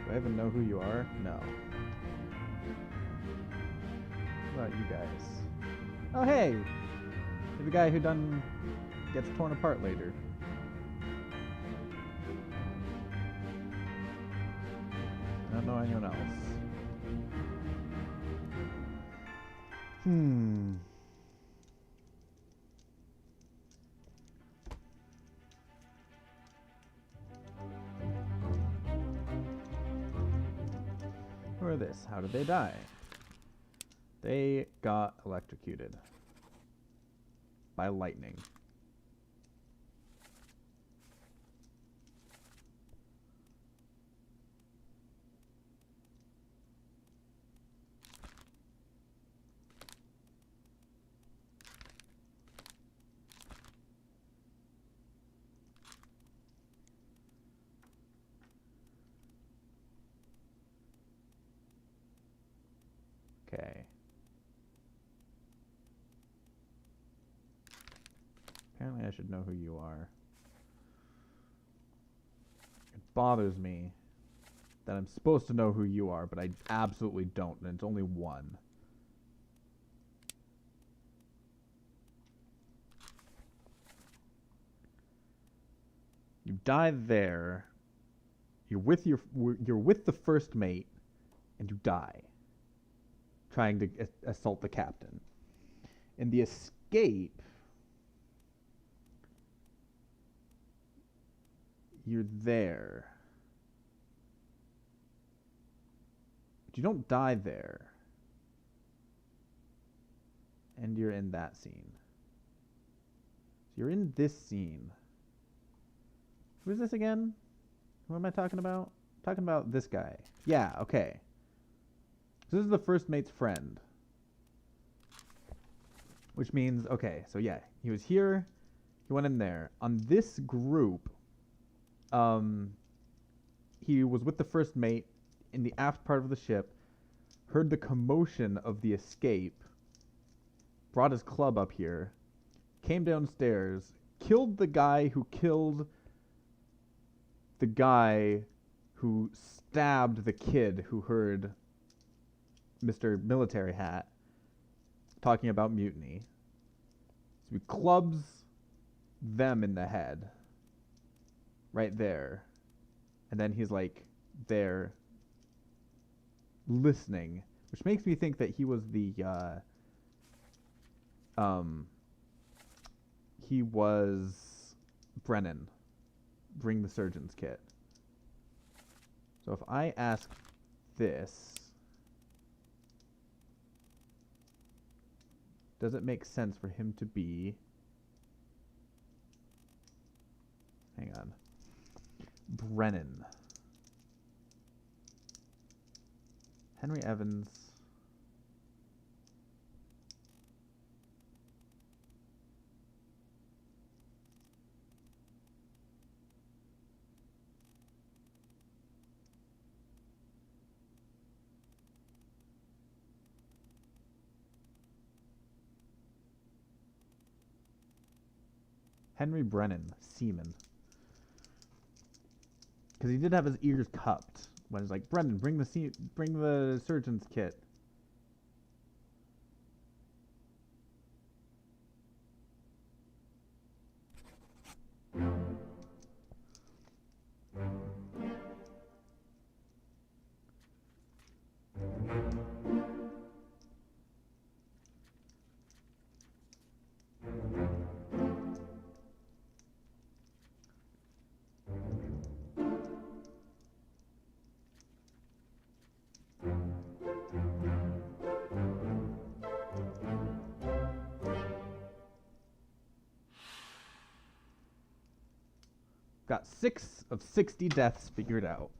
[SPEAKER 1] Do I even know who you are? No. What about you guys? Oh hey! You're the guy who gets torn apart later. I don't know anyone else. Who are this? How did they die? They got electrocuted by lightning. Okay. Apparently I should know who you are. It bothers me that I'm supposed to know who you are, but I absolutely don't, and it's only one. You die there. You're with the first mate, and you die trying to assault the captain. In the escape, you're there. But you don't die there. And you're in that scene. So you're in this scene. Who is this again? Who am I talking about? I'm talking about this guy. Yeah, okay. This is the first mate's friend. Which means, okay, so yeah, he was here, he went in there. On this group, he was with the first mate in the aft part of the ship, heard the commotion of the escape, brought his club up here, came downstairs, killed the guy who killed the guy who stabbed the kid who heard Mr. Military Hat talking about mutiny. So he clubs them in the head. Right there. And then he's like there listening, which makes me think that he was he was Brennan. Bring the surgeon's kit. So if I ask this, does it make sense for him to be... Hang on. Brennan. Henry Evans. Henry Brennan, seaman. Because he did have his ears cupped when he's like, Brennan, bring the surgeon's kit. Got 6 of 60 deaths figured out.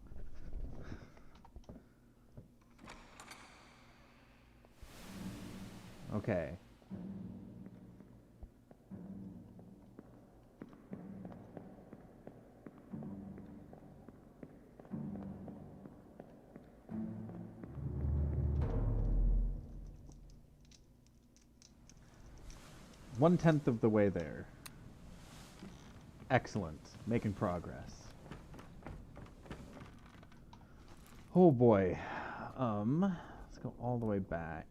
[SPEAKER 1] Okay. One-tenth of the way there. Excellent. Making progress. Oh boy. Let's go all the way back.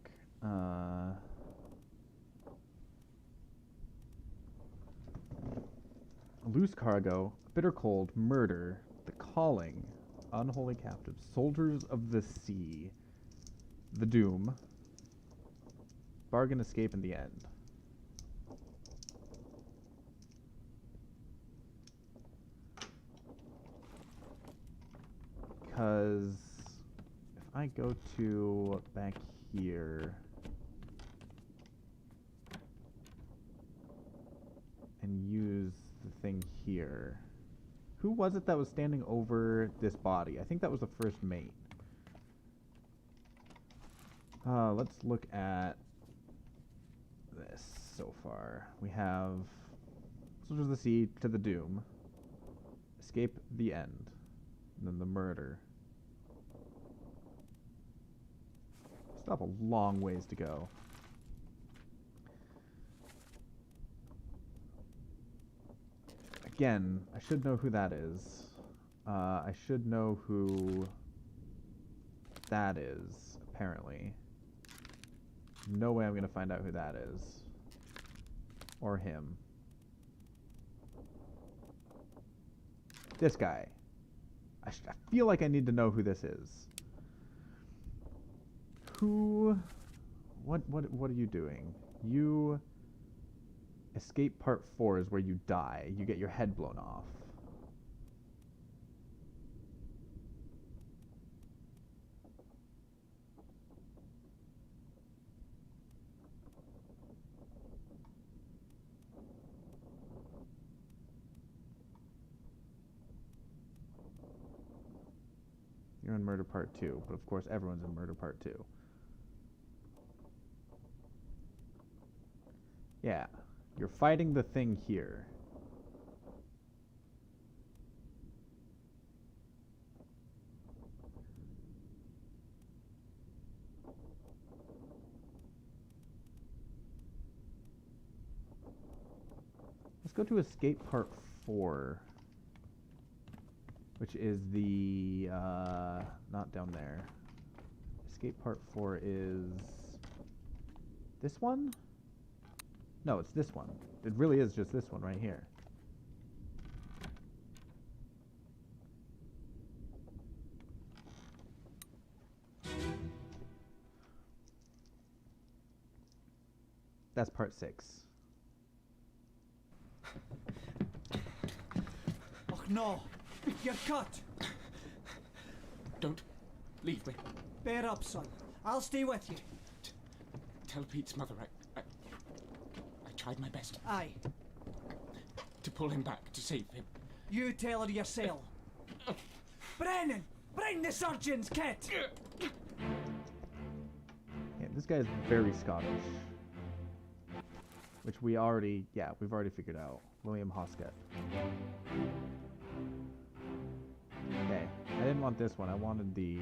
[SPEAKER 1] Loose cargo, bitter cold, murder, the calling, unholy captives, soldiers of the sea, the doom, bargain, escape, in the end. Because if I go to back here and use the thing here, who was it that was standing over this body? I think that was the first mate. Let's look at this so far. We have Soldiers of the Sea to the Doom, escape, the end, and then the murder. Still have a long ways to go. Again, I should know who that is. I should know who that is, apparently. No way I'm going to find out who that is. Or him. This guy. I feel like I need to know who this is. Who... What are you doing? You... Escape Part 4 is where you die. You get your head blown off. You're in Murder Part 2, but of course everyone's in Murder Part 2. Yeah. You're fighting the thing here. Let's go to Escape Part 4. Which is the... not down there. Escape Part 4 is... this one? No, it's this one. It really is just this one right here. That's Part 6.
[SPEAKER 6] Oh no! You're cut!
[SPEAKER 5] Don't leave me.
[SPEAKER 6] Bear up, son. I'll stay with you.
[SPEAKER 5] Tell Pete's mother I tried my best.
[SPEAKER 6] Aye.
[SPEAKER 5] To pull him back, to save him.
[SPEAKER 6] You tell her yourself. Brennan! Bring the surgeon's kit!
[SPEAKER 1] Yeah, this guy is very Scottish. Which we've already figured out. William Hoskett. Okay, I didn't want this one. I wanted the...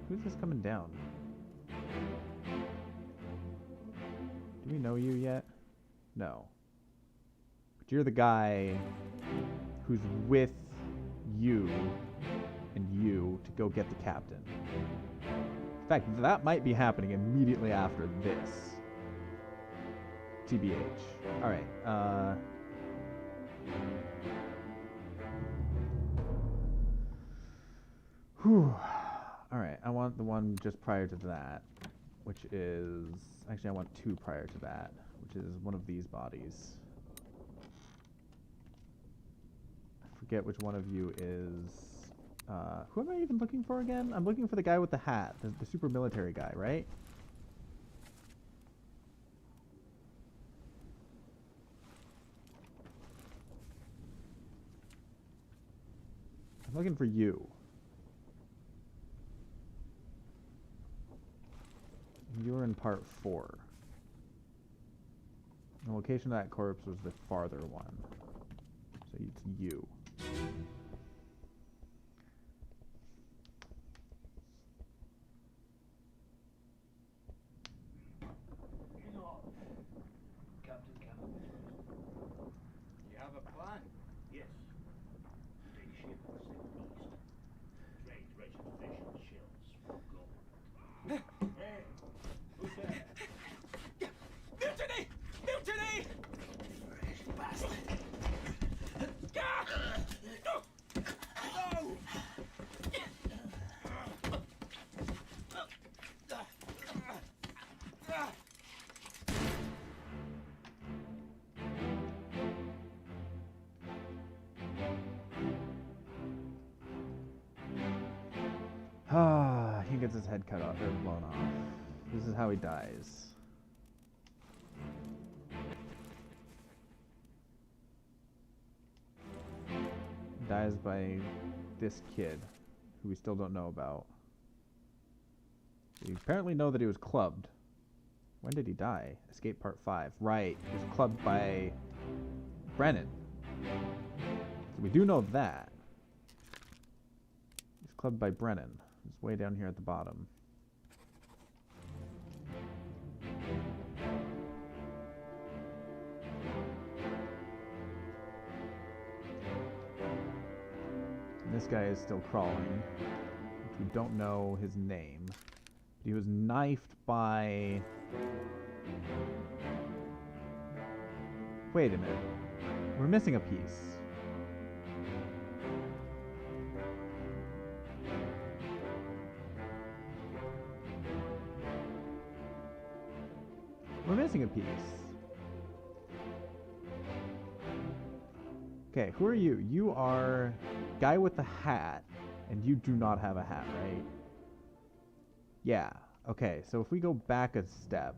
[SPEAKER 1] Who's this coming down? Do we know you yet? No. But you're the guy who's with you and you to go get the captain. In fact, that might be happening immediately after this. TBH. Alright, whew. Alright, I want the one just prior to that, which is... Actually, I want two prior to that, which is one of these bodies. I forget which one of you is... who am I even looking for again? I'm looking for the guy with the hat, the super military guy, right? looking for you. You were in part 4. The location of that corpse was the farther one. So it's you.
[SPEAKER 11] Captain Campbell. You have a plan? Yes. Big ship will sail east. Trade rich in fish and shells for gold. Hey, who's there?
[SPEAKER 2] Mutiny! Mutiny!
[SPEAKER 11] Fresh bastard.
[SPEAKER 1] Ah, he gets his head cut off or blown off. This is how he dies. Dies by this kid, who we still don't know about. We apparently know that he was clubbed. When did he die? Escape Part 5. Right, he was clubbed by Brennan. So we do know that. He's clubbed by Brennan. He's way down here at the bottom. And this guy is still crawling, which we don't know his name. He was knifed by... Wait a minute. We're missing a piece. We're missing a piece. Okay, who are you? You are guy with the hat, and you do not have a hat, right? Yeah. Okay, so if we go back a step,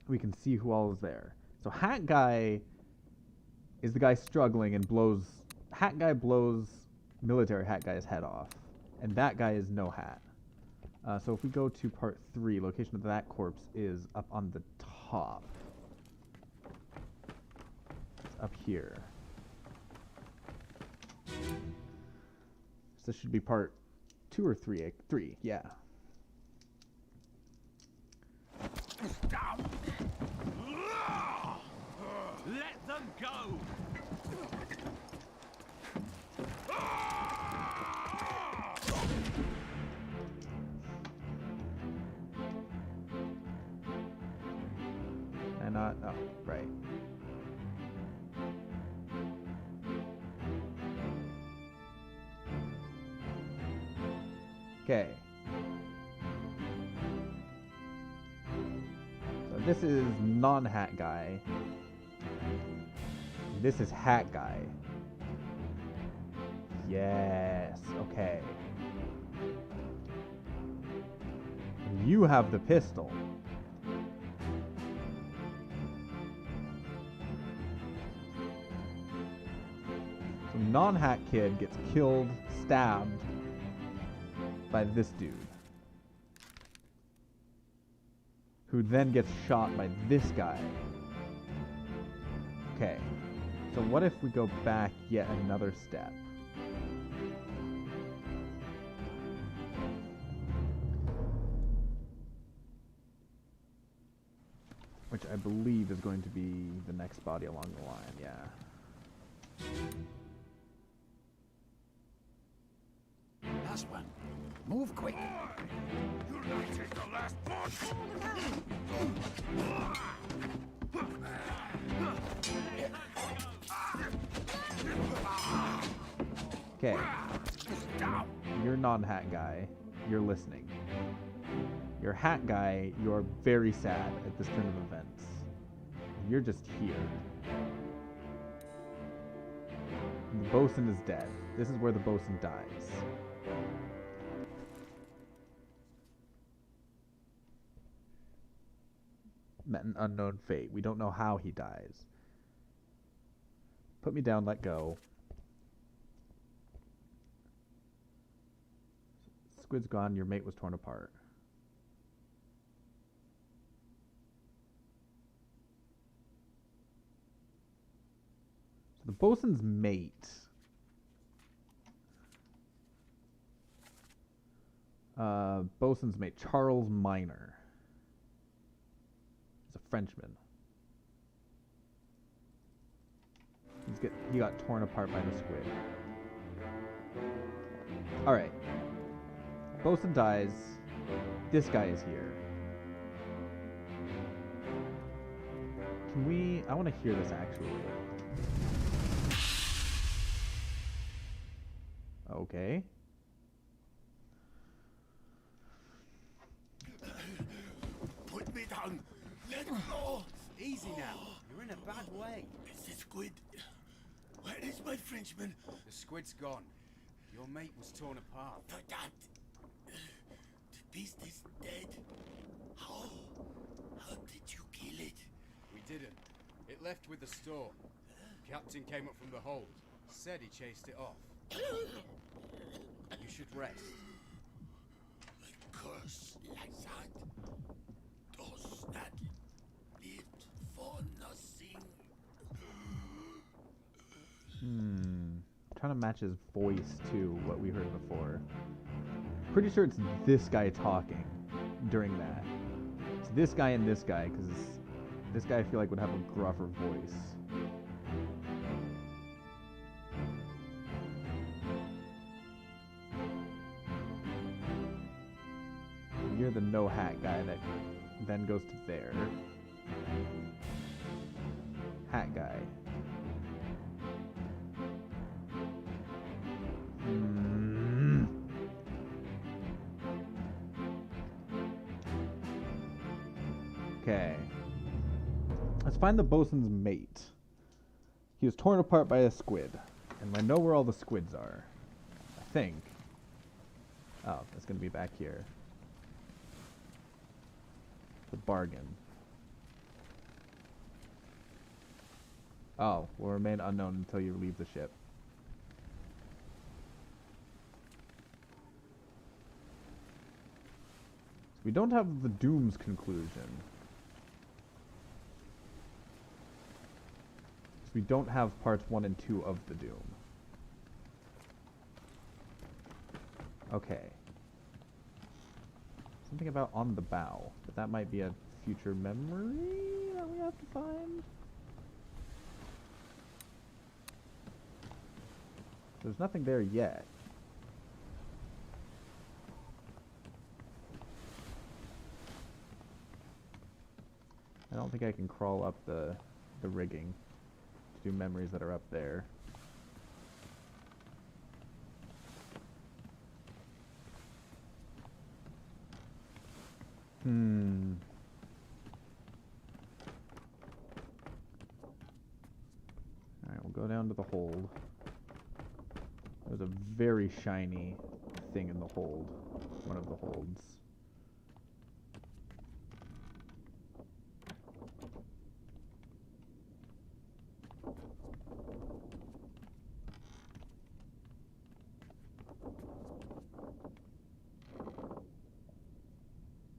[SPEAKER 1] we can see who all is there. So hat guy is the guy struggling and blows... Hat guy blows military hat guy's head off, and that guy is no hat. So if we go to part 3, location of that corpse is up on the top. It's up here. So this should be part 2 or 3. 3, yeah.
[SPEAKER 7] Let them go!
[SPEAKER 1] And not... Oh, right. Okay. So this is non-hat guy. This is hat guy. Yes, okay. You have the pistol. So non-hat kid gets killed, stabbed by this dude, who then gets shot by this guy. Okay, so what if we go back yet another step? Which I believe is going to be the next body along the line, yeah.
[SPEAKER 6] Last one. Move quick.
[SPEAKER 9] United the last push!
[SPEAKER 1] Okay. You're non-hat guy. You're listening. You're hat guy. You're very sad at this turn of events. You're just here. And the bosun is dead. This is where the bosun dies. Met an unknown fate. We don't know how he dies. Put me down, let go. Squid's gone, your mate was torn apart. So the bosun's mate. Bosun's mate, Charles Minor. He's a Frenchman. He got torn apart by the squid. Alright. Bosun dies. This guy is here. Can we... I want to hear this actually. Okay.
[SPEAKER 6] Put me down. Let go.
[SPEAKER 2] Easy now. You're in a bad way.
[SPEAKER 6] It's the squid. Where is my Frenchman?
[SPEAKER 2] The squid's gone. Your mate was torn apart.
[SPEAKER 6] That. The beast is dead. How? How did you kill it?
[SPEAKER 2] We didn't. It left with the storm. Captain came up from the hold. Said he chased it off. You should rest.
[SPEAKER 6] A curse like that does not live for nothing.
[SPEAKER 1] Trying to match his voice to what we heard before. Pretty sure it's this guy talking during that. It's this guy and this guy, because this guy I feel like would have a gruffer voice. You're the no hat guy that then goes to there. Hat guy. Okay. Let's find the bosun's mate. He was torn apart by a squid. And I know where all the squids are. I think. Oh, it's going to be back here. The bargain. Oh, will remain unknown until you leave the ship. So we don't have the Doom's conclusion. So we don't have parts 1 and 2 of the Doom. Okay. Something about on the bow, but that might be a future memory that we have to find. There's nothing there yet. I don't think I can crawl up the rigging to do memories that are up there. Alright, we'll go down to the hold. There's a very shiny thing in the hold. One of the holds.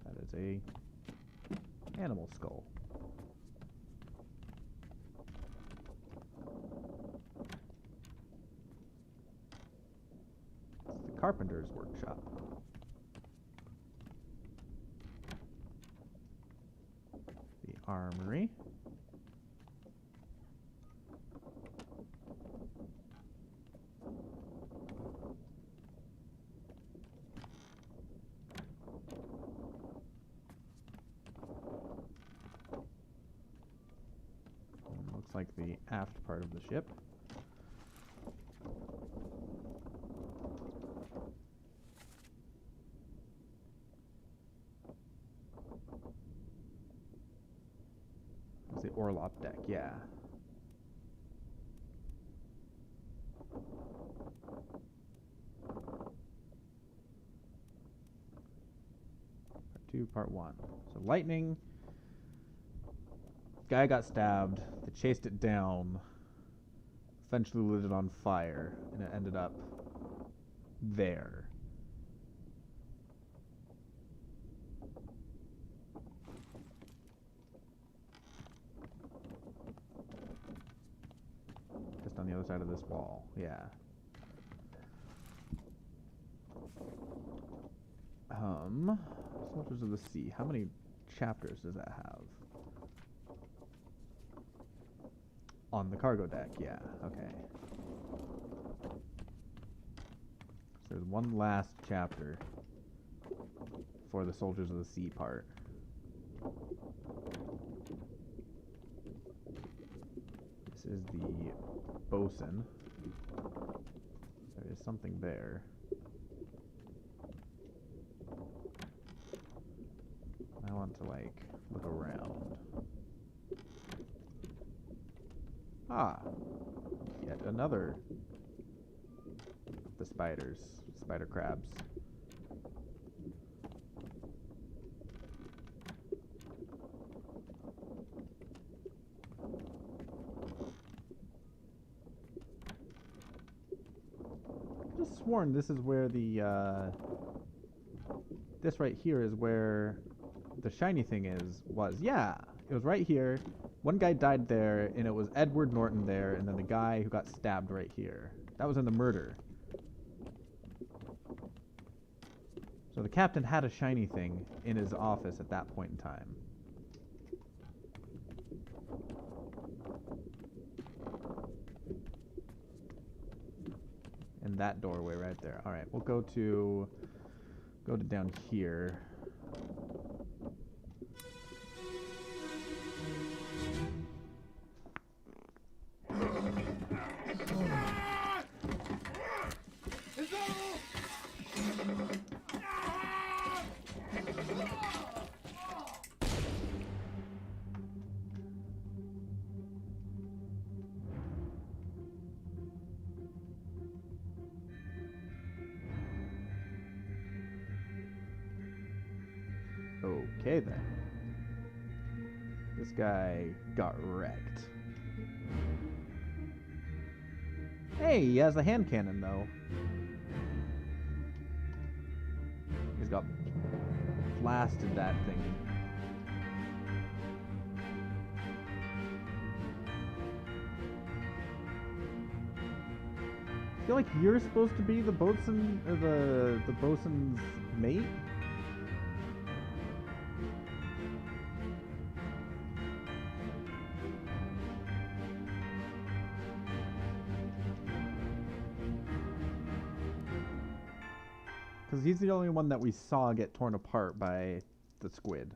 [SPEAKER 1] That is a animal skull. It's the carpenter's workshop. The armory. Looks like the aft part of the ship. It's the orlop deck, yeah. Part 2, part 1. So lightning. Guy got stabbed. They chased it down. eventually lit it on fire, and it ended up there. Just on the other side of this wall, yeah. Soldiers of the Sea. How many chapters does that have? On the cargo deck, yeah, okay. So there's one last chapter for the Soldiers of the Sea part. This is the bosun. There is something there. I want to, like, look around. Ah! Yet another of the spiders. Spider crabs. I just sworn this is where the, this right here is where the shiny thing was. Yeah, it was right here. One guy died there, and it was Edward Norton there, and then the guy who got stabbed right here. That was in the murder. So the captain had a shiny thing in his office at that point in time. And that doorway right there. All right, we'll go to down here. Okay then. This guy got wrecked. Hey, he has a hand cannon though. He's got blasted that thing. I feel like you're supposed to be the boatswain, or the boatswain's mate. Because he's the only one that we saw get torn apart by the squid.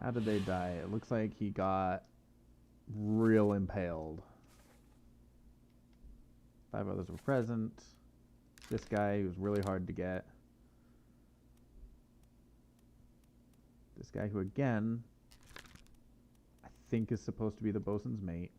[SPEAKER 1] How did they die? It looks like he got real impaled. 5 others were present. This guy who was really hard to get. This guy who, again, I think is supposed to be the bosun's mate.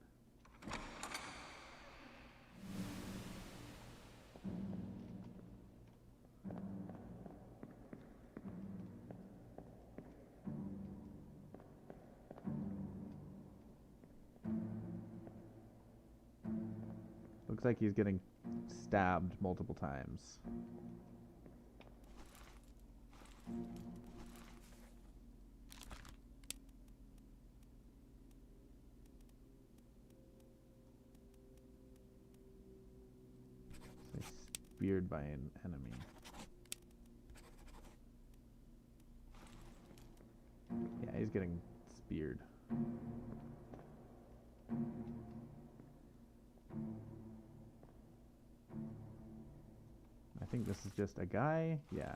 [SPEAKER 1] Looks like he's getting stabbed multiple times. He's speared by an enemy. Yeah, he's getting speared. I think this is just a guy. Yeah.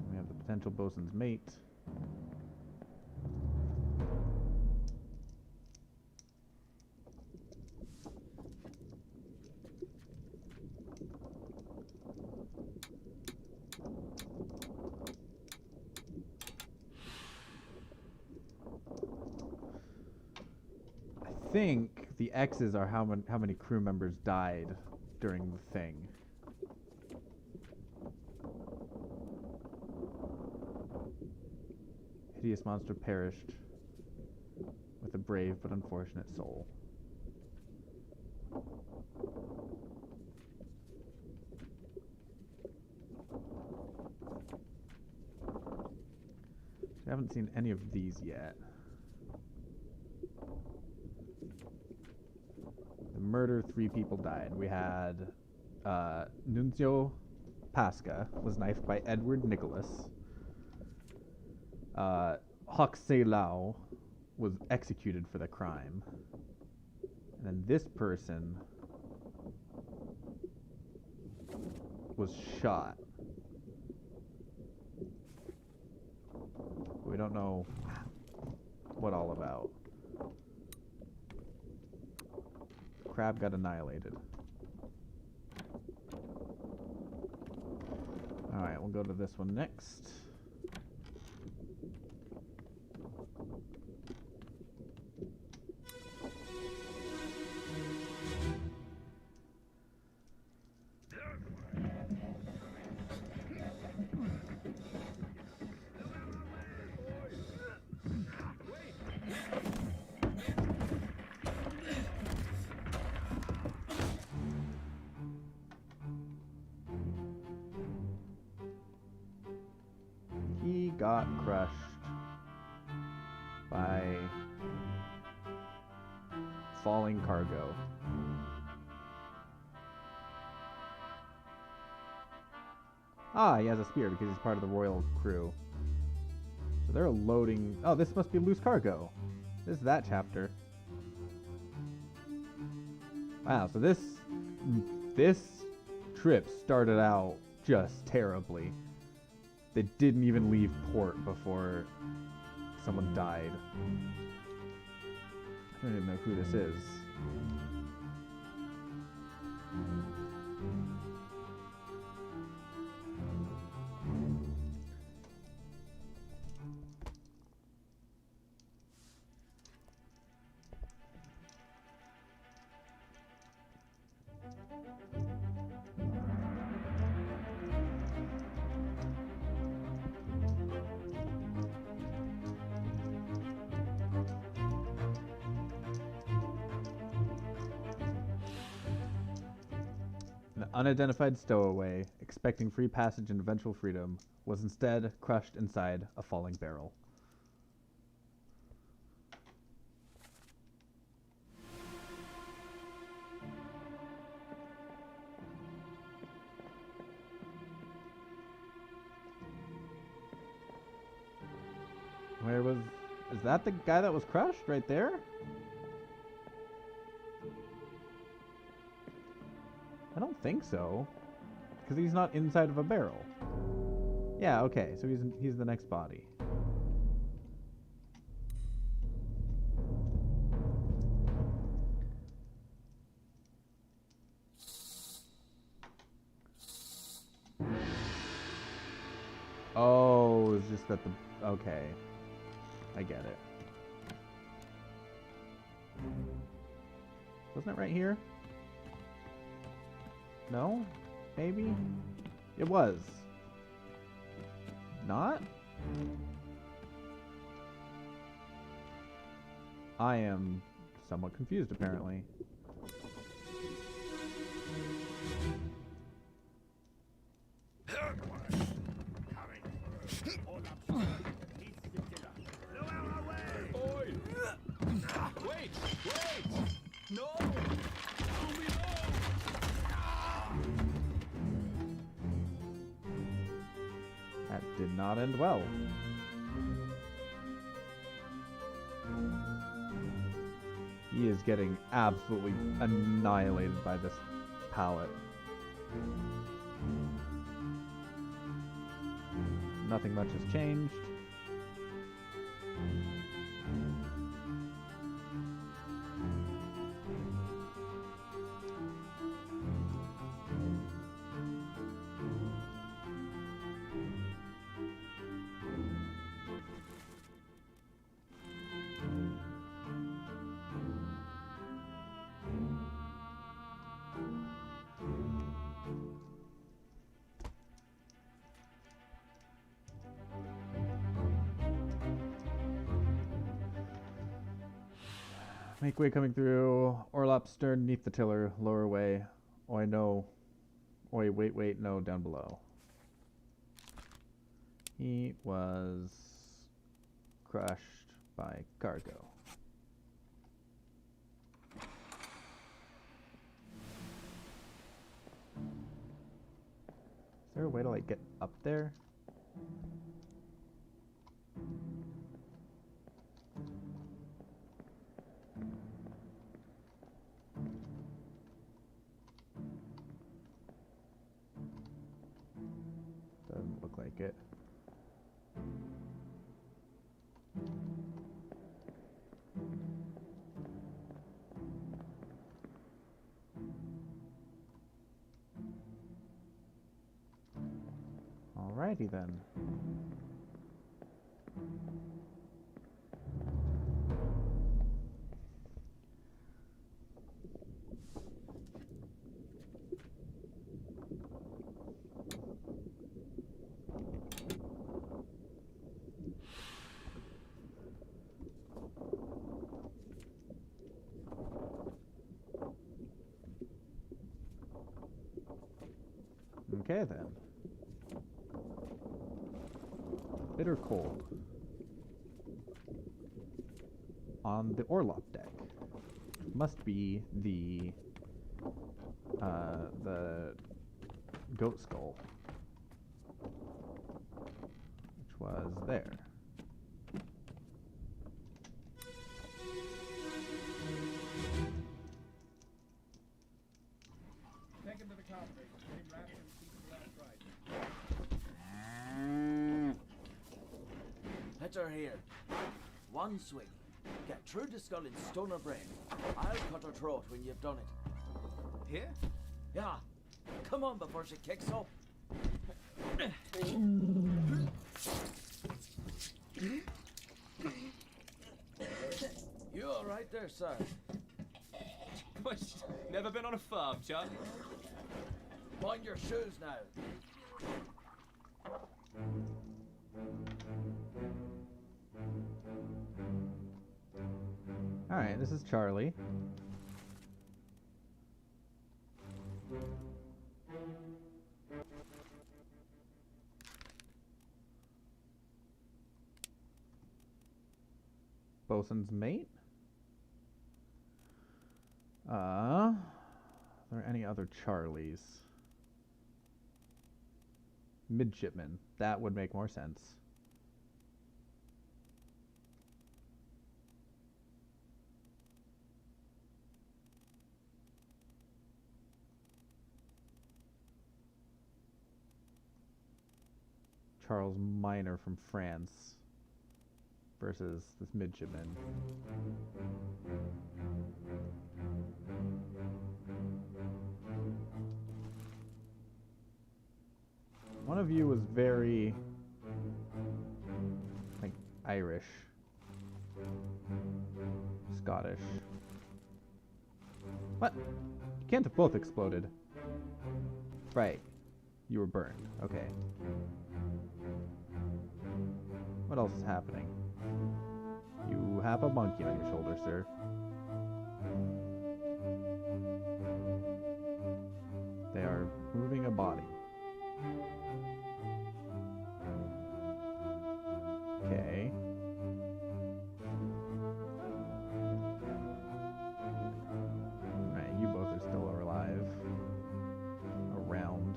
[SPEAKER 1] We have the potential bosun's mate. I think the X's are how many crew members died during the thing. hideous monster perished with a brave but unfortunate soul. I haven't seen any of these yet. The murder, 3 people died. We had Nunzio Pasca was knifed by Edward Nicholas. Hoxie Lao was executed for the crime. And then this person was shot. We don't know what all about. Crab got annihilated. Alright, we'll go to this one next. He got crushed by falling cargo. Ah, he has a spear because he's part of the royal crew. So they're loading... Oh, this must be loose cargo. This is that chapter. Wow, so this trip started out just terribly. They didn't even leave port before someone died. I don't even know who this is. An unidentified stowaway, expecting free passage and eventual freedom, was instead crushed inside a falling barrel. Where was... Is that the guy that was crushed right there? I don't think so, because he's not inside of a barrel. Yeah, okay, so he's the next body. Oh, it's just that the... Okay. I get it. Wasn't it right here? No? Maybe? It was. Not? I am somewhat confused, apparently. That did not end well. He is getting absolutely annihilated by this pallet. Nothing much has changed. Make way coming through. Orlop stern beneath the tiller. Lower way. Oi, no. Oi, wait, no, down below. He was crushed by cargo. Is there a way to, like, get up there? Doesn't look like it. Alrighty then. Okay then. Bitter cold. On the Orlop deck. Must be the goat skull. Which was there.
[SPEAKER 11] Take him to the carpet. Let him wrap and see the last ride.
[SPEAKER 12] Let her here. One swing. Get through the skull in stone or brain. I'll cut her throat when you've done it.
[SPEAKER 10] Here?
[SPEAKER 12] Yeah. Come on before she kicks up. You all right there, sir?
[SPEAKER 5] Never been on a farm, Charlie?
[SPEAKER 12] Mind your shoes now.
[SPEAKER 1] Alright, this is Charlie. Bosun's mate? Are there any other Charlies? Midshipman. That would make more sense. Charles Minor from France versus this midshipman. One of you was very, like, Irish, Scottish. What? You can't have both exploded. Right. You were burned. Okay. What else is happening? You have a monkey on your shoulder, sir. They are moving a body. Okay. Right, you both are still alive. Around.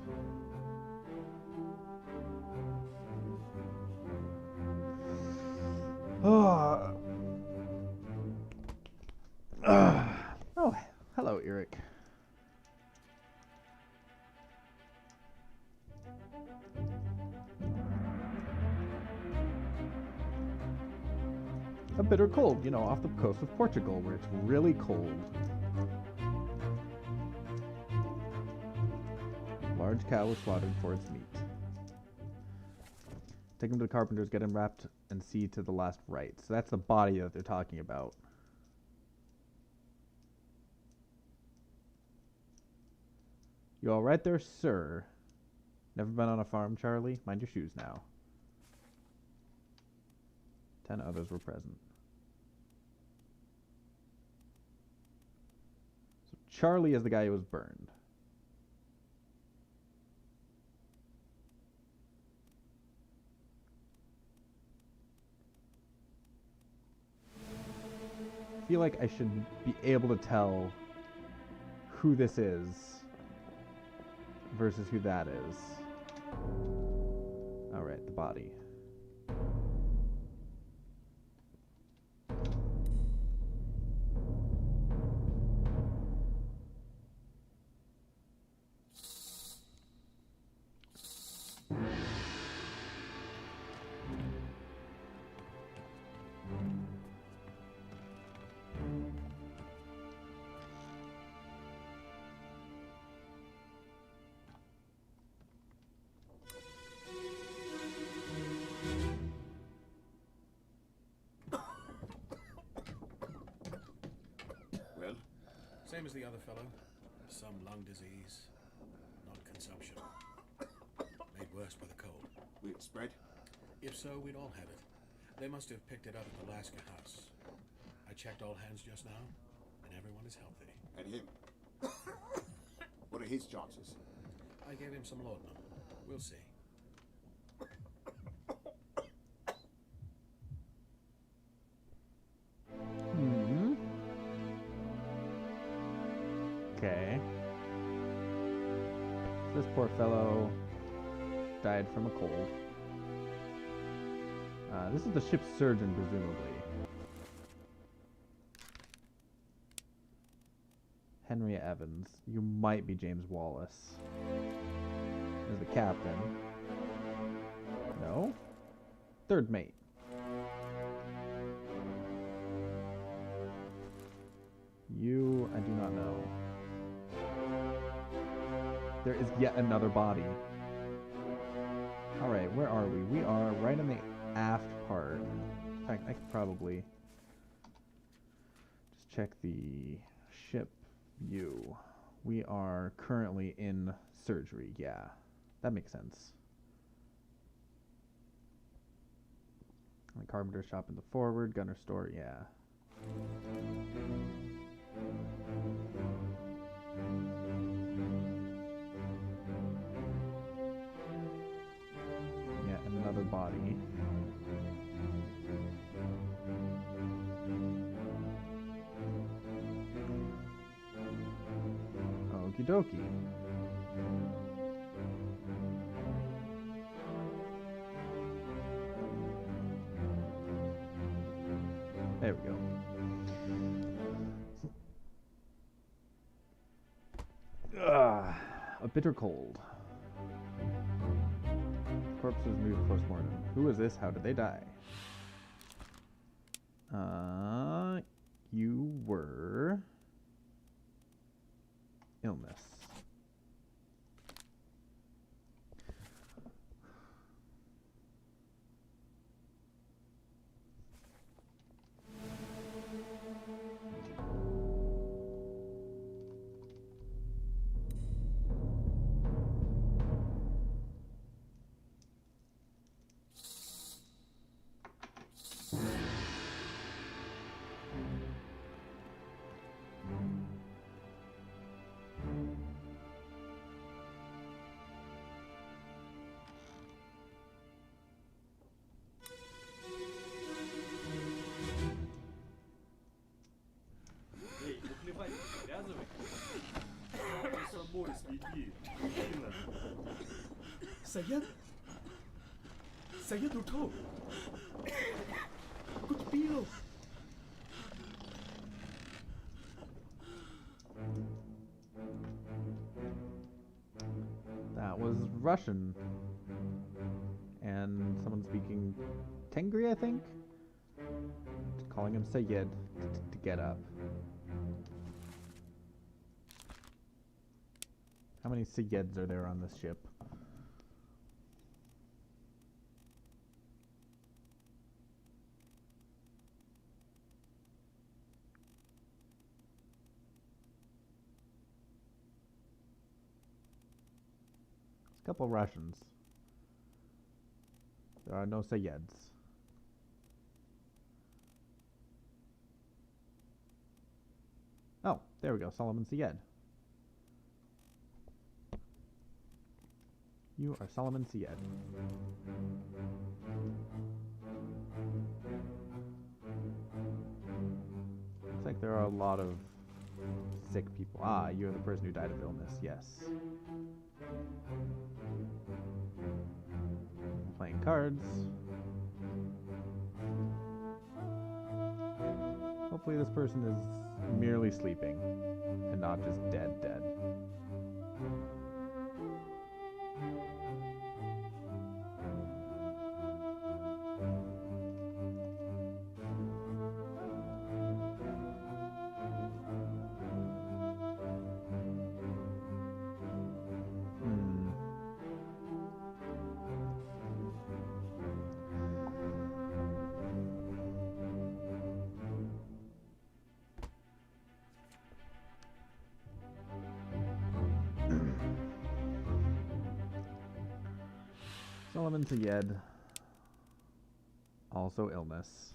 [SPEAKER 1] Oh. Oh, hello, Eric. A bitter cold, you know, off the coast of Portugal, where it's really cold. Large cow was slaughtered for its meat. Take him to the carpenters, get him wrapped, and see to the last rite. So that's the body that they're talking about. You all right there, sir? Never been on a farm, Charlie? Mind your shoes now. 10 others were present. Charlie is the guy who was burned. I feel like I should be able to tell who this is versus who that is. Alright, the body.
[SPEAKER 13] Same as the other fellow. Some lung disease, not consumption. Made worse by the cold.
[SPEAKER 14] Will it spread?
[SPEAKER 13] If so, we'd all have it. They must have picked it up at the Alaska house. I checked all hands just now, and everyone is healthy.
[SPEAKER 14] And him? What are his chances?
[SPEAKER 13] I gave him some laudanum. We'll see.
[SPEAKER 1] Okay. This poor fellow died from a cold. This is the ship's surgeon, presumably. Henry Evans. You might be James Wallace. There's the captain. No? Third mate. You, I do not know. There is yet another body. Alright, where are we? We are right in the aft part. In fact, I could probably just check the ship view. We are currently in surgery, yeah. That makes sense. The carpenter shop in the forward, gunner store, yeah. Yeah, and another body. Okie dokie. There we go. A bitter cold. Corpses moved post-mortem. Who is this? How did they die? You were... illness.
[SPEAKER 6] Sayed? Sayed Ruto! Good deal!
[SPEAKER 1] That was Russian. And someone speaking Tengri, I think? Calling him Sayed to get up. How many Sayeds are there on this ship? A couple Russians. There are no Sayeds. Oh, there we go. Solomon Syed. You are Solomon Syed. Looks like there are a lot of sick people. Ah, you're the person who died of illness, yes. Playing cards. Hopefully this person is merely sleeping and not just dead. Solomon Syed. Also illness.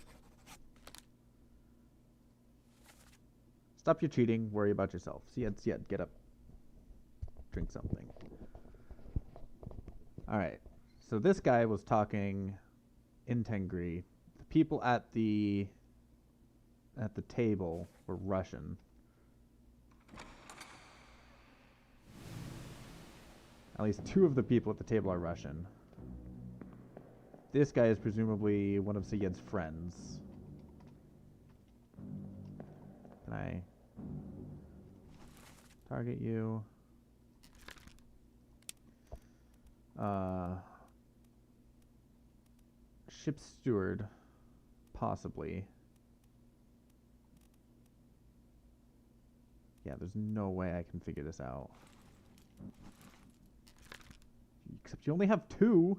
[SPEAKER 1] Stop your cheating, worry about yourself. Syed, get up. Drink something. Alright. So this guy was talking in Tengri. The people at the table were Russian. At least 2 of the people at the table are Russian. This guy is presumably one of Syed's friends. Can I target you? Ship steward, possibly. Yeah, there's no way I can figure this out. Except you only have 2.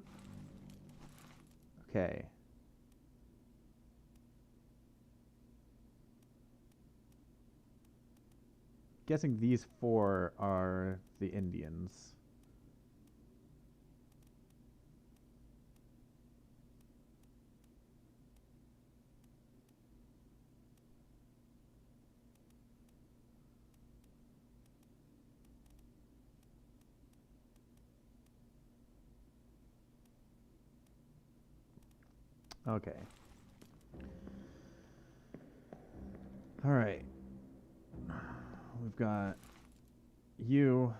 [SPEAKER 1] Okay. Guessing these 4 are the Indians. Okay. All right. We've got you.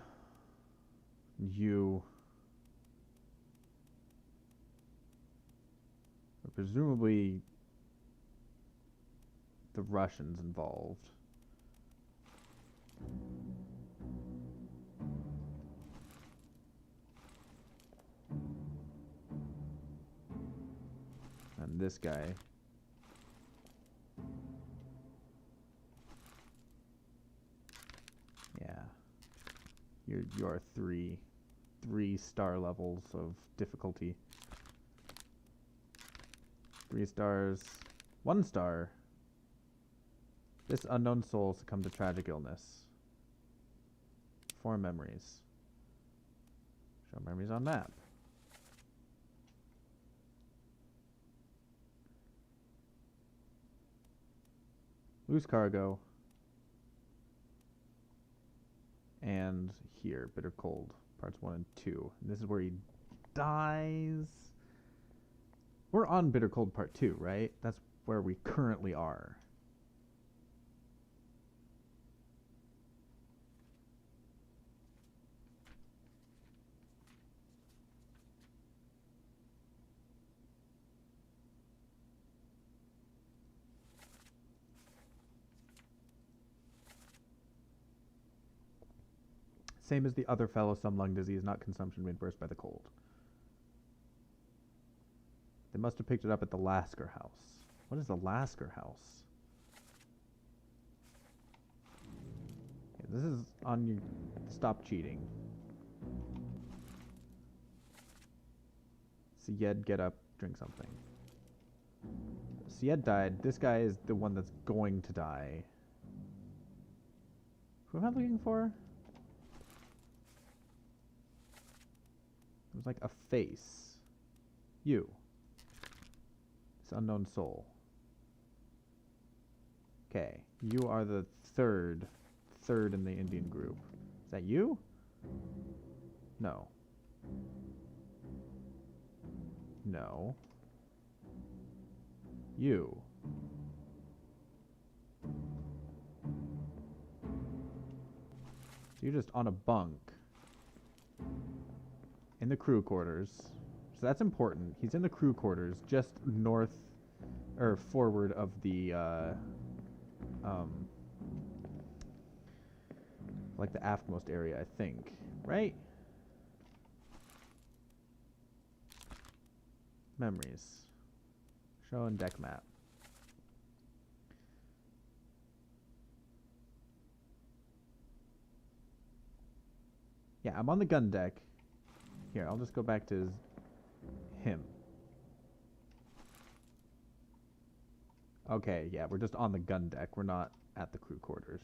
[SPEAKER 1] Presumably the Russians involved. And this guy. Yeah. You're 3 star levels of difficulty. 3 stars. 1 star. This unknown soul succumbed to tragic illness. 4 memories. Show memories on map. Loose cargo. And here, bitter cold. Parts 1 and 2. And this is where he dies. We're on bitter cold part 2, right? That's where we currently are. Same as the other fellow, some lung disease, not consumption made worse by the cold. They must have picked it up at the Lasker house. What is the Lasker house? Okay, this is on you. Stop cheating. Syed, get up, drink something. Syed died. This guy is the one that's going to die. Who am I looking for? It was like a face. You. This unknown soul. Okay. You are the third in the Indian group. Is that you? No. No. You. So you're just on a bunk in the crew quarters. So that's important. He's in the crew quarters just north or forward of the like the aftmost area, I think. Right? Memories. Show and deck map. Yeah, I'm on the gun deck. Here, I'll just go back to him. Okay, yeah, we're just on the gun deck. We're not at the crew quarters.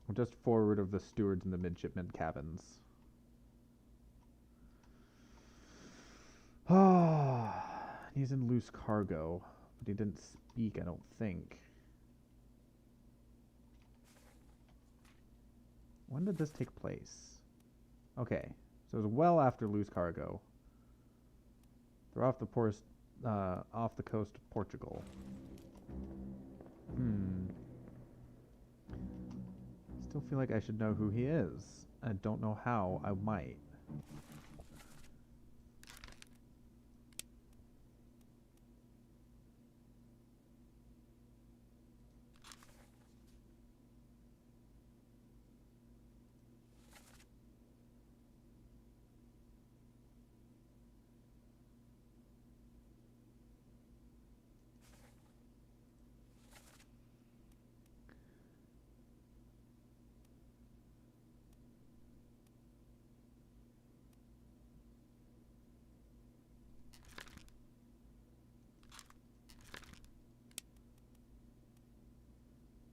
[SPEAKER 1] We're just forward of the stewards and the midshipmen cabins. Ah, he's in loose cargo, but he didn't speak, I don't think. When did this take place? Okay, so it was well after loose cargo. They're off the off the coast of Portugal. Still feel like I should know who he is. I don't know how I might.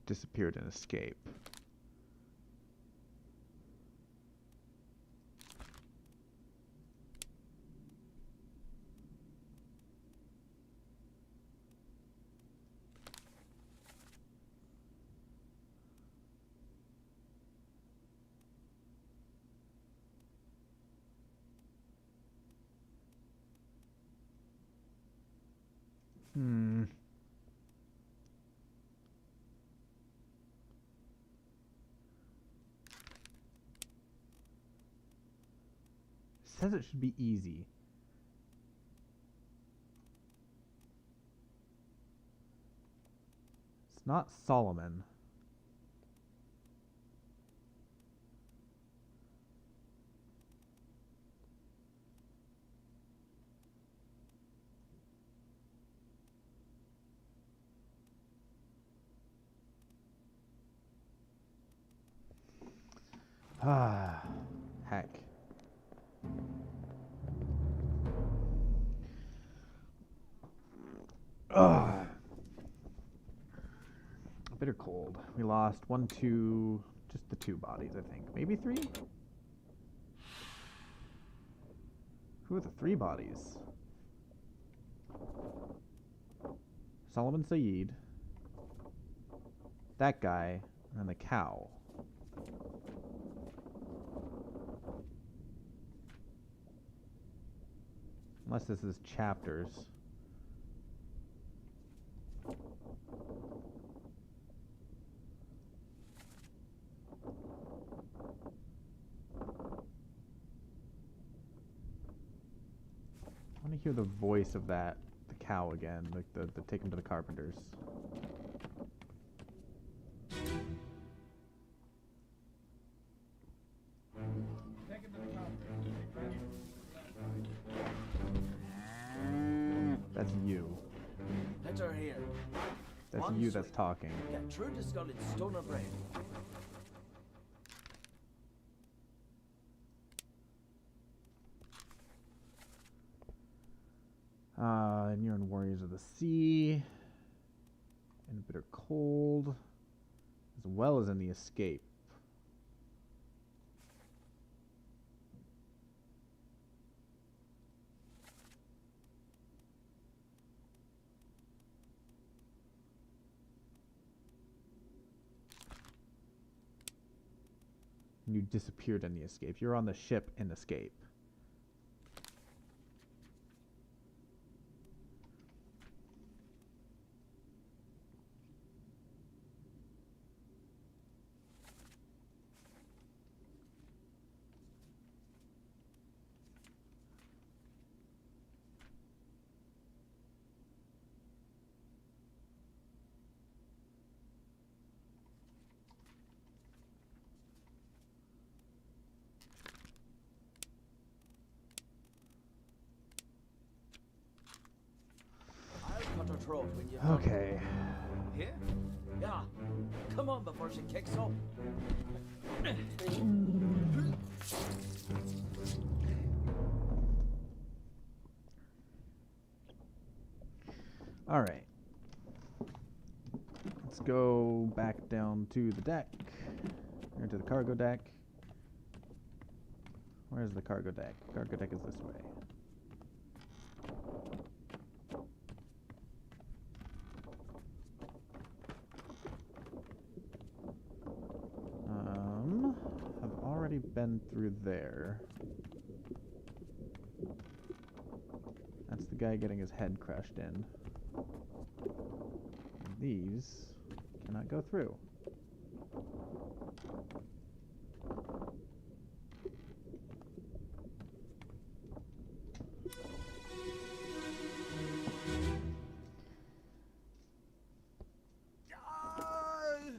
[SPEAKER 1] Disappeared and escape. Says it should be easy. It's not Solomon. Ah, heck. Ugh. Bitter cold. We lost 1, 2, just the 2 bodies, I think. Maybe 3? Who are the 3 bodies? Solomon Saeed. That guy. And the cow. Unless this is chapters. I want to hear the voice of the cow again, like the take him to the carpenters. That's you.
[SPEAKER 12] Petter here.
[SPEAKER 1] That's you that's talking.
[SPEAKER 12] Get true to skull in stoner brain.
[SPEAKER 1] And you're in Warriors of the Sea. In Bitter Cold. As well as in the Escape. You disappeared in the Escape. You're on the ship in Escape.
[SPEAKER 12] when you
[SPEAKER 1] Okay.
[SPEAKER 12] Here? Yeah. Come on before she kicks up.
[SPEAKER 1] All right. Let's go back down to the deck, or to the cargo deck. Where's the cargo deck? Cargo deck is this way. I've already been through there. That's the guy getting his head crushed in. And these cannot go through.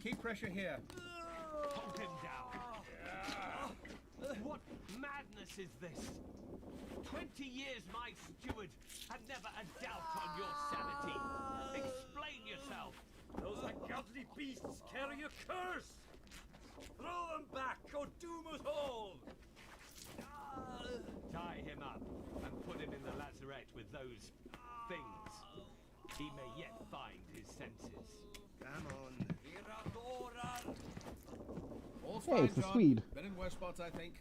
[SPEAKER 13] Keep pressure here.
[SPEAKER 7] Hold him down. What madness is this? 20 years my steward, and never a doubt on your sanity. Explain yourself.
[SPEAKER 2] Those ungodly beasts carry a curse! Throw them back, or doom us all!
[SPEAKER 7] Tie him up and put him in the lazarette with those things. He may yet find his senses.
[SPEAKER 2] Come on.
[SPEAKER 13] All's
[SPEAKER 1] Hey,
[SPEAKER 13] fine,
[SPEAKER 1] it's the
[SPEAKER 13] John.
[SPEAKER 1] Swede.
[SPEAKER 13] Been in worse spots, I think.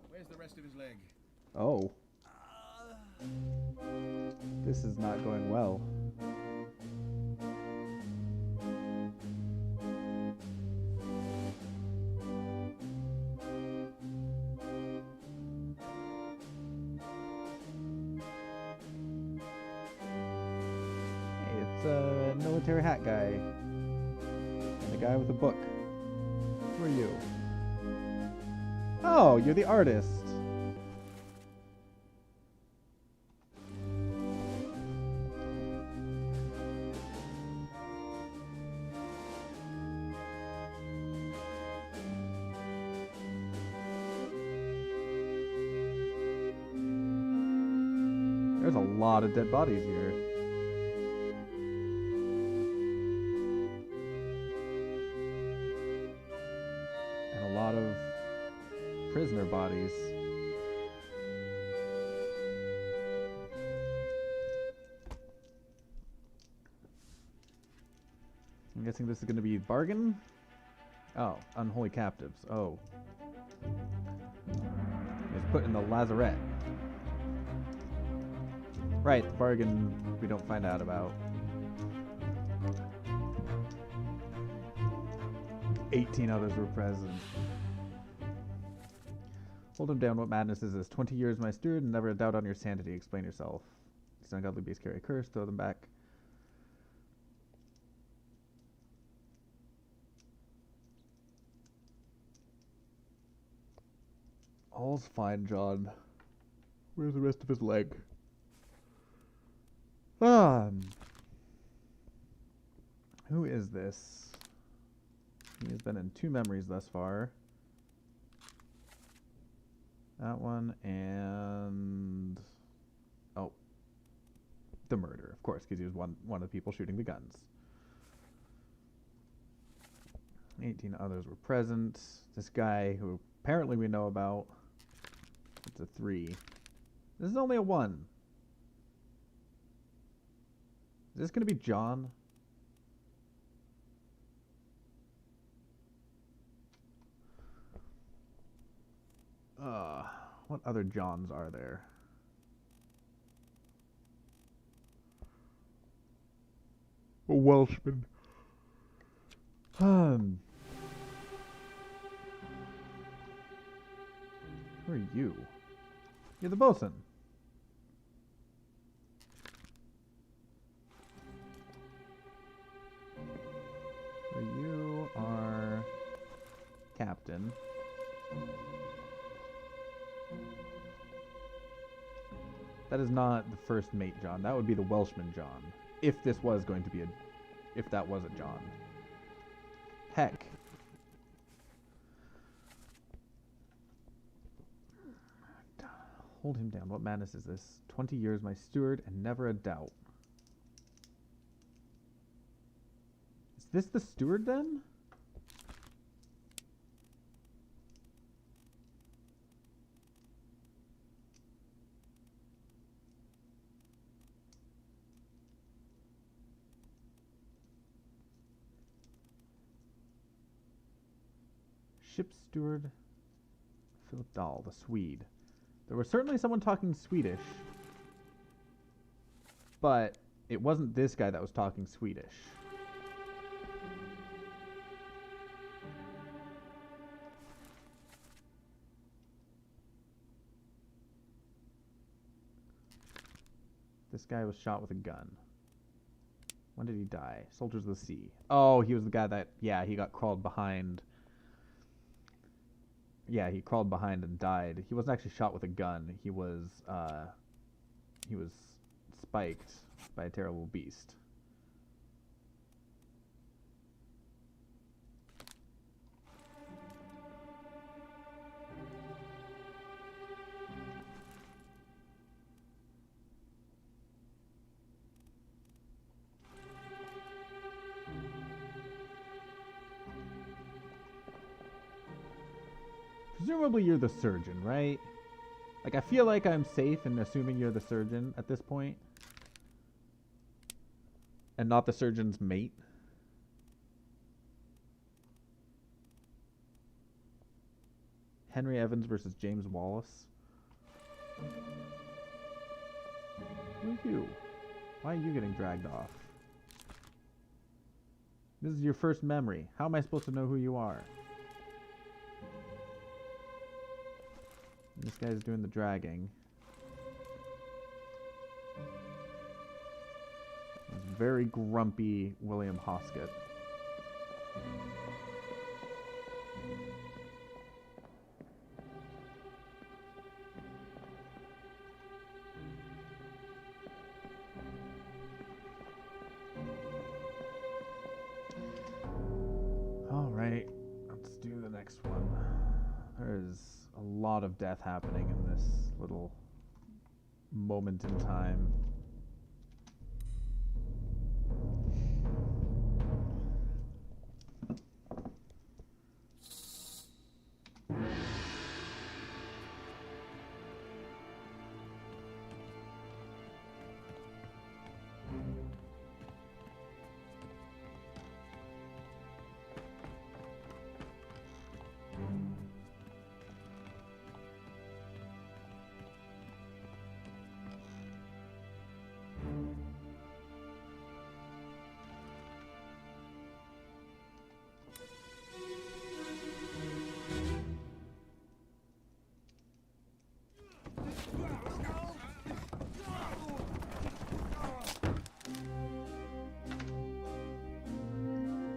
[SPEAKER 13] Where's the rest of his leg?
[SPEAKER 1] Oh. This is not going well. Hey, it's a military hat guy. And a guy with a book. Who are you? Oh, you're the artist. There's a lot of dead bodies here. And a lot of prisoner bodies. I'm guessing this is going to be bargain? Oh, unholy captives. Oh. It's put in the lazarette. Right, the bargain we don't find out about. 18 others were present. Hold him down. What madness is this? 20 years my steward and never a doubt on your sanity. Explain yourself. These ungodly beasts carry a curse. Throw them back. All's fine, John. Where's the rest of his leg? Who is this? He has been in 2 memories thus far. That one and... oh. The murder, of course, because he was one of the people shooting the guns. 18 others were present. This guy, who apparently we know about, it's a 3. This is only a 1. Is this going to be John? What other Johns are there? A Welshman. Who are you? You're the bosun. So you are captain. That is not the first mate John. That would be the Welshman John. If this was going to be if that was a John. Heck. Hold him down. What madness is this? 20 years my steward and never a doubt. this the steward then? Ship steward Philip Dahl, the Swede. There was certainly someone talking Swedish, but it wasn't this guy that was talking Swedish. This guy was shot with a gun. When did he die? Soldiers of the Sea. Oh, he was the guy that, yeah, he got crawled behind. Yeah, he crawled behind and died. He wasn't actually shot with a gun. He was spiked by a terrible beast. Presumably you're the surgeon, right? Like, I feel like I'm safe in assuming you're the surgeon at this point. And not the surgeon's mate. Henry Evans versus James Wallace. Who are you? Why are you getting dragged off? This is your first memory. How am I supposed to know who you are? This guy's doing the dragging. This very grumpy William Hoskett. All right, let's do the next one. There's a lot of death happening in this little moment in time.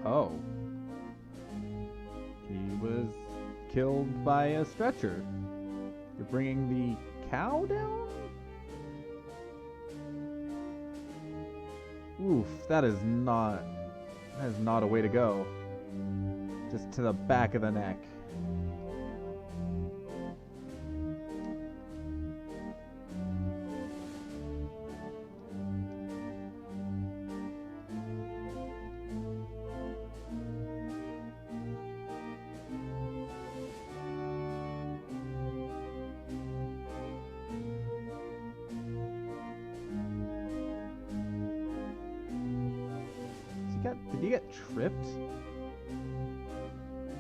[SPEAKER 1] Oh. He was killed by a stretcher. You're bringing the cow down? Oof, that is not a way to go. Just to the back of the neck. Did he get tripped?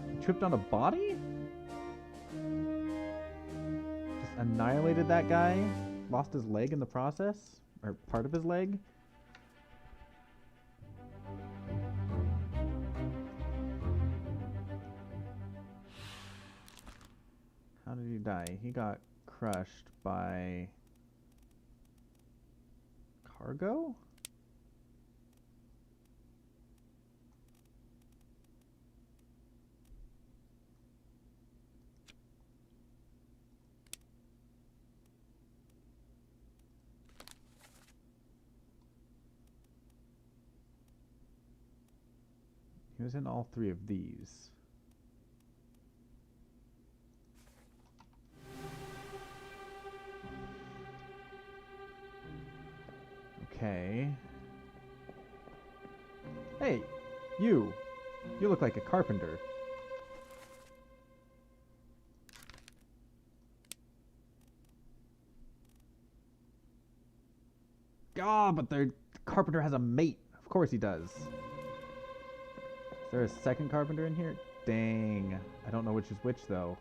[SPEAKER 1] He tripped on a body? Just annihilated that guy? Lost his leg in the process? Or part of his leg? How did he die? He got crushed by cargo? He was in all three of these. Okay. Hey, You look like a carpenter. Ah, but the carpenter has a mate. Of course he does. Is there a second carpenter in here? Dang. I don't know which is which, though.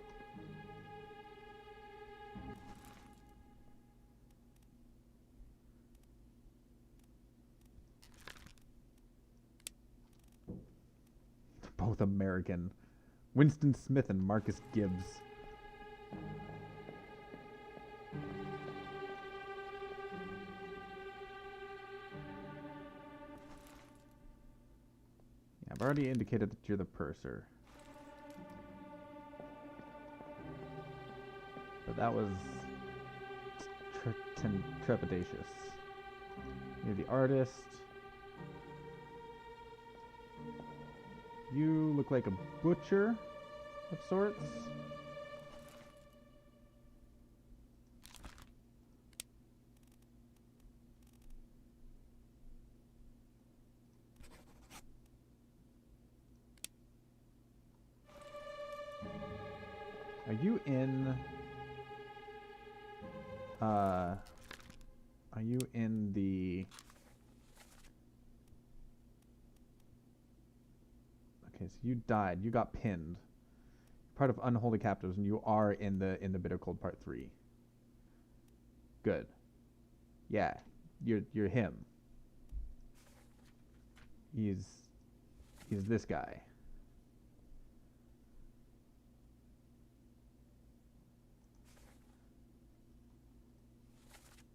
[SPEAKER 1] Both American. Winston Smith and Marcus Gibbs. Yeah, I've already indicated that you're the purser. But that was trepidatious. You're the artist. You look like a butcher of sorts. Are you in... Are you in the... Okay, so you died. You got pinned. Part of Unholy Captives, and you are in the Bitter Cold Part 3. Good. Yeah, you're him. He's this guy.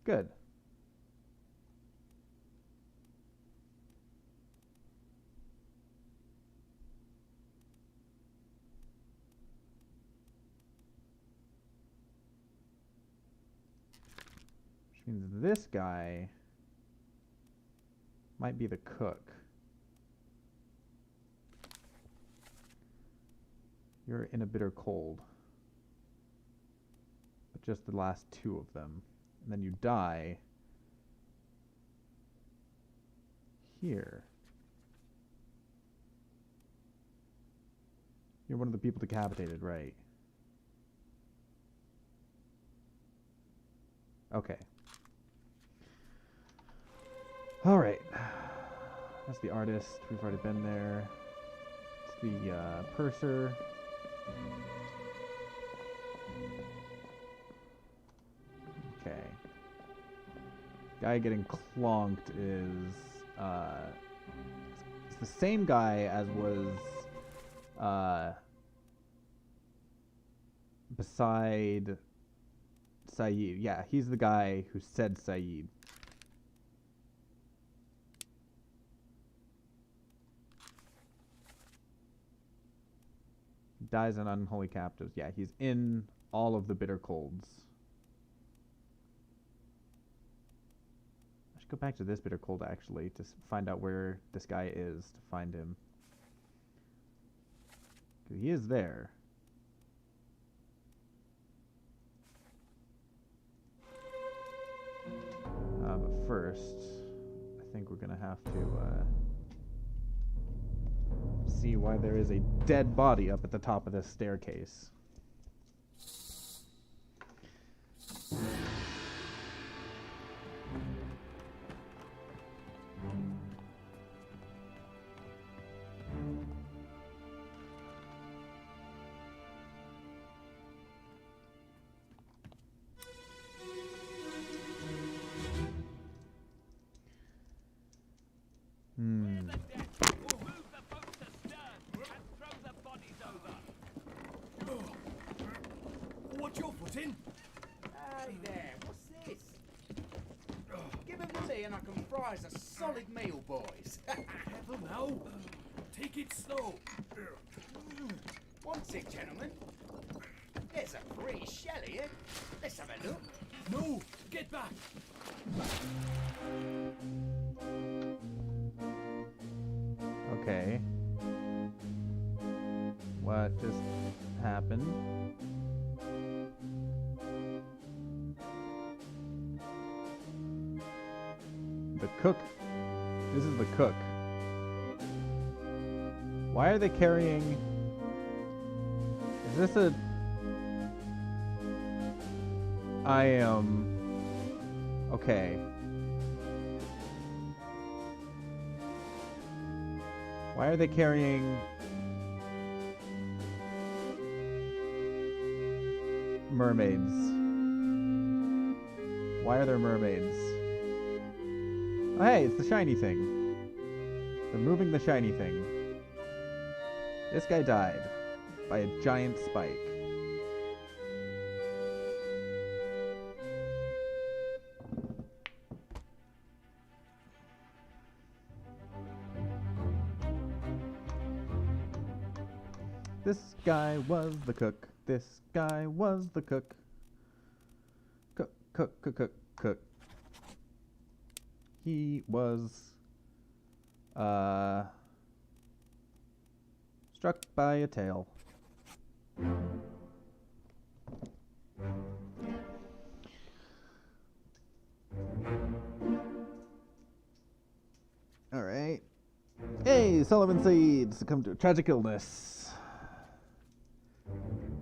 [SPEAKER 1] Good. Which means this guy might be the cook. You're in a bitter cold. But just the last two of them. And then you die here. You're one of the people decapitated, right? Okay. All right. That's the artist. We've already been there. It's the purser. Okay. Guy getting clonked is it's the same guy as was beside Saeed. Yeah, he's the guy who said Saeed. Dies in Unholy Captives. Yeah, he's in all of the Bitter Colds. I should go back to this Bitter Cold, actually, to find out where this guy is, to find him. He is there. But first, I think we're going to have to see why there is a dead body up at the top of this staircase.
[SPEAKER 6] What's your foot in?
[SPEAKER 2] Hey there, what's this? Give him to me and I can fry us a solid meal, boys.
[SPEAKER 6] Careful now. Take it slow.
[SPEAKER 2] What's it, gentlemen? There's a pretty shell here. Let's have a look.
[SPEAKER 6] No, get back.
[SPEAKER 1] Okay. What just happened? The cook. This is the cook. Why are they carrying... Is this a... I am... Okay. Why are they carrying... mermaids? Why are there mermaids? Oh, hey, it's the shiny thing. They're moving the shiny thing. This guy died by a giant spike. This guy was the cook. This guy was the cook. Cook, cook, cook, cook, cook. He was, struck by a tail. Alright. Hey, Sullivan Saeed succumbed to a tragic illness.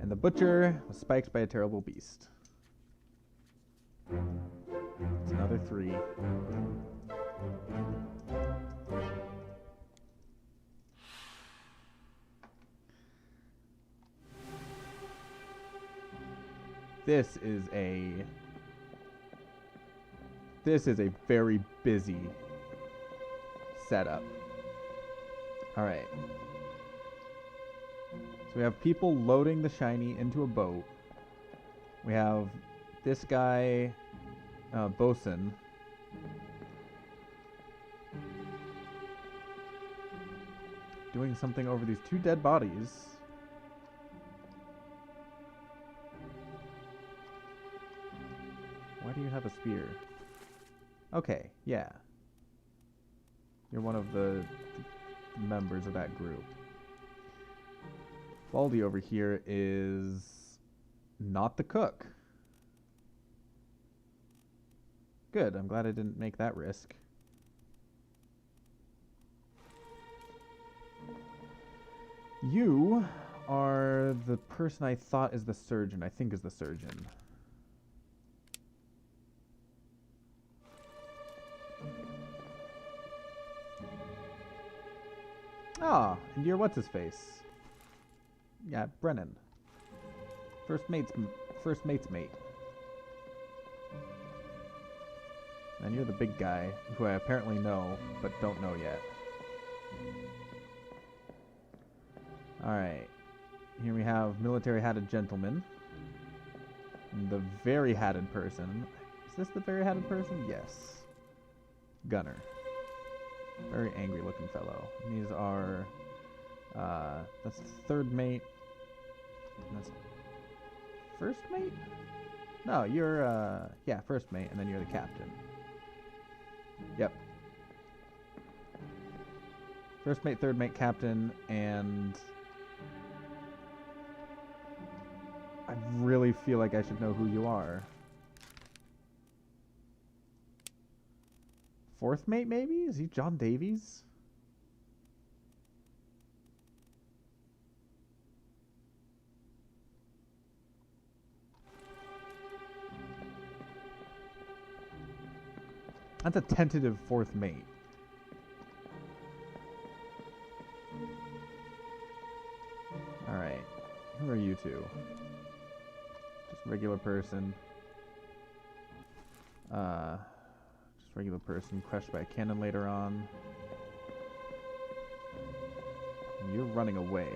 [SPEAKER 1] And the butcher was spiked by a terrible beast. It's another 3. This is a very busy setup. All right. So we have people loading the shiny into a boat. We have this guy, Bosun, doing something over these 2 dead bodies. Why do you have a spear? Okay, yeah. You're one of the members of that group. Baldy over here is not the cook. Good, I'm glad I didn't make that risk. You are the person I thought is the surgeon, I think is the surgeon. Ah, and you're what's-his-face? Yeah, Brennan. First mate's mate. And you're the big guy, who I apparently know, but don't know yet. Alright. Here we have military hatted gentleman. And the very hatted person. Is this the very hatted person? Yes. Gunner. Very angry looking fellow. And these are, that's the 3rd mate. And that's first mate? No, you're, yeah, first mate, and then you're the captain. Yep. First mate, 3rd mate, captain, and I really feel like I should know who you are. 4th mate, maybe? Is he John Davies? That's a tentative 4th mate. Alright. Who are you two? Just regular person. Just regular person crushed by a cannon later on. And you're running away.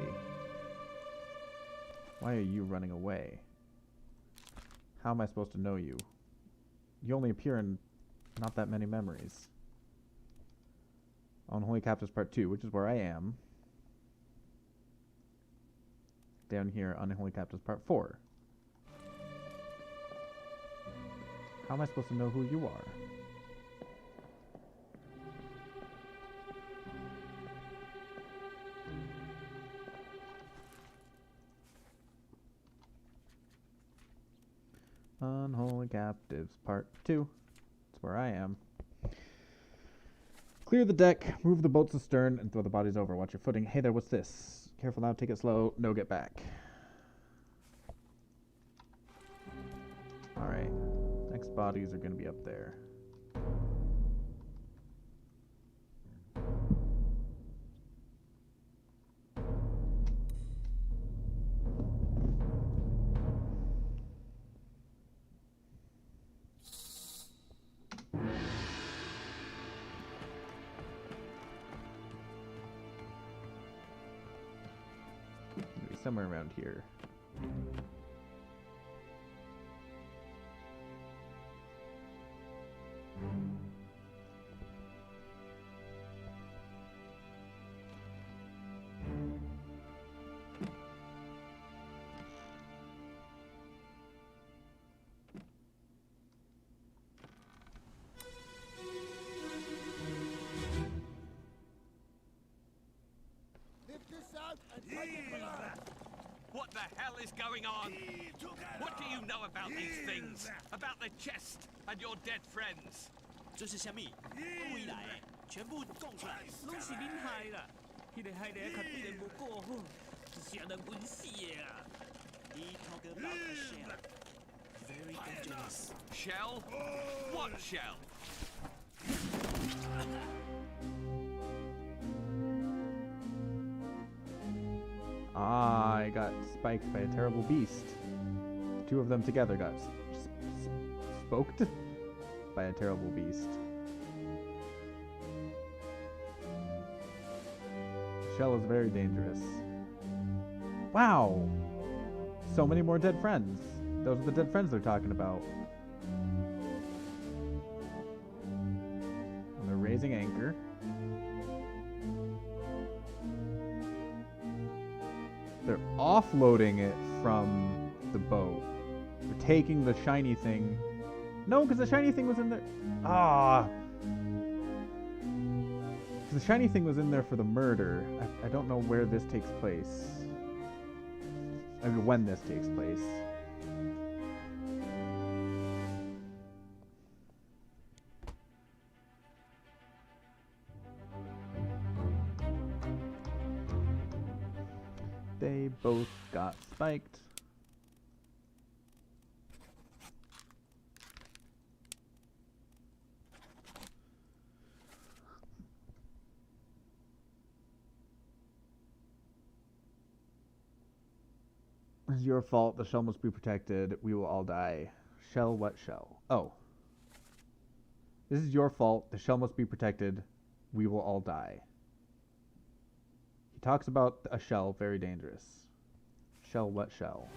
[SPEAKER 1] Why are you running away? How am I supposed to know you? You only appear in not that many memories. Unholy Captives Part 2, which is where I am. Down here, Unholy Captives Part 4. How am I supposed to know who you are? Unholy Captives Part 2. That's where I am. Clear the deck, move the boats astern, and throw the bodies over. Watch your footing. Hey there, what's this? Careful now, take it slow. No, get back. Alright. Next bodies are going to be up there. Somewhere around here.
[SPEAKER 7] What the hell is going on? What do you know about these things? About the chest and your dead friends?
[SPEAKER 15] 这是虾米？回来，全部供出来。拢是恁害啦！迄个害得较比人无过好，是啥人温死的啊？He talk about a shell. Very dangerous.
[SPEAKER 7] Shell? What shell?
[SPEAKER 1] Ah, I got spiked by a terrible beast. Two of them together got spoked by a terrible beast. Shell is very dangerous. Wow! So many more dead friends. Those are the dead friends they're talking about. And they're raising anchor. They're offloading it from the boat. They're taking the shiny thing. No, because the shiny thing was in there. Ah! Because the shiny thing was in there for the murder. I don't know where this takes place. I mean, when this takes place. They both got spiked. This is your fault. The shell must be protected. We will all die. Shell? What shell? Oh. This is your fault. The shell must be protected. We will all die. He talks about a shell, very dangerous. Shell, what shell?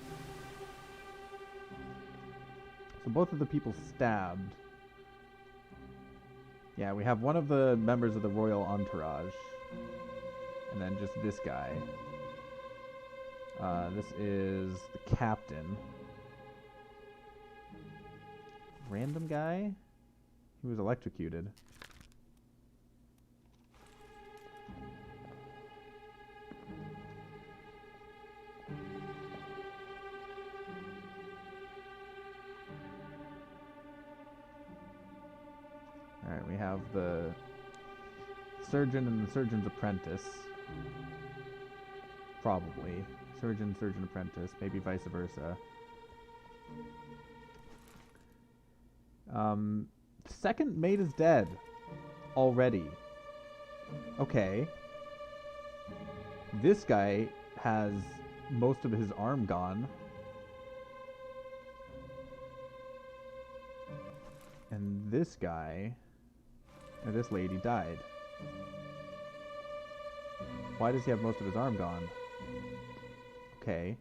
[SPEAKER 1] So both of the people stabbed. Yeah, we have one of the members of the royal entourage. And then just this guy. This is the captain. Random guy? He was electrocuted. Alright, we have the surgeon and the surgeon's apprentice. Probably. Surgeon, surgeon apprentice, maybe vice versa. Second mate is dead. Already. Okay. This guy has most of his arm gone. And this guy, or this lady, died. Why does he have most of his arm gone? Okay.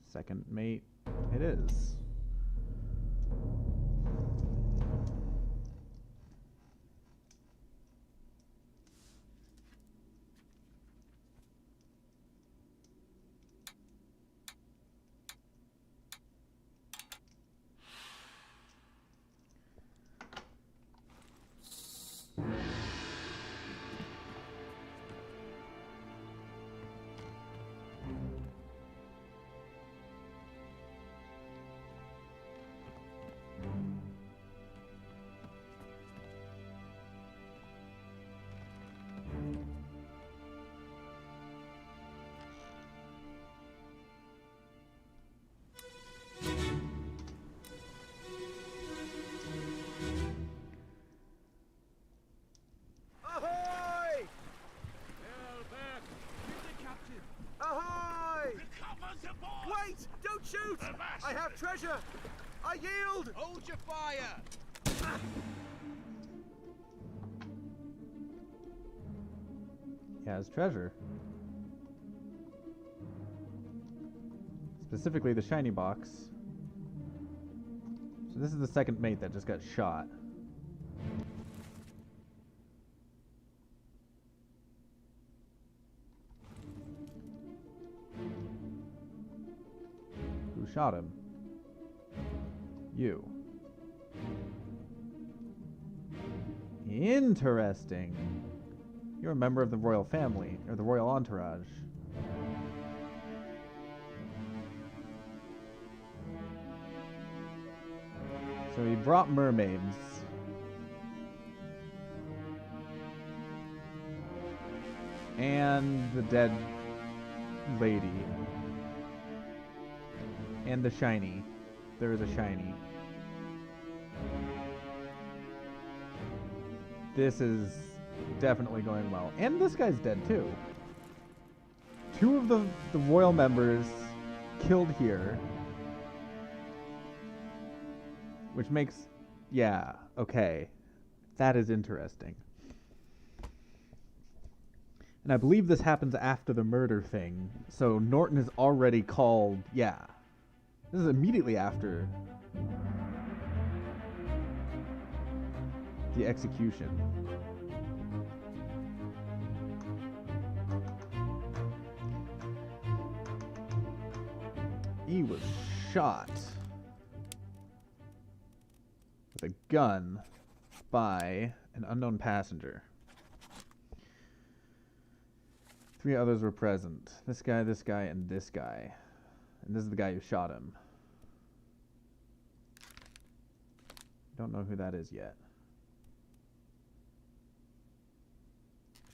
[SPEAKER 1] Second mate, it is.
[SPEAKER 10] shoot! I have treasure! I yield!
[SPEAKER 9] Hold your fire!
[SPEAKER 1] He has treasure. Specifically the shiny box. So this is the second mate that just got shot. Who shot him? You. Interesting. You're a member of the royal family, or the royal entourage. So he brought mermaids. And the dead lady. And the shiny. There is a shiny. This is definitely going well. And this guy's dead too. Two of the royal members killed here. Which makes... yeah, okay. That is interesting. And I believe this happens after the murder thing. So Norton is already called... yeah. This is immediately after the execution. He was shot with a gun by an unknown passenger. 3 others were present. This guy, and this guy. And this is the guy who shot him. Don't know who that is yet.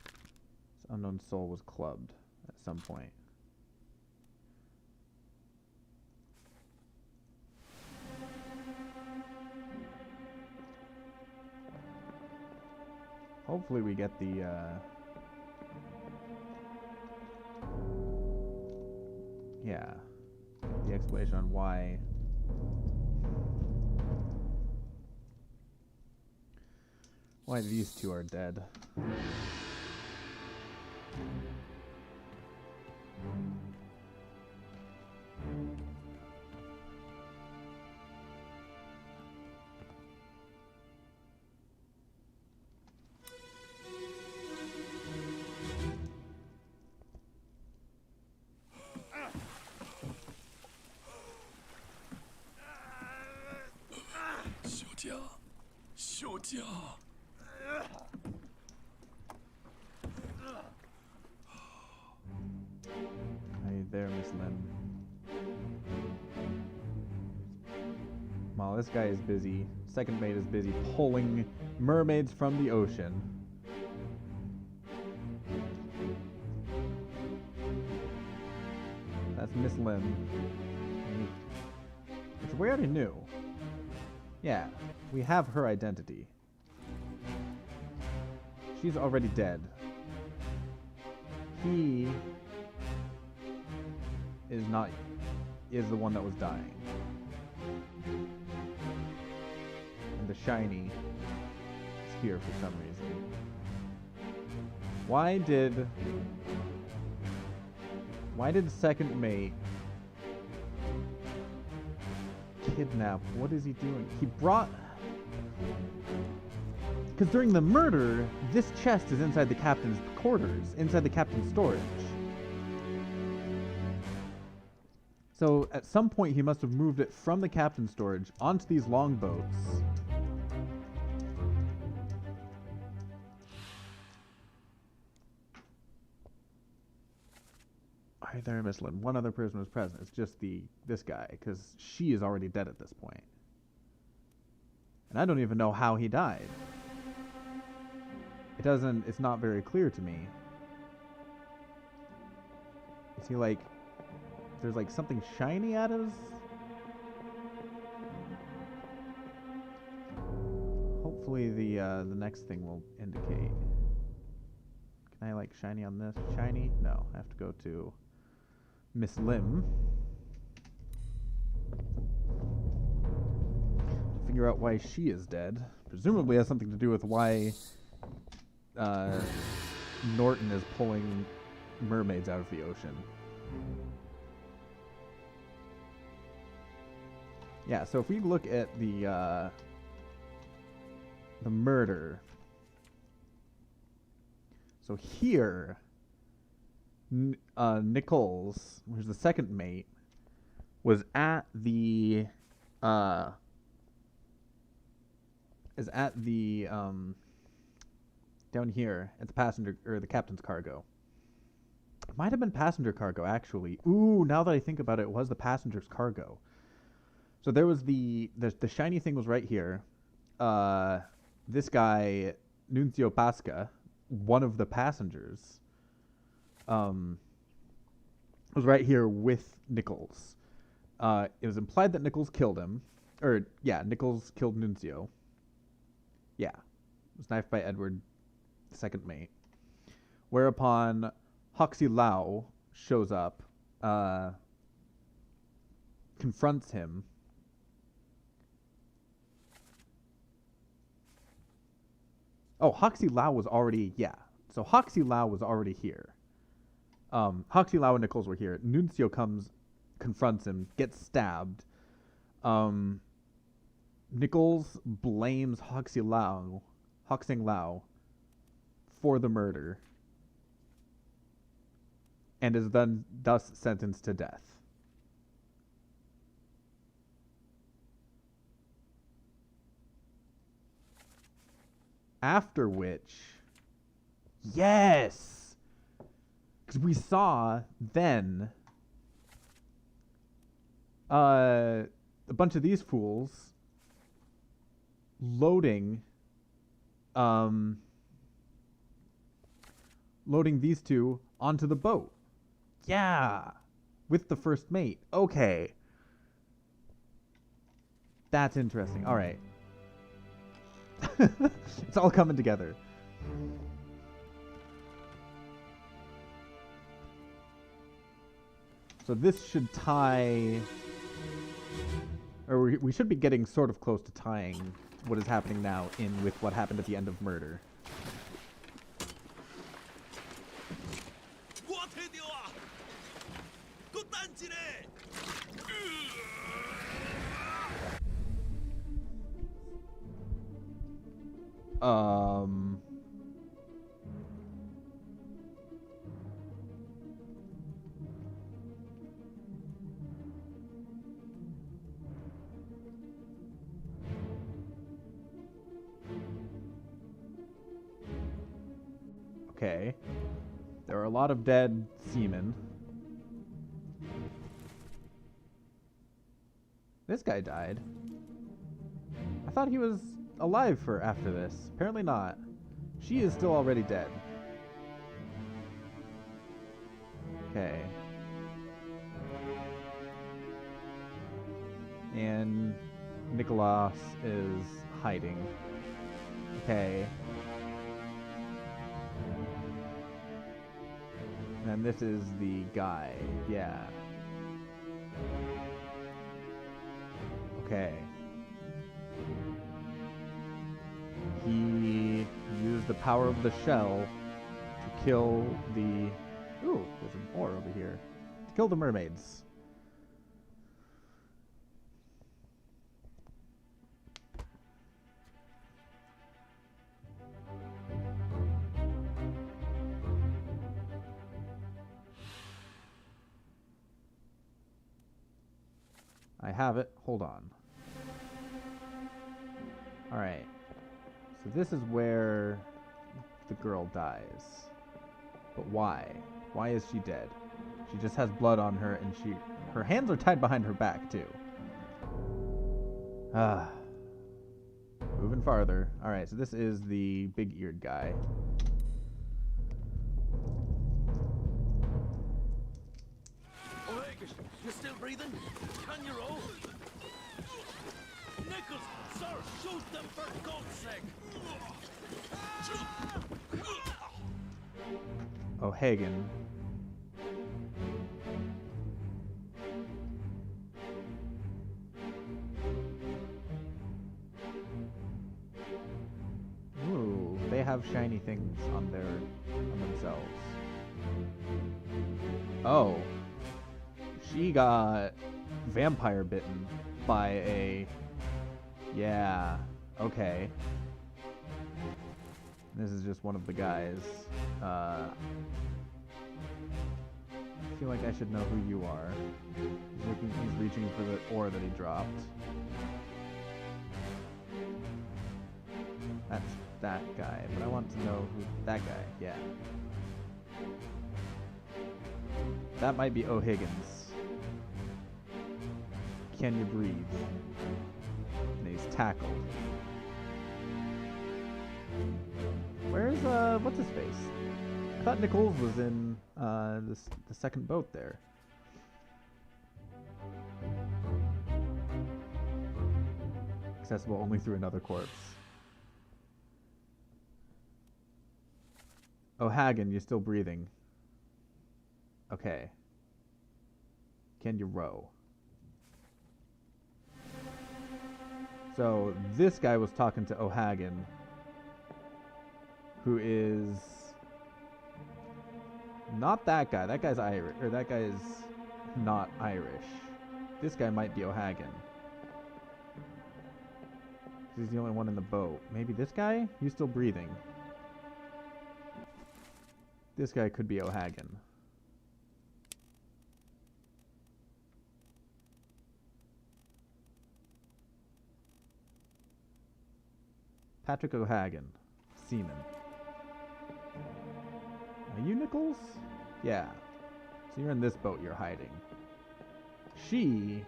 [SPEAKER 1] This unknown soul was clubbed at some point. Hopefully we get the yeah, the explanation on why these two are dead. Hey there, Miss Lim. While this guy is busy, second mate is busy pulling mermaids from the ocean. That's Miss Lim. Which we already knew. Yeah, we have her identity. She's already dead. He is the one that was dying. And the shiny is here for some reason. Why did second mate kidnap? What is he doing? He brought... because during the murder, this chest is inside the captain's quarters, inside the captain's storage. So at some point he must have moved it from the captain's storage onto these longboats. Alright, there, Miss Lynn. One other person was present. It's just this guy, because she is already dead at this point. And I don't even know how he died. It's not very clear to me. Is he like, there's like something shiny at his... Hopefully the next thing will indicate. Can I like shiny on this? Shiny? No, I have to go to Miss Lim. figure out why she is dead. Presumably has something to do with why Norton is pulling mermaids out of the ocean. Yeah, so if we look at the murder. So here, Nichols, who's the second mate, was at the down here at the passenger or the captain's cargo. It might have been passenger cargo actually. Ooh, now that I think about it, it was the passenger's cargo. So there was the shiny thing was right here. This guy Nunzio Pasca, one of the passengers, was right here with Nichols. It was implied that Nichols killed him. Or, yeah, Nichols killed Nunzio. Yeah. Was knifed by Edward, the second mate. Whereupon Hoxie Lau shows up, confronts him. Oh, Hoxie Lau was already, yeah. So Hoxie Lau was already here. Hoxie Lau and Nichols were here. Nunzio comes, confronts him, gets stabbed. Nichols blames Hoxie Lau for the murder and is then thus sentenced to death. After which, yes, because we saw then a bunch of these fools loading these two onto the boat. Yeah, with the first mate. Okay, that's interesting. All right. It's all coming together. So this should tie, or we should be getting sort of close to tying what is happening now in with what happened at the end of Murder. Okay. There are a lot of dead seamen. This guy died. I thought he was alive for after this. Apparently not. She is still already dead. Okay. And Nicholas is hiding. Okay. And this is the guy. Yeah. Okay. He used the power of the shell to kill the... Ooh, there's an ore over here. To kill the mermaids. I have it. Hold on. Alright. So this is where the girl dies. But why? Why is she dead? She just has blood on her and her hands are tied behind her back too. Moving farther. Alright, so this is the big-eared guy.
[SPEAKER 6] You're still breathing? Can you roll? Nichols, sir, shoot them for God's sake!
[SPEAKER 1] Oh, Hagen. things on themselves. Oh. She got vampire bitten by a... Yeah, okay. This is just one of the guys. I feel like I should know who you are. He's reaching for the ore that he dropped. That's that guy, but I want to know who that guy, yeah. That might be O'Higgins. Can you breathe? And he's tackled. Where's, what's his face? I thought Nichols was in, the second boat there. Accessible only through another corpse. O'Hagan, you're still breathing. Okay. Can you row? So, this guy was talking to O'Hagan, who is not that guy. That guy's Irish, or that guy's not Irish. This guy might be O'Hagan. He's the only one in the boat. Maybe this guy? He's still breathing. This guy could be O'Hagan. Patrick O'Hagan, seaman. Are you Nichols? Yeah. So you're in this boat you're hiding. She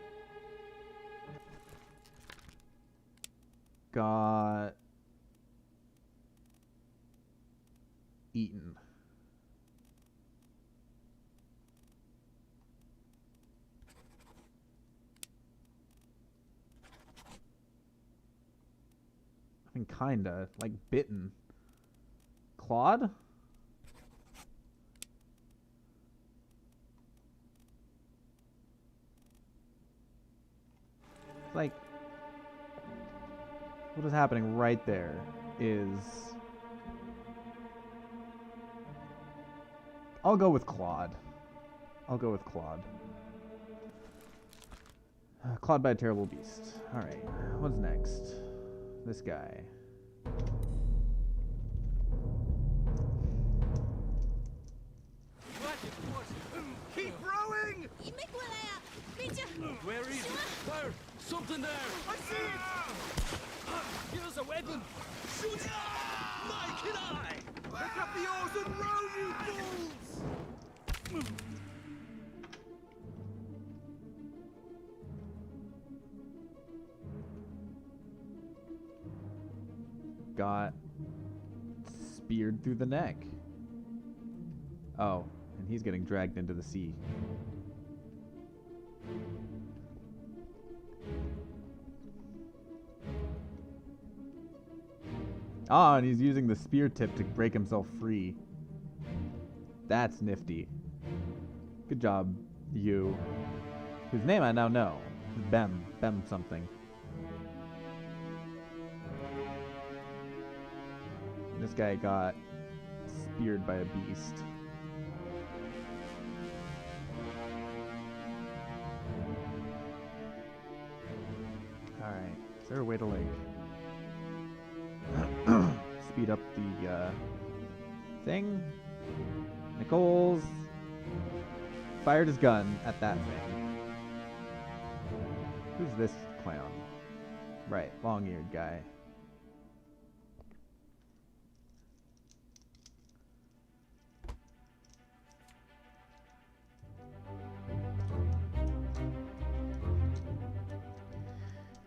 [SPEAKER 1] got eaten. I mean, kinda. Like, bitten. Clawed? Like, what is happening right there is... I'll go with clawed. I'll go with clawed. Clawed by a terrible beast. Alright, what's next? This guy.
[SPEAKER 9] Keep rowing!
[SPEAKER 15] Where is it? There! Something there!
[SPEAKER 9] I see it!
[SPEAKER 15] Give us a weapon! Shoot it! My kid eye!
[SPEAKER 9] Pick up the oars and row, you fools!
[SPEAKER 1] Got speared through the neck. Oh, and he's getting dragged into the sea. Ah, and he's using the spear tip to break himself free. That's nifty. Good job, you. Whose name I now know. Bem something. This guy got speared by a beast. Alright, is there a way to, like, speed up the, thing? Nichols fired his gun at that thing. Who's this clown? Right, long-eared guy.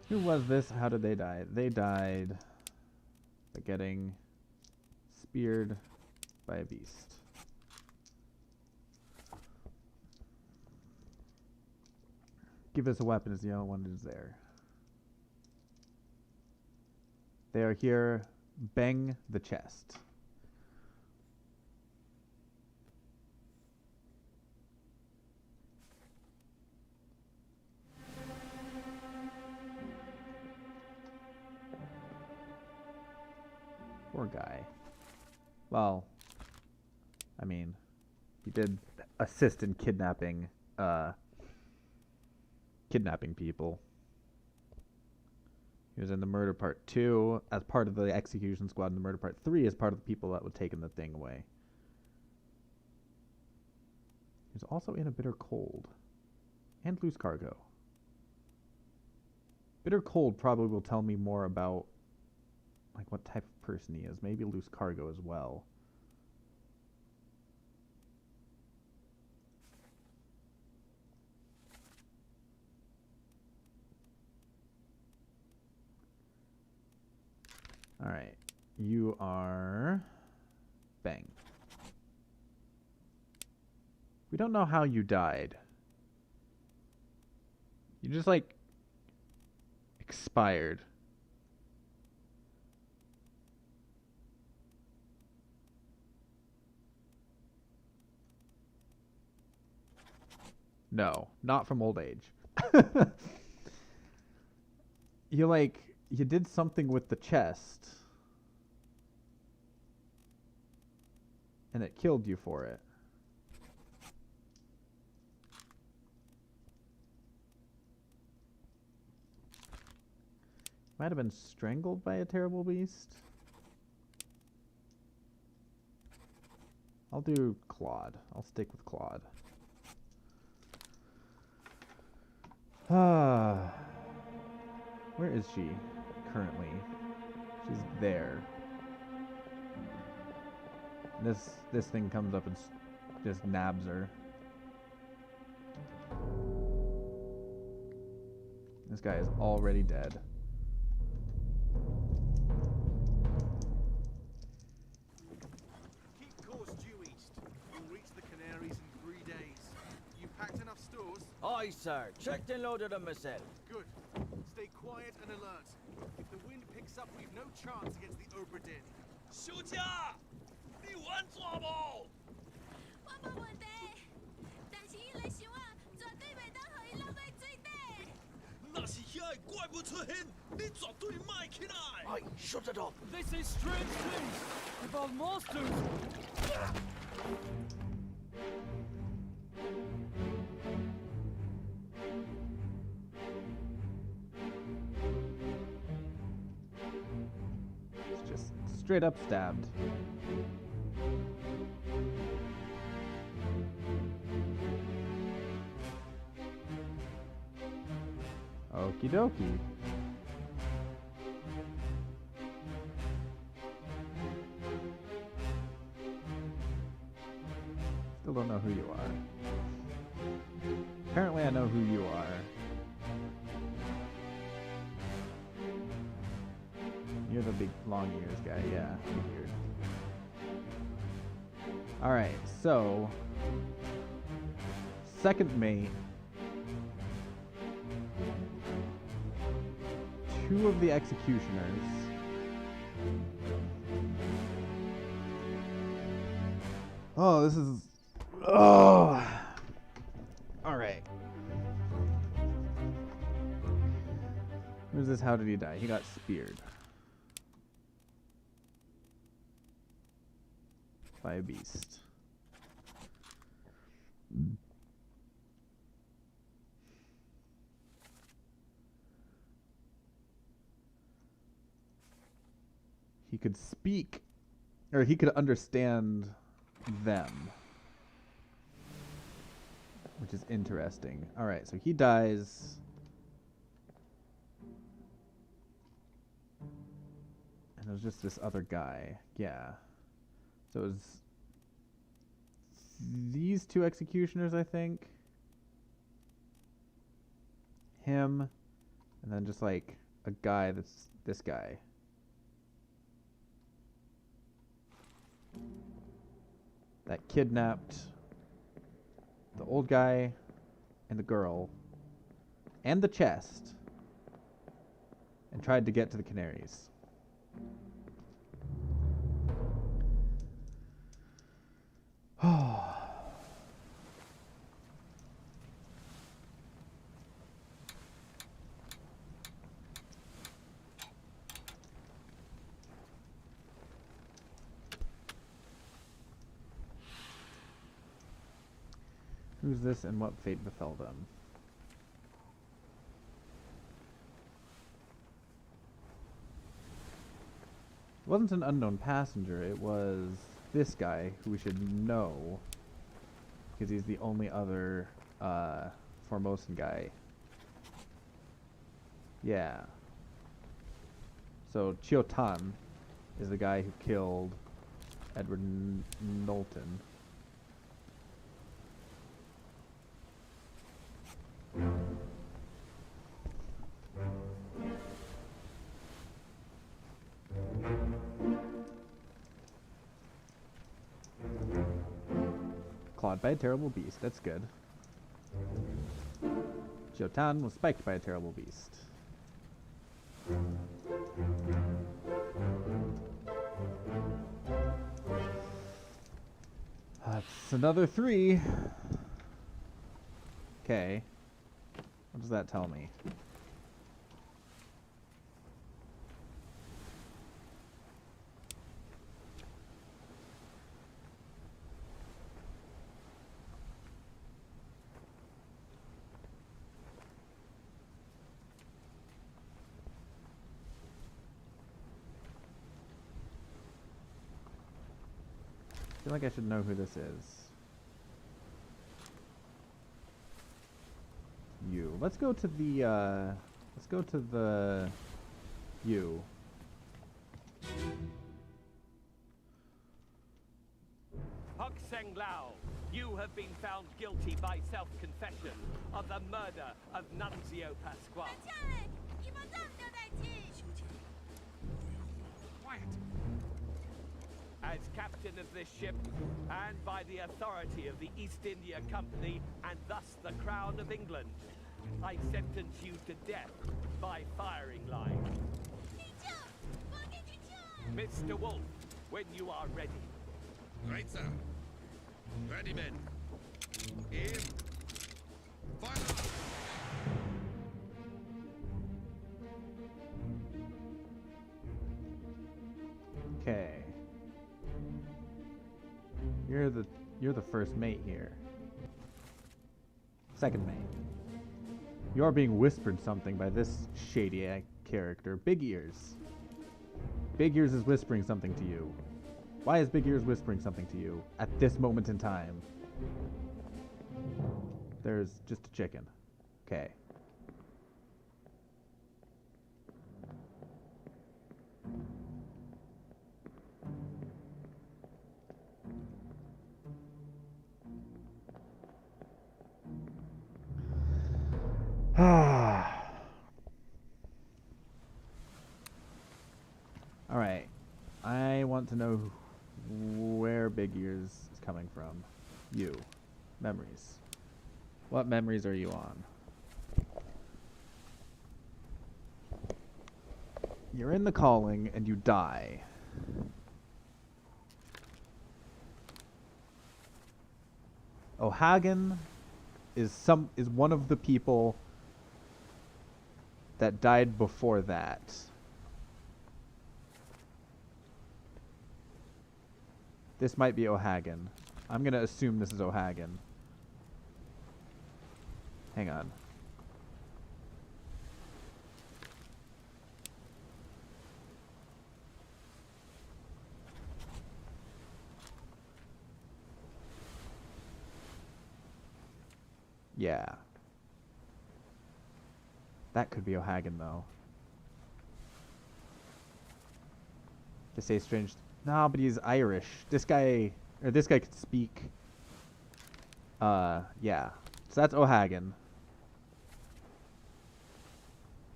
[SPEAKER 1] Who was this? How did they die? They died by getting speared by a beast. Give us a weapon is the only one that is there. They are here. Bang the chest. Poor guy. Well, I mean, he did assist in kidnapping people. He was in the murder part 2 as part of the execution squad, and the murder part 3 as part of the people that were taking the thing away. He was also in a Bitter Cold and Loose Cargo. Bitter Cold probably will tell me more about like what type of person he is. Maybe Loose Cargo as well. Alright. You are... Bang. We don't know how you died. You just, like, expired. No, not from old age. You did something with the chest. And it killed you for it. Might have been strangled by a terrible beast. I'll do Claude. I'll stick with Claude. Where is she currently? She's there. This thing comes up and just nabs her. This guy is already dead.
[SPEAKER 9] Keep course due east. You'll reach the Canaries in 3 days. You packed enough stores?
[SPEAKER 12] Aye, sir. Checked and loaded them myself.
[SPEAKER 9] Good. Stay quiet and alert. If the wind picks up, we've no chance against the Obra Dinn.
[SPEAKER 8] 休假，你玩抓不？我冇问题，但是伊来想啊，绝对袂当互伊落在水底。那是遐个怪物出现，你绝对卖起来。
[SPEAKER 12] Aye, shut it up.
[SPEAKER 15] They say strange things about monsters.
[SPEAKER 1] It's just straight up stabbed. Okie dokie. Still don't know who you are. Apparently I know who you are. You're the big long ears guy, yeah. Weird. Alright, so second mate. 2 of the executioners. Oh, this is... Oh! Alright. Who's this? How did he die? He got speared. By a beast. He could speak, or he could understand them, which is interesting. All right, so he dies, and there's just this other guy. Yeah, so it was these 2 executioners, I think. Him, and then just like a guy that's this guy. That kidnapped the old guy and the girl and the chest and tried to get to the Canaries. Who's this and what fate befell them? It wasn't an unknown passenger, it was this guy who we should know because he's the only other Formosan guy. Yeah. So Chiotan is the guy who killed Edward Knowlton. Clawed by a terrible beast, that's good. Chiotan was spiked by a terrible beast. That's another 3. Okay. What does that tell me? I feel like I should know who this is. You. Let's go to the you.
[SPEAKER 7] Hok Seng Lao, you have been found guilty by self-confession of the murder of Nunzio Pasquale.
[SPEAKER 9] Quiet.
[SPEAKER 7] As captain of this ship, and by the authority of the East India Company, and thus the Crown of England, I sentence you to death by firing line. Mr. Wolf, when you are ready.
[SPEAKER 8] Right, sir. Ready, men. Aim. Fire!
[SPEAKER 1] Okay. You're the first mate here. Second mate. You're being whispered something by this shady character, Big Ears. Big Ears is whispering something to you. Why is Big Ears whispering something to you at this moment in time? There's just a chicken. Okay. Alright. I want to know where Big Ears is coming from. You. Memories. What memories are you on? You're in the calling and you die. O'Hagan is one of the people that died before that. This might be O'Hagan. I'm gonna assume this is O'Hagan. Hang on. Yeah. That could be O'Hagan, though. To say strange... No, but he's Irish. This guy could speak. Yeah. So that's O'Hagan.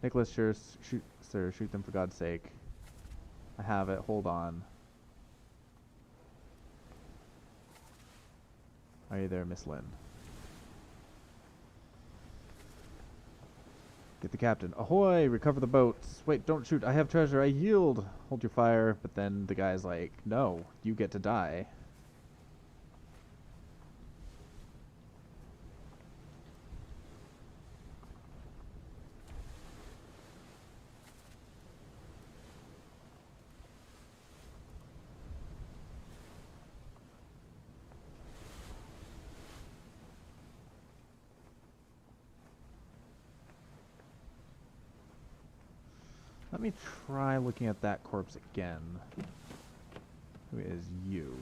[SPEAKER 1] Nicholas, sure, sir, shoot them for God's sake. I have it. Hold on. Are you there, Miss Lynn? Get the captain. Ahoy! Recover the boats. Wait, don't shoot. I have treasure. I yield. Hold your fire. But then the guy's like, no, you get to die. Let me try looking at that corpse again. Who is you?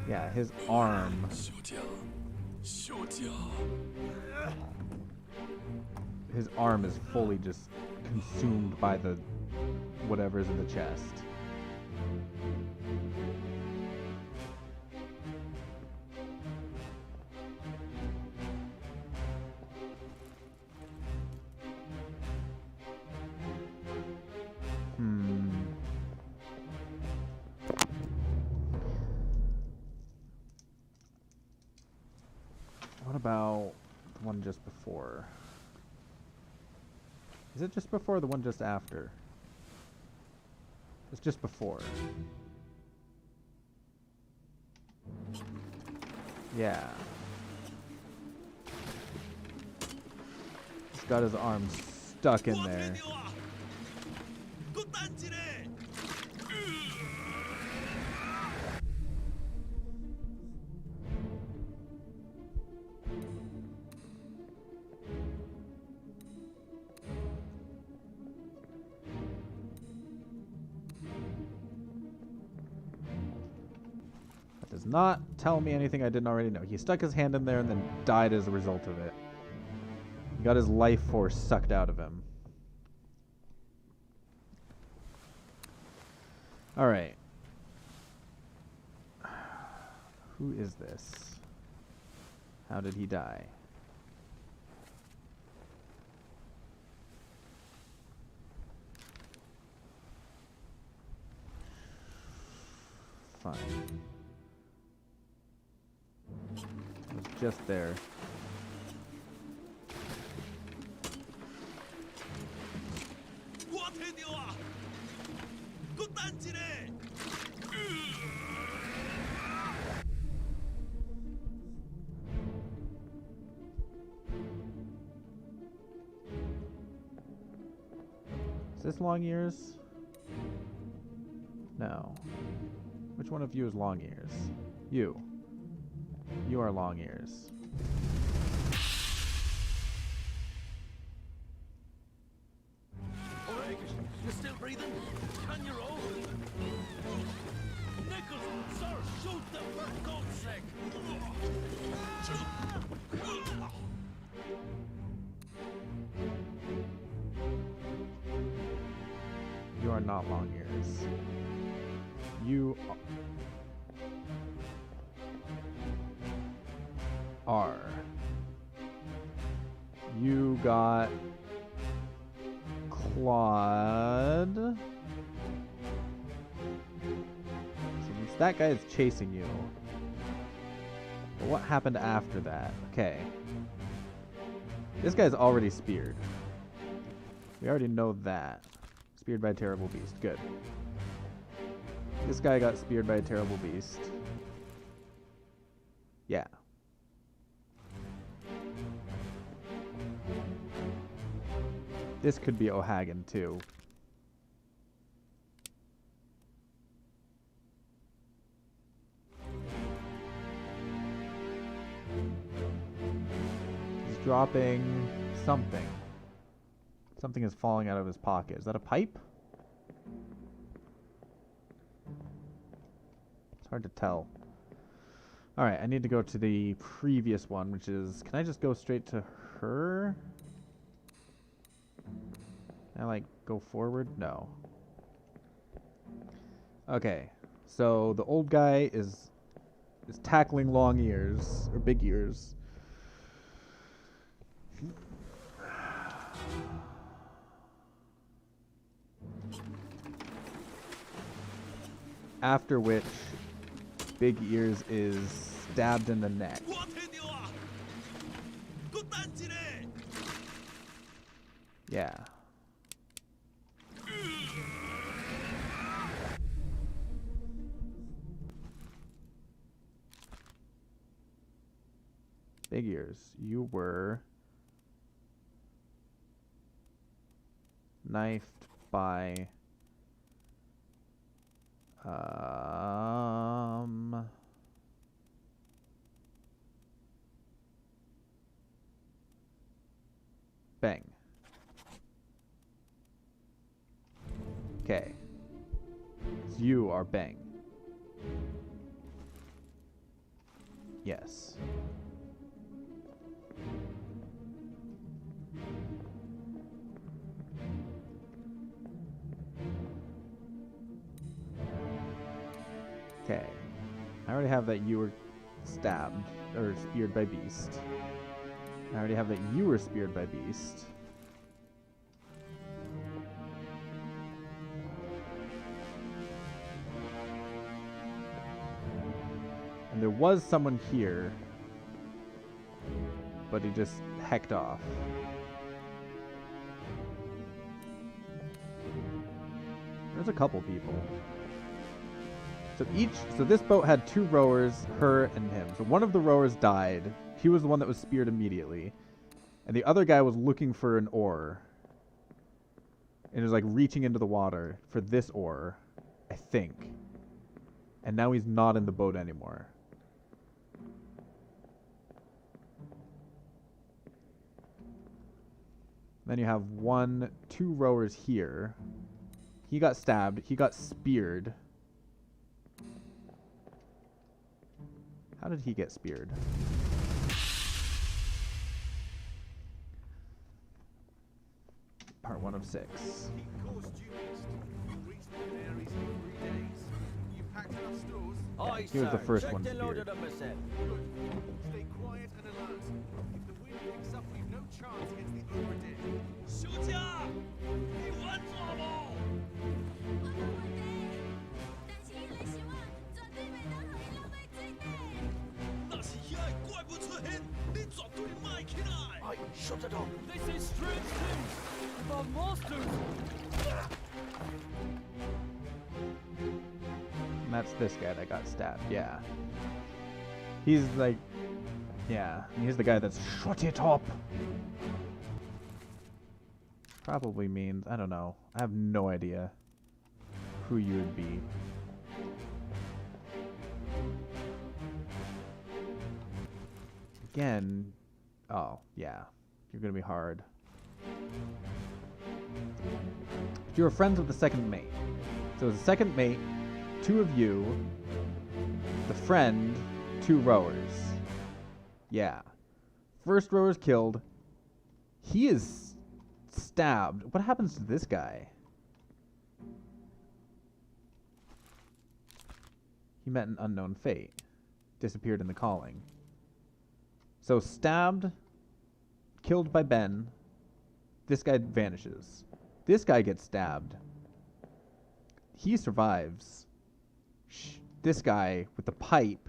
[SPEAKER 1] Yeah, his arm. His arm is fully just consumed by the whatever's in the chest. What about the one just before? Is it just before or the one just after? It's just before. Yeah. He's got his arm stuck in there. Does not tell me anything I didn't already know. He stuck his hand in there and then died as a result of it. He got his life force sucked out of him. Alright. Who is this? How did he die? Fine. It was just there. Is this long ears? No. Which one of you is long ears? You. You are long ears.
[SPEAKER 8] Alright, you're still breathing? Can you roll? Nichols, sir, shoot them for God's sake!
[SPEAKER 1] You are not long ears. You are. You got clawed. So that guy is chasing you. But what happened after that? Okay. This guy's already speared. We already know that. Speared by a terrible beast. Good. This guy got speared by a terrible beast. Yeah. This could be O'Hagan too. He's dropping something. Something is falling out of his pocket. Is that a pipe? It's hard to tell. Alright, I need to go to the previous one, which is... Can I just go straight to her? Can I, like, go forward? No. Okay, so the old guy is tackling long ears, or big ears. After which, Big Ears is stabbed in the neck. Yeah. Big Ears, you were knifed by Bang. Okay. So you are Bang. Yes. Okay. I already have that you were stabbed, or speared by Beast. I already have that you were speared by Beast. And there was someone here, but he just hecked off. There's a couple people. So this boat had 2 rowers, her and him. So one of the rowers died. He was the one that was speared immediately. And the other guy was looking for an oar. And was like reaching into the water for this oar, I think. And now he's not in the boat anymore. Then you have 2 rowers here. He got stabbed. He got speared. How did he get speared? Part 1 of 6. He was the first one speared.
[SPEAKER 9] Stay quiet and alert. If the wind picks up, we've no chance against the Obra Dinn.
[SPEAKER 8] 休假，你稳做无？那是遐个怪物出现，你绝对卖起来。
[SPEAKER 12] I shut it up.
[SPEAKER 15] They say strange things about monsters.
[SPEAKER 1] And that's this guy that got stabbed, yeah. He's like, yeah, he's the guy that's shut it up. Probably means, I don't know. I have no idea who you would be. Again, oh, yeah, you're gonna be hard. But you were friends with the second mate. So the second mate, 2 of you, the friend, 2 rowers. Yeah. First rower's killed. He is stabbed. What happens to this guy? He met an unknown fate. Disappeared in the calling. So stabbed, killed by Ben. This guy vanishes. This guy gets stabbed. He survives. This guy with the pipe.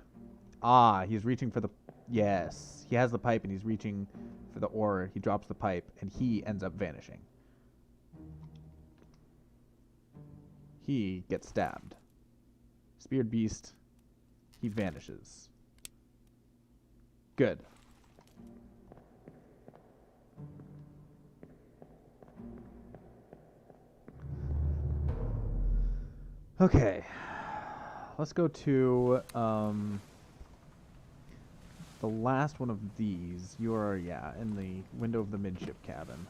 [SPEAKER 1] Ah, he's reaching for the... Yes. He has the pipe and he's reaching for the oar. He drops the pipe and he ends up vanishing. He gets stabbed. Speared beast. He vanishes. Good. Okay. Let's go to the last one of these. You are, yeah, in the window of the midship cabin,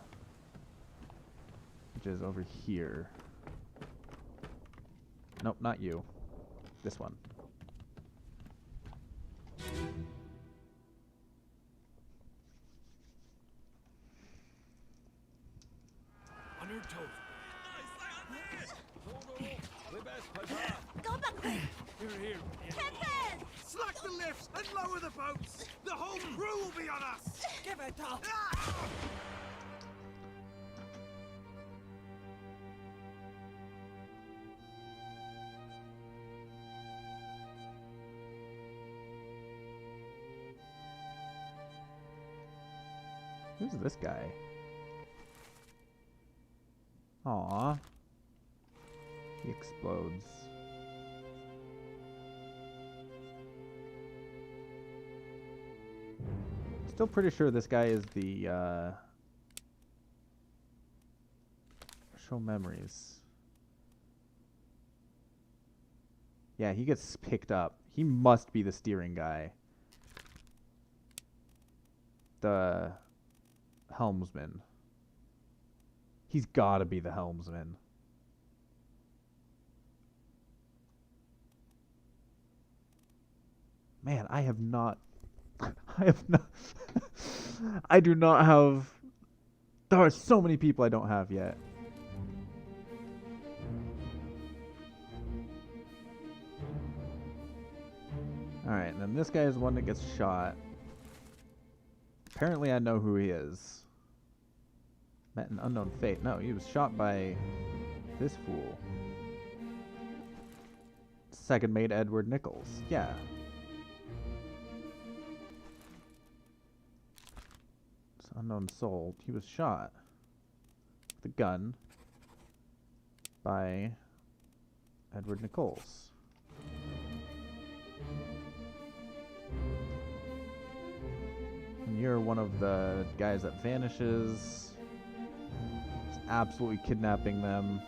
[SPEAKER 1] which is over here. Nope, not you. This one.
[SPEAKER 9] On your toes.
[SPEAKER 8] Go back there!
[SPEAKER 9] Here.
[SPEAKER 8] Captain!
[SPEAKER 9] Slack the lifts and lower the boats! The whole crew will be on us!
[SPEAKER 8] Give it up!
[SPEAKER 1] Who's this guy? Aww. He explodes. Still pretty sure this guy is the, show memories. Yeah, he gets picked up. He must be the steering guy. The helmsman. He's gotta be the helmsman. Man, I have not... I have not... I do not have... There are so many people I don't have yet. Alright, and then this guy is the one that gets shot. Apparently I know who he is. Met an unknown fate. No, he was shot by this fool. Second mate Edward Nichols. Yeah. It's an unknown soul. He was shot with a gun by Edward Nichols. And you're one of the guys that vanishes. Just absolutely kidnapping them.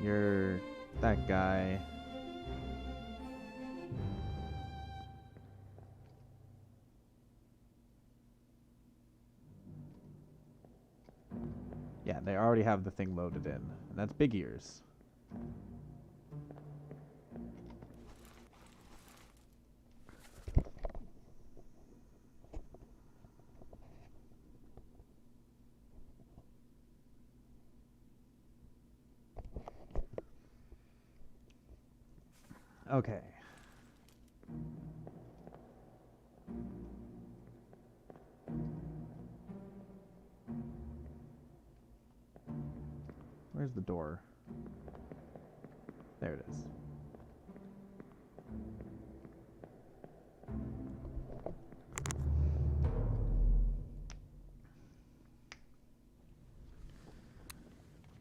[SPEAKER 1] You're that guy. Yeah, they already have the thing loaded in. And that's Big Ears. Okay. Where's the door? There it is.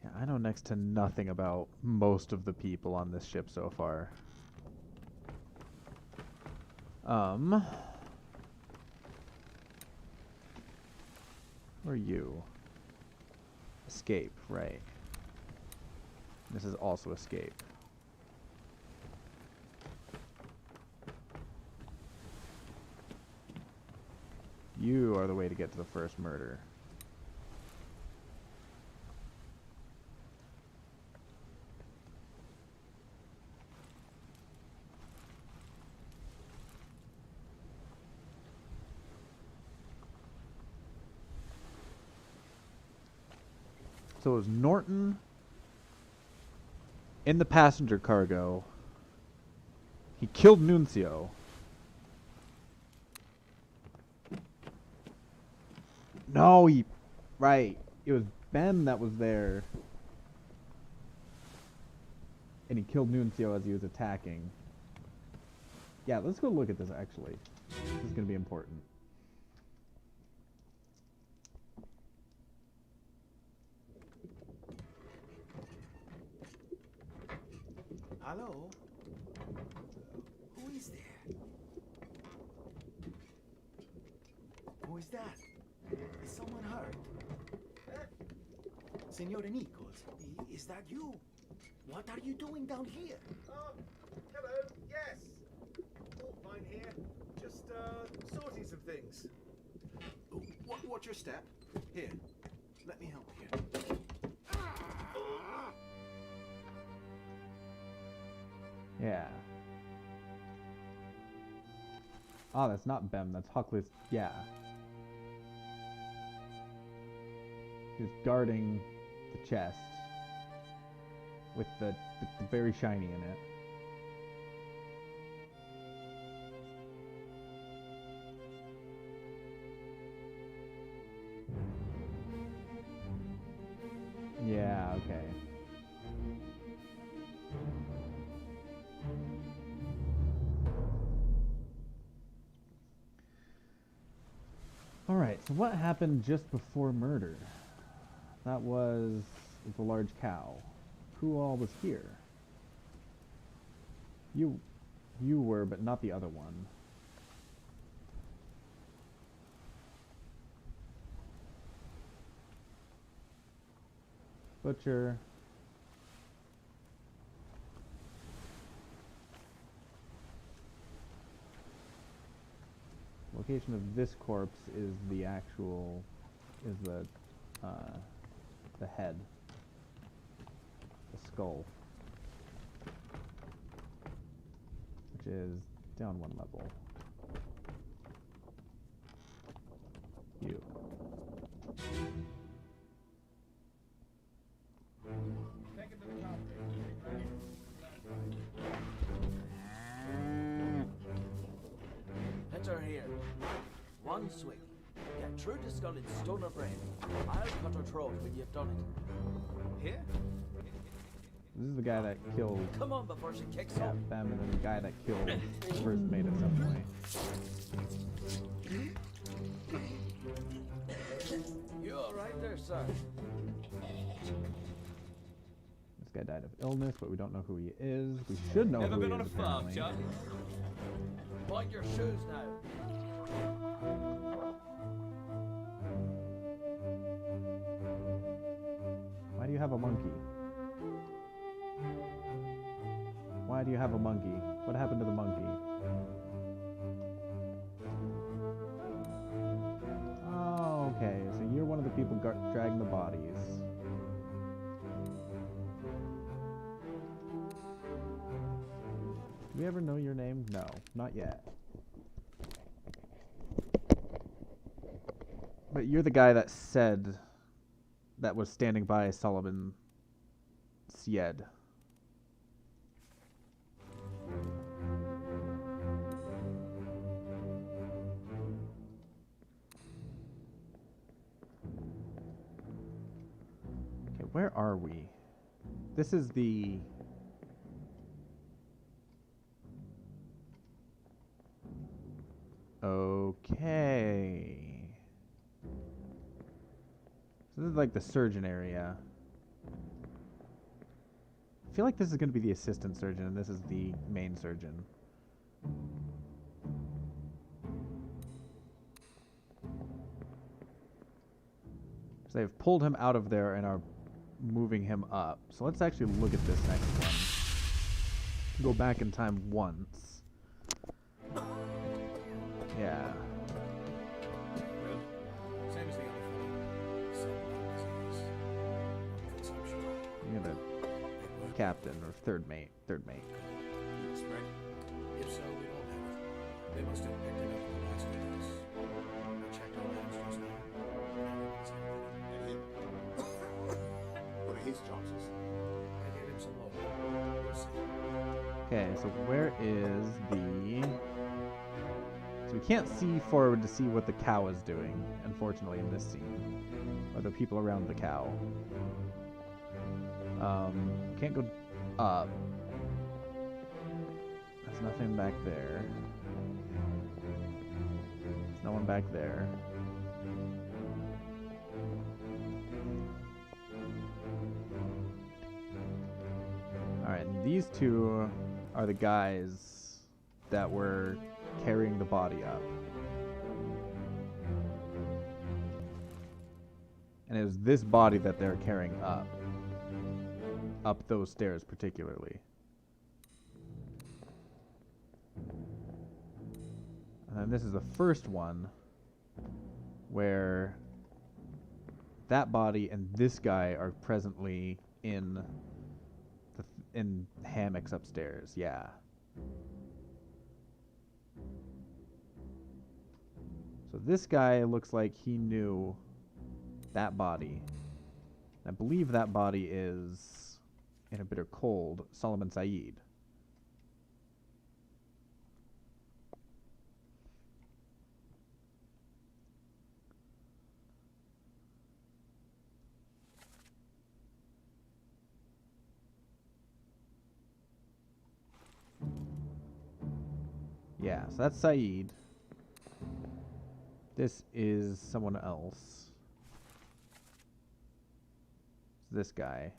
[SPEAKER 1] Yeah, I know next to nothing about most of the people on this ship so far. Who are you? Escape, right. This is also escape. You are the way to get to the first murder. So it was Norton in the passenger cargo. He killed Nuncio. No, right. It was Ben that was there. And he killed Nuncio as he was attacking. Yeah, let's go look at this actually. This is going to be important.
[SPEAKER 6] Hello? Who is there? Who is that? Is someone hurt? Senora Nichols, is that you? What are you doing down here?
[SPEAKER 10] Hello, yes. All fine here. Just, sorting some things. What's your step? Here, let me help you.
[SPEAKER 1] Yeah. Oh, that's not Bem, that's Huckley's. Yeah. He was guarding the chest with the very shiny in it. Yeah, okay. Alright, so what happened just before murder? That was the large cow. Who all was here? You were, but not the other one. Butcher. Location of this corpse is the actual, is the the head, the skull, which is down one level. You.
[SPEAKER 12] Hit her here. One swing. Get through the skull in stone or brain. I'll cut her throat when you've done it. Here?
[SPEAKER 1] This is the guy that killed.
[SPEAKER 12] Come on before she kicks
[SPEAKER 1] Yeah,
[SPEAKER 12] off.
[SPEAKER 1] them, and then the guy that killed first mate at some point.
[SPEAKER 12] You all right there, sir?
[SPEAKER 1] This guy died of illness, but we don't know who he is. We should know
[SPEAKER 15] Never
[SPEAKER 1] who
[SPEAKER 15] been
[SPEAKER 1] he
[SPEAKER 15] on
[SPEAKER 1] is,
[SPEAKER 15] a farm,
[SPEAKER 1] apparently.
[SPEAKER 15] John?
[SPEAKER 12] Mind your shoes now.
[SPEAKER 1] Why do you have a monkey? Why do you have a monkey? What happened to the monkey? Oh, okay. So you're one of the people dragging the bodies. Do we ever know your name? No, not yet. But you're the guy that said that was standing by Solomon Syed. Okay, where are we? This is the... Okay. So this is like the surgeon area. I feel like this is going to be the assistant surgeon, and this is the main surgeon. So they've pulled him out of there and are moving him up. So let's actually look at this next one. Go back in time once. Yeah.
[SPEAKER 13] Same as the other fellow. Some disease. Consumption.
[SPEAKER 1] You're the captain or third mate. Third mate.
[SPEAKER 13] Spread? If so, we don't have it. They must have picked it up in the last days. I checked all hands just now.
[SPEAKER 14] And him? What are his chances?
[SPEAKER 13] I gave him some low. We'll see.
[SPEAKER 1] Okay, so where is the... So we can't see forward to see what the cow is doing, unfortunately, in this scene. Or the people around the cow. Can't go up. There's nothing back there. There's no one back there. Alright, these two are the guys that were carrying the body up. And it was this body that they're carrying up. Up those stairs particularly. And then this is the first one where that body and this guy are presently in in hammocks upstairs. Yeah. So this guy looks like he knew that body. I believe that body is, in a bitter cold, Solomon Syed. Yeah, so that's Syed. This is someone else. It's this guy.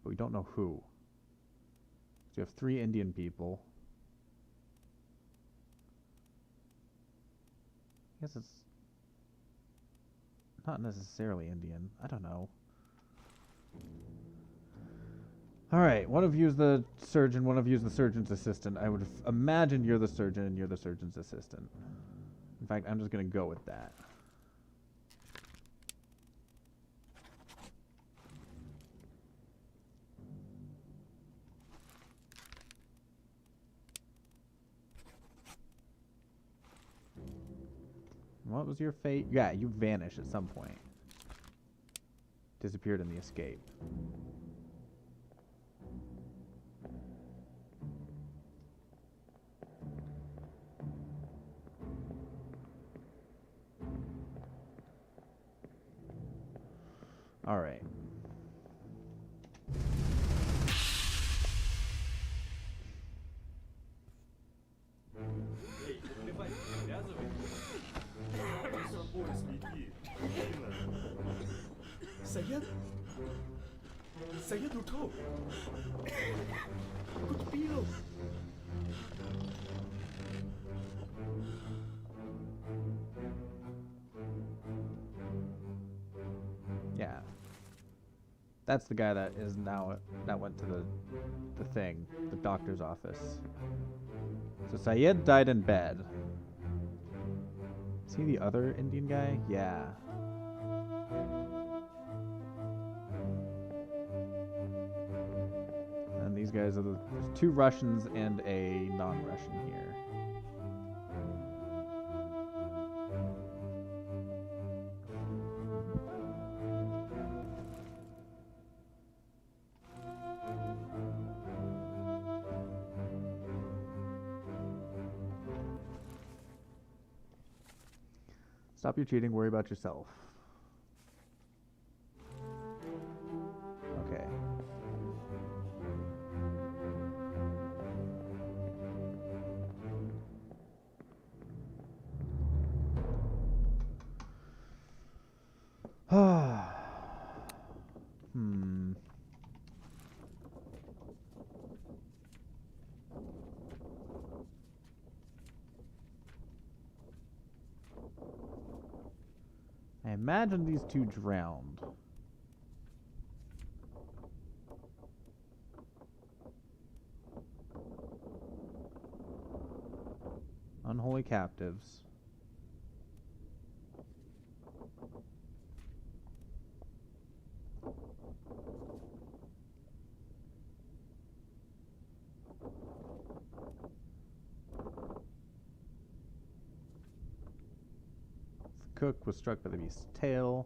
[SPEAKER 1] But we don't know who. So you have 3 Indian people. I guess it's not necessarily Indian. I don't know. Alright, one of you is the surgeon, one of you is the surgeon's assistant. I would imagine you're the surgeon and you're the surgeon's assistant. In fact, I'm just going to go with that. what was your fate? Yeah, you vanished at some point. Disappeared in the escape. All right.
[SPEAKER 9] Saya tutup. Aku terpilih.
[SPEAKER 1] Yeah. That's the guy that is now that went to the thing, the doctor's office. So Syed died in bed. Is he the other Indian guy? Yeah. And these guys are there's 2 Russians and a non-Russian here. Stop your cheating, worry about yourself. Okay. I imagine these 2 drowned. Unholy captives. Cook was struck by the beast's tail.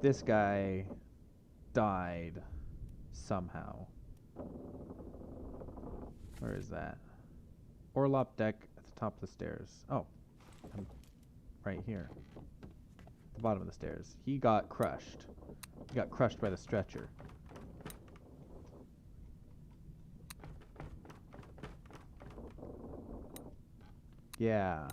[SPEAKER 1] This guy died somehow. Where is that? Orlop deck at the top of the stairs. Oh, I'm right here. At the bottom of the stairs. He got crushed. He got crushed by the stretcher. Yeah.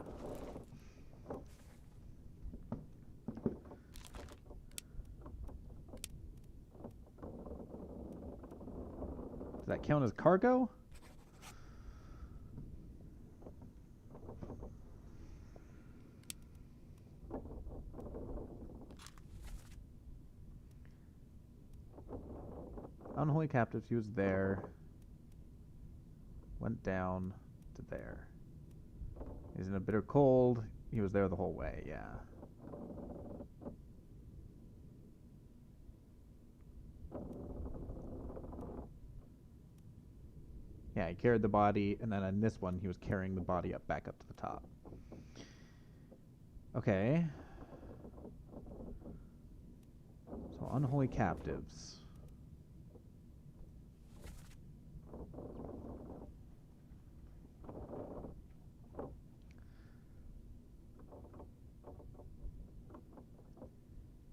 [SPEAKER 1] Does that count as cargo? Unholy captives, he was there. Went down to there. He's in a bitter cold. He was there the whole way, yeah. Yeah, he carried the body, and then in this one, he was carrying the body up back up to the top. Okay. So, unholy captives.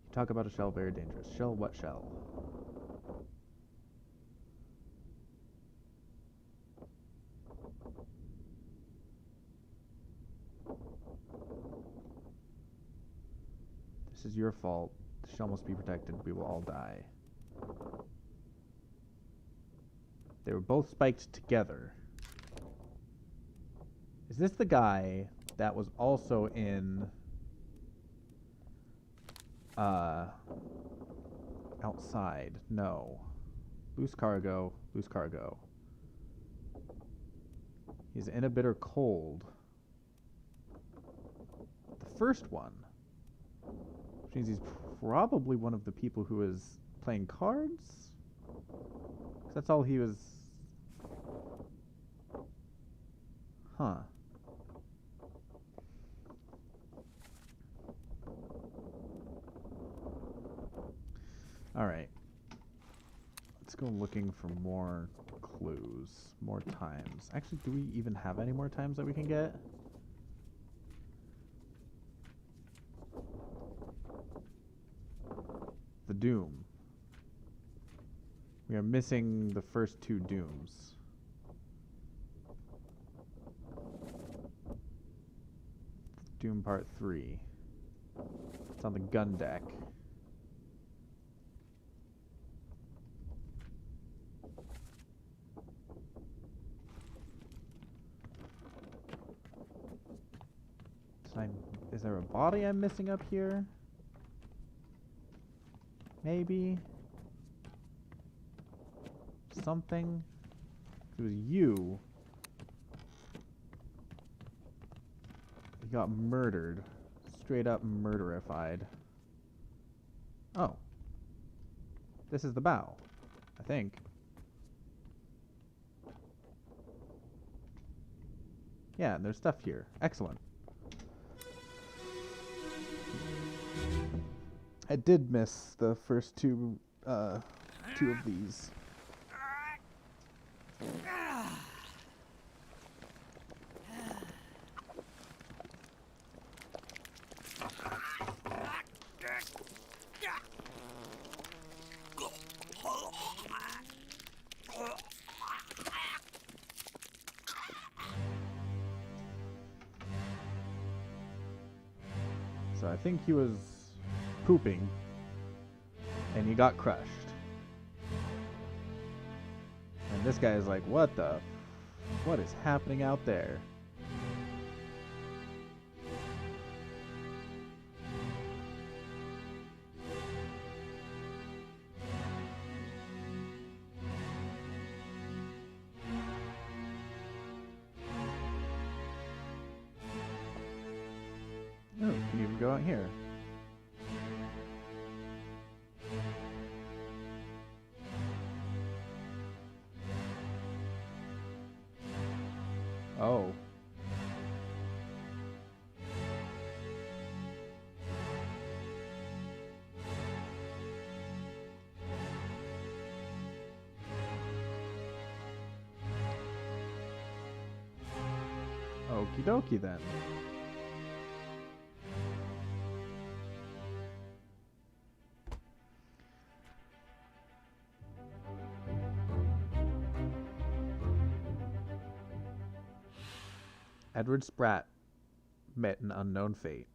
[SPEAKER 1] You talk about a shell, very dangerous. Shell, what shell? This is your fault. The shell must be protected. We will all die. They were both spiked together. Is this the guy that was also in outside? No. Loose cargo, loose cargo. He's in a bitter cold. The first one, which means he's probably one of the people who is playing cards? 'Cause that's all he was... Huh. Alright. Let's go looking for more clues. More times. Actually, do we even have any more times that we can get? The Doom. We are missing the first 2 Dooms. Doom Part 3. It's on the gun deck. Is there a body I'm missing up here? Maybe? Something? It was you. You got murdered. Straight up murderified. Oh. This is the bow. I think. Yeah, and there's stuff here. Excellent. I did miss the first 2 of these. So I think he was pooping and he got crushed. And this guy is like, what is happening out there? Oh, you can even go out here. Oh. Okie dokie then. Edward Spratt met an unknown fate.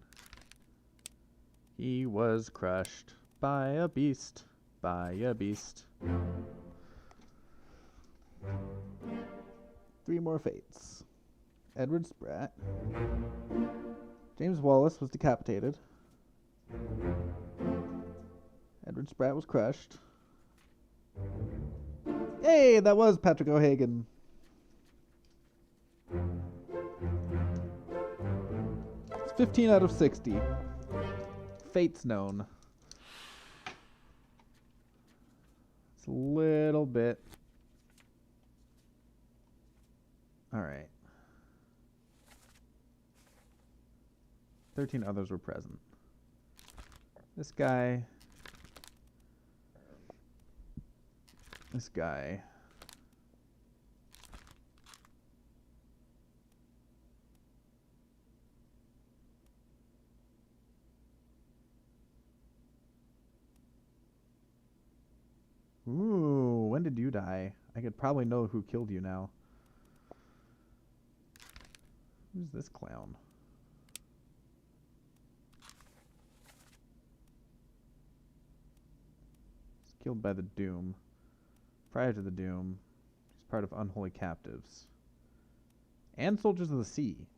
[SPEAKER 1] He was crushed by a beast, by a beast. 3 more fates. Edward Spratt. James Wallace was decapitated. Edward Spratt was crushed. Hey, that was Patrick O'Hagan. It's 15 out of 60. Fate's known. It's a little bit. Alright. 13 others were present. This guy. This guy. Ooh, when did you die? I could probably know who killed you now. Who's this clown? He's killed by the Doom. Prior to the Doom, he's part of Unholy Captives. And Soldiers of the Sea.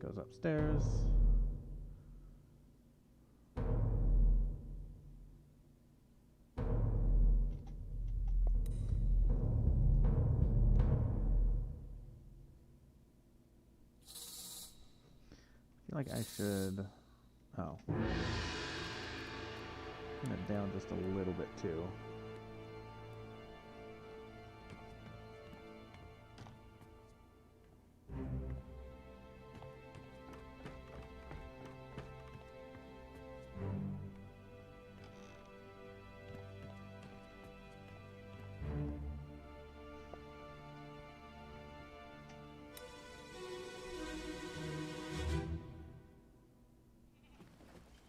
[SPEAKER 1] Goes upstairs. feel like I should... Oh. Turn it down just a little bit, too.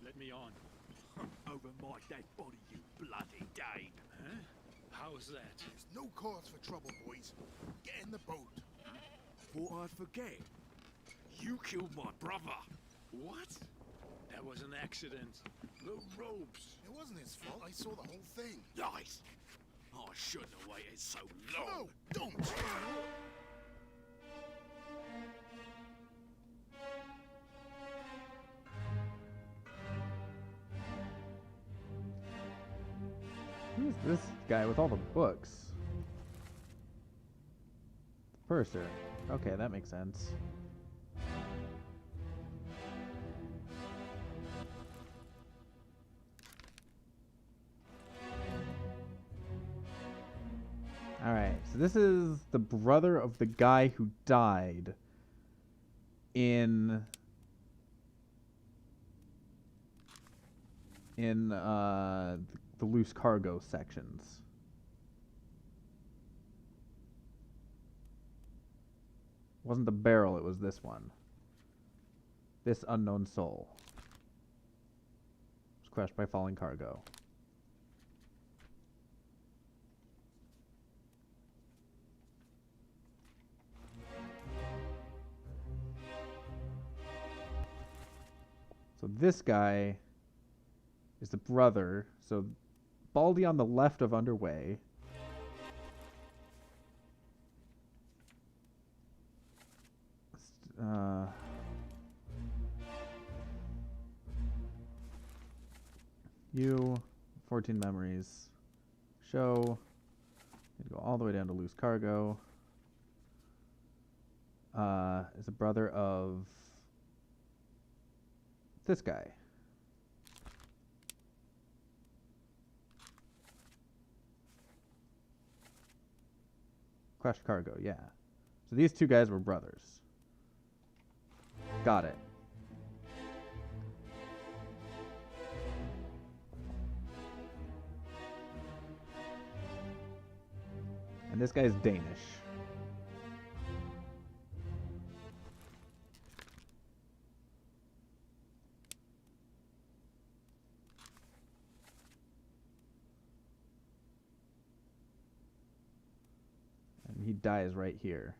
[SPEAKER 11] Let me on. Over my dead body, you bloody Dane. Huh? How's that?
[SPEAKER 6] There's no cause for trouble, boys. Get in the boat.
[SPEAKER 11] Thought I'd forget. You killed my brother. What? That was an accident. The ropes.
[SPEAKER 6] It wasn't his fault. I saw the whole thing.
[SPEAKER 11] Lies. I shouldn't have waited so long.
[SPEAKER 6] No, don't.
[SPEAKER 1] Who's this guy with all the books? Purser. Okay, that makes sense. Alright, so this is the brother of the guy who died in the loose cargo sections. It wasn't the barrel, it was this one. This unknown soul. It was crushed by falling cargo. So this guy is the brother. So Baldy on the left of Underway. You, 14 memories. Show. Need to go all the way down to loose cargo. Is a brother of this guy. Crushed cargo, yeah. So these two guys were brothers. Got it. And this guy's Danish. And he dies right here.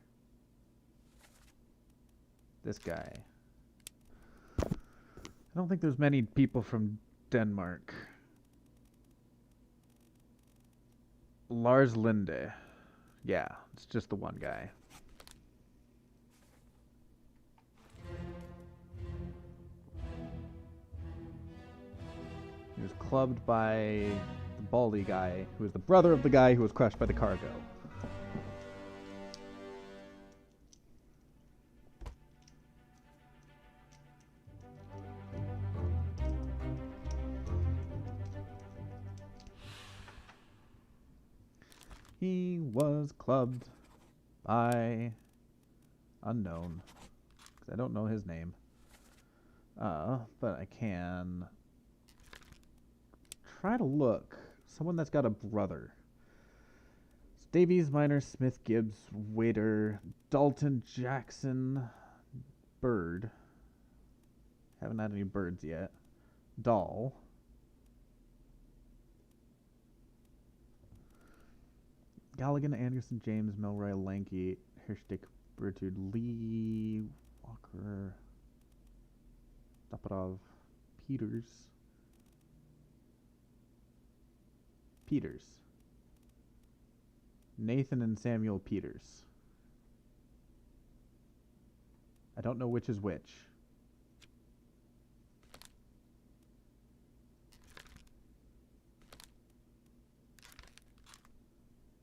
[SPEAKER 1] This guy. I don't think there's many people from Denmark. Lars Linde. Yeah, it's just the one guy. He was clubbed by the Baldy guy, who was the brother of the guy who was crushed by the cargo. He was clubbed by unknown, because I don't know his name. But I can try to look. Someone that's got a brother. It's Davies, Miner, Smith, Gibbs, Waiter, Dalton, Jackson, Bird. Haven't had any birds yet. Dahl. Galligan, Anderson, James, Milroy, Lanky, Hirschdick, Bertud, Lee, Walker, Stopatov, Peters. Nathan and Samuel Peters. I don't know which is which.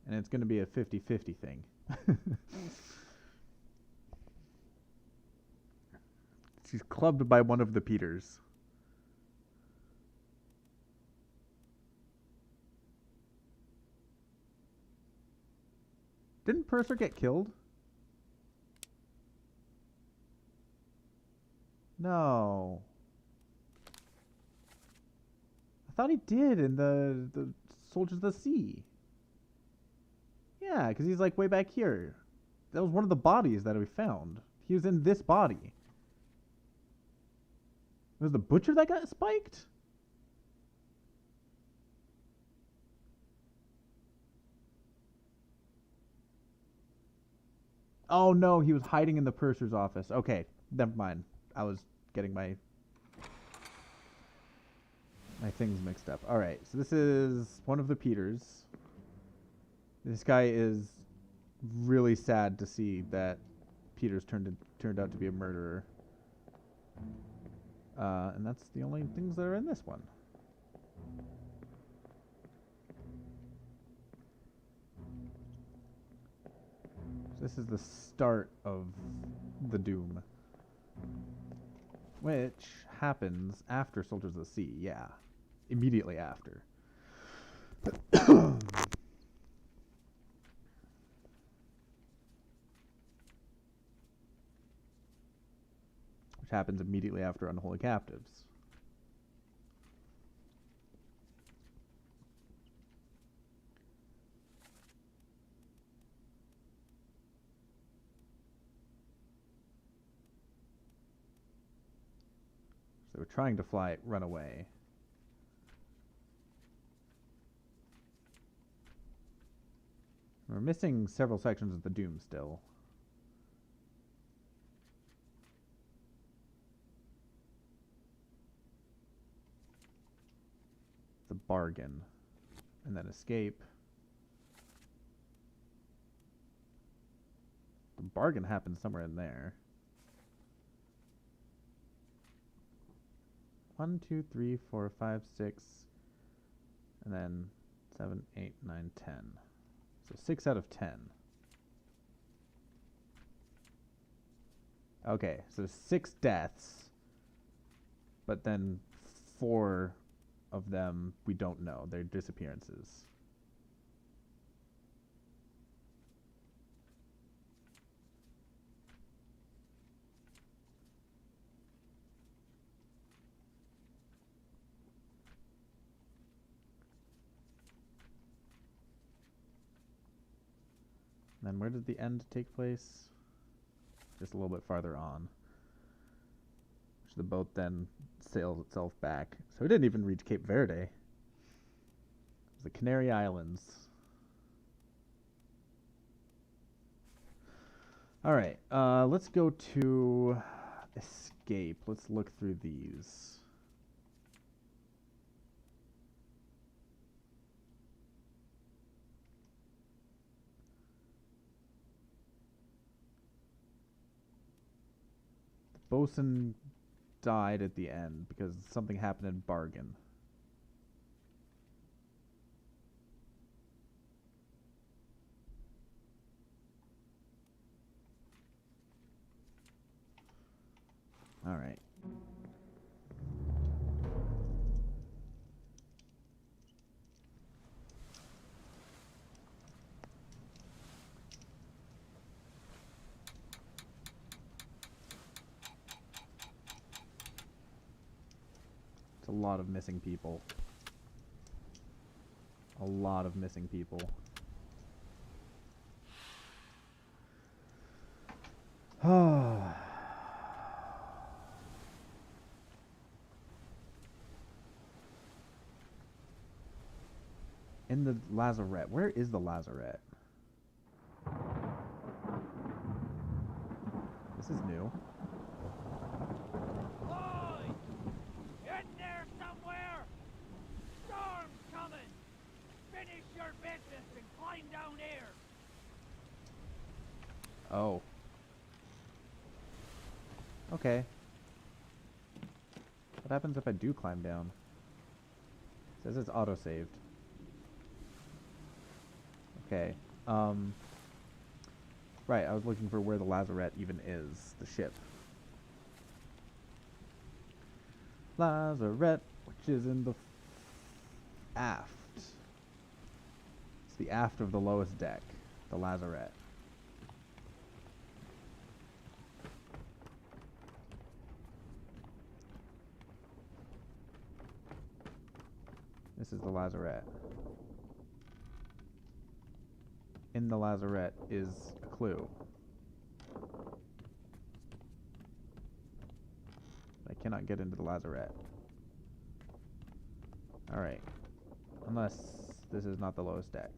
[SPEAKER 1] And it's going to be a 50-50 thing. She's clubbed by one of the Peters. Didn't Purser get killed? No. I thought he did in the Soldiers of the Sea. Yeah, because he's like way back here. That was one of the bodies that we found. He was in this body. It was the butcher that got spiked? Oh no, he was hiding in the purser's office. Okay, never mind. I was getting my things mixed up. Alright, so this is one of the Peters. This guy is really sad to see that Peters turned out to be a murderer. And that's the only things that are in this one. So this is the start of the Doom. Which happens after Soldiers of the Sea, yeah. Immediately after. Which happens immediately after Unholy Captives. So we're trying to run away. We're missing several sections of the Doom still. The bargain. And then escape. The bargain happens somewhere in there. 1, 2, 3, 4, 5, 6, and then 7, 8, 9, 10. So 6 out of 10. Okay, so 6 deaths, but then 4 of them we don't know. They're disappearances. Then where did the end take place? Just a little bit farther on. Which the boat then sails itself back. So it didn't even reach Cape Verde. It was the Canary Islands. Alright, let's go to escape. Let's look through these. Bosun died at the end because something happened in Bargain. All right. A lot of missing people. A lot of missing people. In the lazarette. Where is the lazarette? This is new.
[SPEAKER 2] Down here.
[SPEAKER 1] Oh. Okay. What happens if I do climb down? It says it's auto-saved. Okay. Right, I was looking for where the lazarette even is. The ship. Lazarette, which is in the aft. It's the aft of the lowest deck, the Lazarette. This is the Lazarette. In the Lazarette is a clue. I cannot get into the Lazarette. Alright. Unless this is not the lowest deck.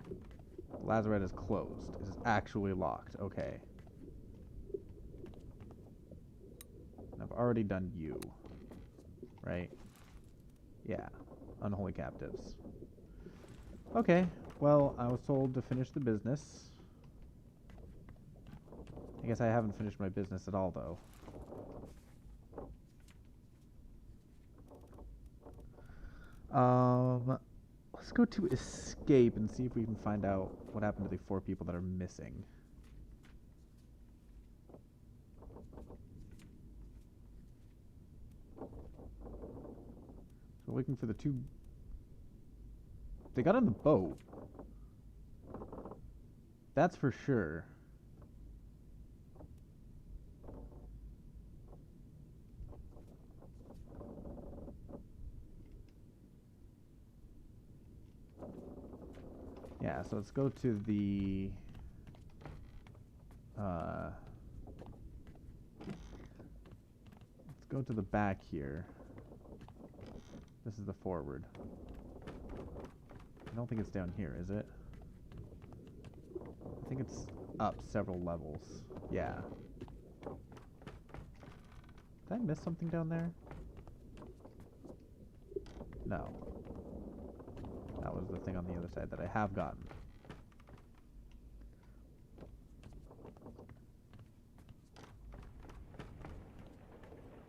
[SPEAKER 1] The Lazarette is closed. It is actually locked. Okay. And I've already done you. Right? Yeah. Unholy captives. Okay. Well, I was told to finish the business. I guess I haven't finished my business at all, though. Let's go to escape and see if we can find out what happened to the 4 people that are missing. So we're looking for the 2... They got on the boat. That's for sure. Yeah, so let's go to the let's go to the back here. This is the forward. I don't think it's down here, is it? I think it's up several levels. Yeah. Did I miss something down there? No. That was the thing on the other side that I have gotten.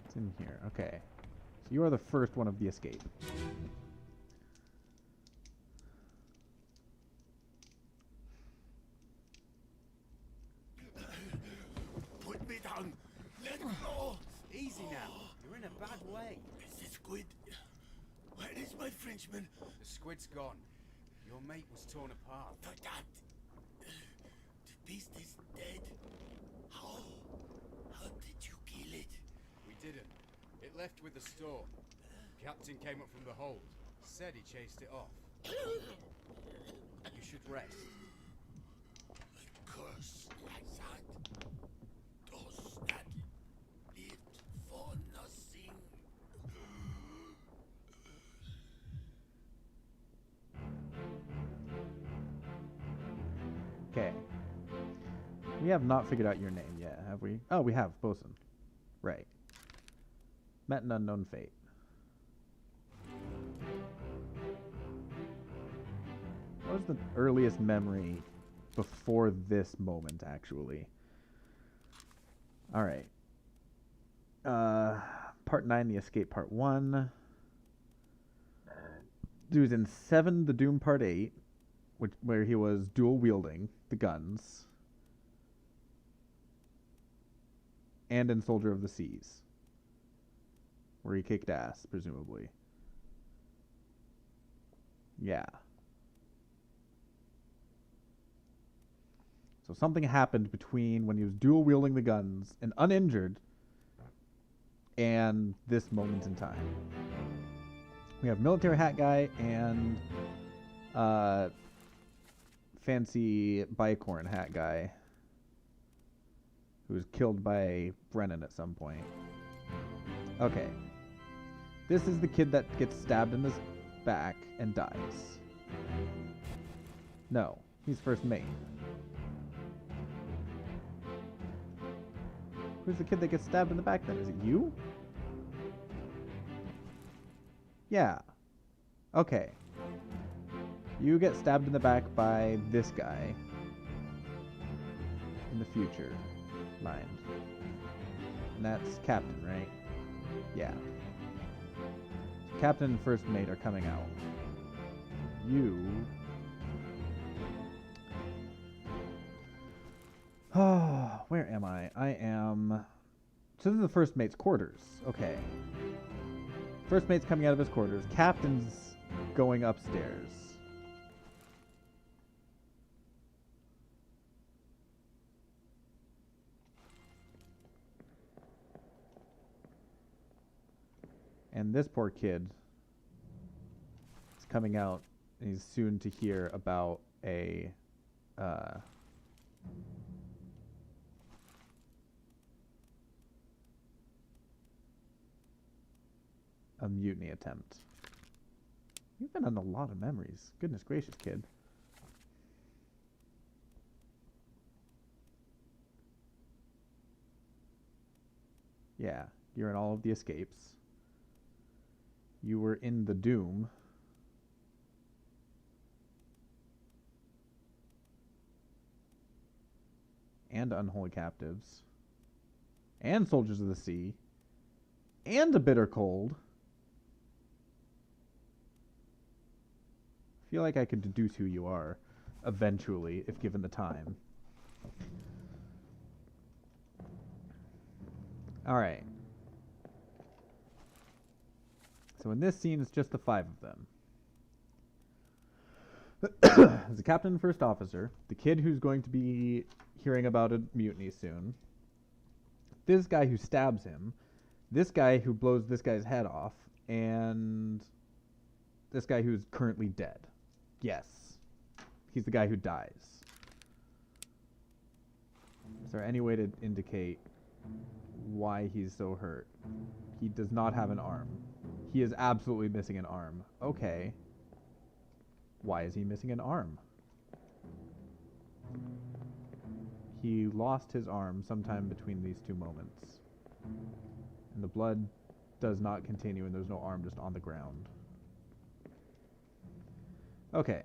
[SPEAKER 1] It's in here. Okay. So you are the first one of the escape.
[SPEAKER 6] Put me down. Let go. Easy now. You're in a bad way. Is the squid? Where is my Frenchman?
[SPEAKER 9] The squid's gone. Your mate was torn apart.
[SPEAKER 6] But that... The beast is dead. How? How did you kill it?
[SPEAKER 9] We didn't. It left with the storm. Captain came up from the hold. Said he chased it off. You should rest.
[SPEAKER 6] A curse like that. Those that lived for nothing.
[SPEAKER 1] Okay. We have not figured out your name yet, have we? Oh, we have. Bosun. Right. Met an unknown fate. What was the earliest memory before this moment, actually? Alright. Part 9, The Escape Part 1. He was in 7, The Doom Part 8, where he was dual-wielding the guns. And in Soldier of the Seas, where he kicked ass, presumably. Yeah. So something happened between when he was dual-wielding the guns and uninjured and this moment in time. We have military hat guy and fancy bicorn hat guy who was killed by Brennan at some point. Okay. This is the kid that gets stabbed in the back and dies. No, he's first mate. Who's the kid that gets stabbed in the back then? Is it you? Yeah. Okay. You get stabbed in the back by this guy. In the future. Mind. And that's Captain, right? Yeah. So Captain and First Mate are coming out. You... Oh, where am I? I am So this is the first mate's quarters. Okay. First mate's coming out of his quarters. Captain's going upstairs. And this poor kid is coming out, and he's soon to hear about a mutiny attempt. You've been on a lot of memories. Goodness gracious, kid. Yeah, you're in all of the escapes. You were in the Doom. And Unholy Captives. And Soldiers of the Sea. And A Bitter Cold. I feel like I could deduce who you are eventually, if given the time. Alright. So in this scene, it's just the 5 of them. There's the captain and first officer, the kid who's going to be hearing about a mutiny soon, this guy who stabs him, this guy who blows this guy's head off, and this guy who's currently dead. Yes. He's the guy who dies. Is there any way to indicate why he's so hurt? He does not have an arm. He is absolutely missing an arm. Okay. Why is he missing an arm? He lost his arm sometime between these two moments. And the blood does not continue, and there's no arm just on the ground. Okay.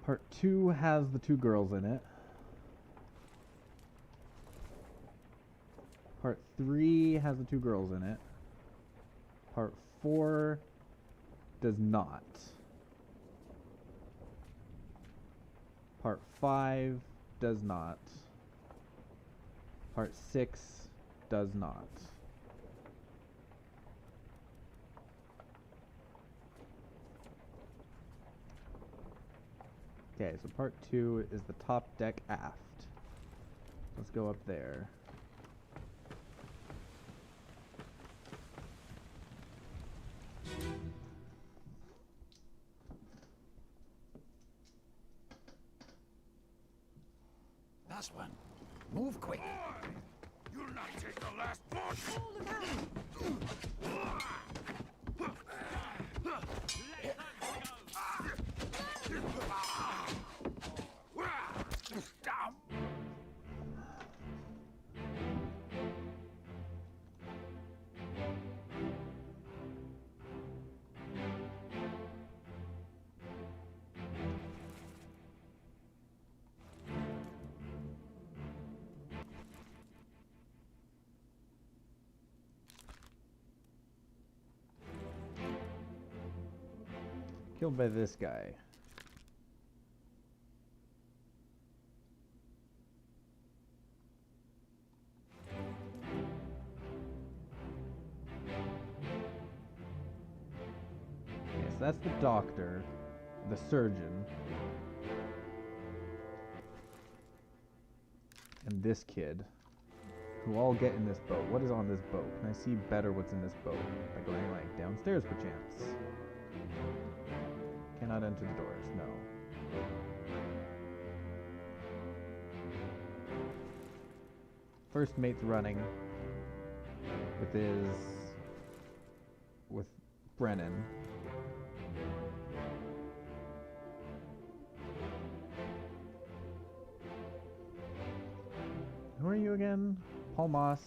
[SPEAKER 1] Part 2 has the 2 girls in it. Part 3 has the 2 girls in it. Part 4 does not. Part 5 does not. Part 6 does not. Okay, so part 2 is the top deck aft. Let's go up there.
[SPEAKER 2] Last one. Move quick.
[SPEAKER 6] You'll not take the last punch!
[SPEAKER 2] Oh, look out!
[SPEAKER 1] Killed by this guy. Okay, so that's the doctor, the surgeon, and this kid, who all get in this boat. What is on this boat? Can I see better what's in this boat by going like downstairs perchance? Cannot enter the doors, no. First mate's running with Brennan. Who are you again? Paul Moss,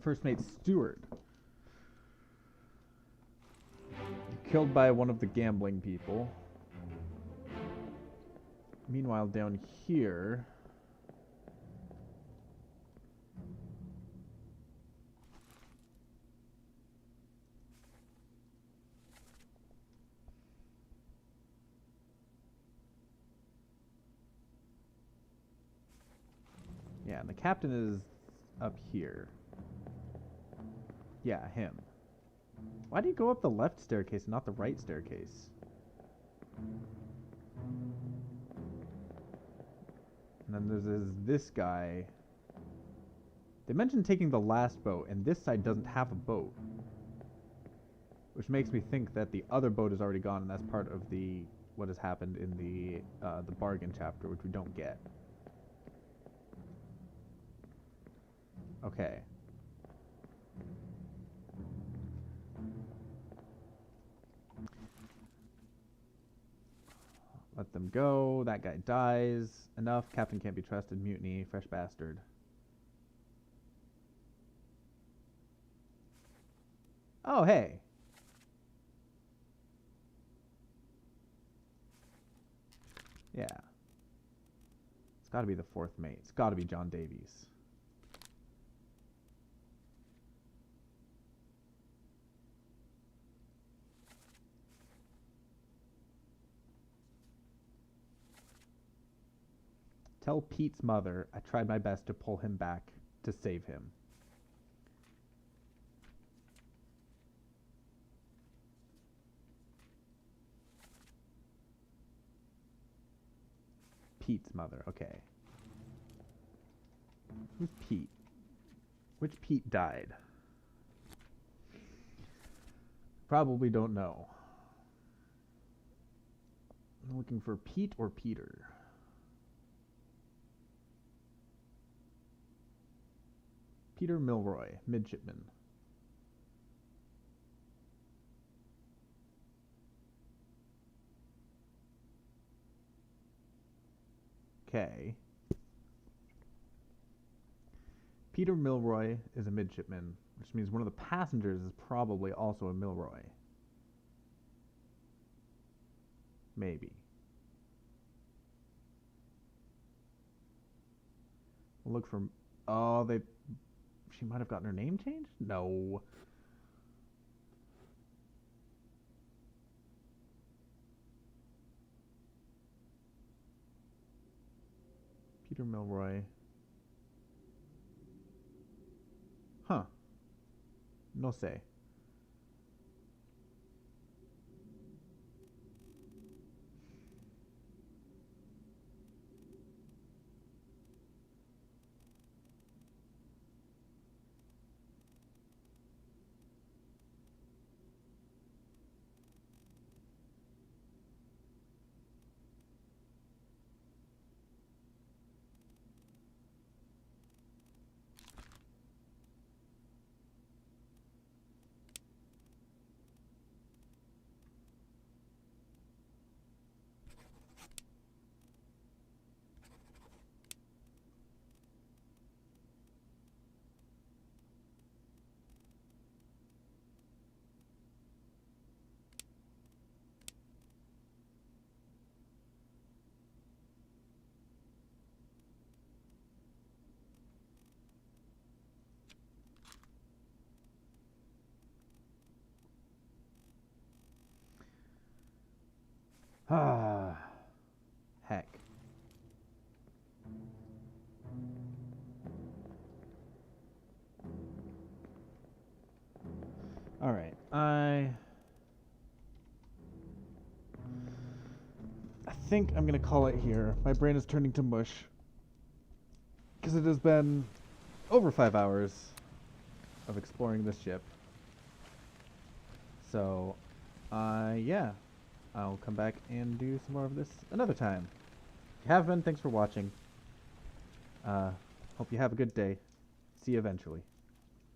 [SPEAKER 1] first mate Stewart. Killed by one of the gambling people. Meanwhile, down here, Yeah, and the captain is up here. Yeah, him. Why do you go up the left staircase and not the right staircase? And then there's this guy. They mentioned taking the last boat, and this side doesn't have a boat. Which makes me think that the other boat is already gone, and that's part of the what has happened in the bargain chapter, which we don't get. Okay. Let them go. That guy dies. Enough. Captain can't be trusted. Mutiny. Fresh bastard. Oh, hey. Yeah. It's got to be the fourth mate. It's got to be John Davies. Tell Pete's mother I tried my best to pull him back to save him. Pete's mother, okay. Who's Pete? Which Pete died? Probably don't know. I'm looking for Pete or Peter. Peter Milroy, midshipman. Okay. Peter Milroy is a midshipman, which means one of the passengers is probably also a Milroy. Maybe. We'll look for... Oh, she might have gotten her name changed? No. Peter Milroy. Huh. No sé. Ah, heck. All right, I think I'm gonna call it here. My brain is turning to mush because it has been over 5 hours of exploring this ship. So, yeah. I'll come back and do some more of this another time. If you have been, thanks for watching. Hope you have a good day. See you eventually.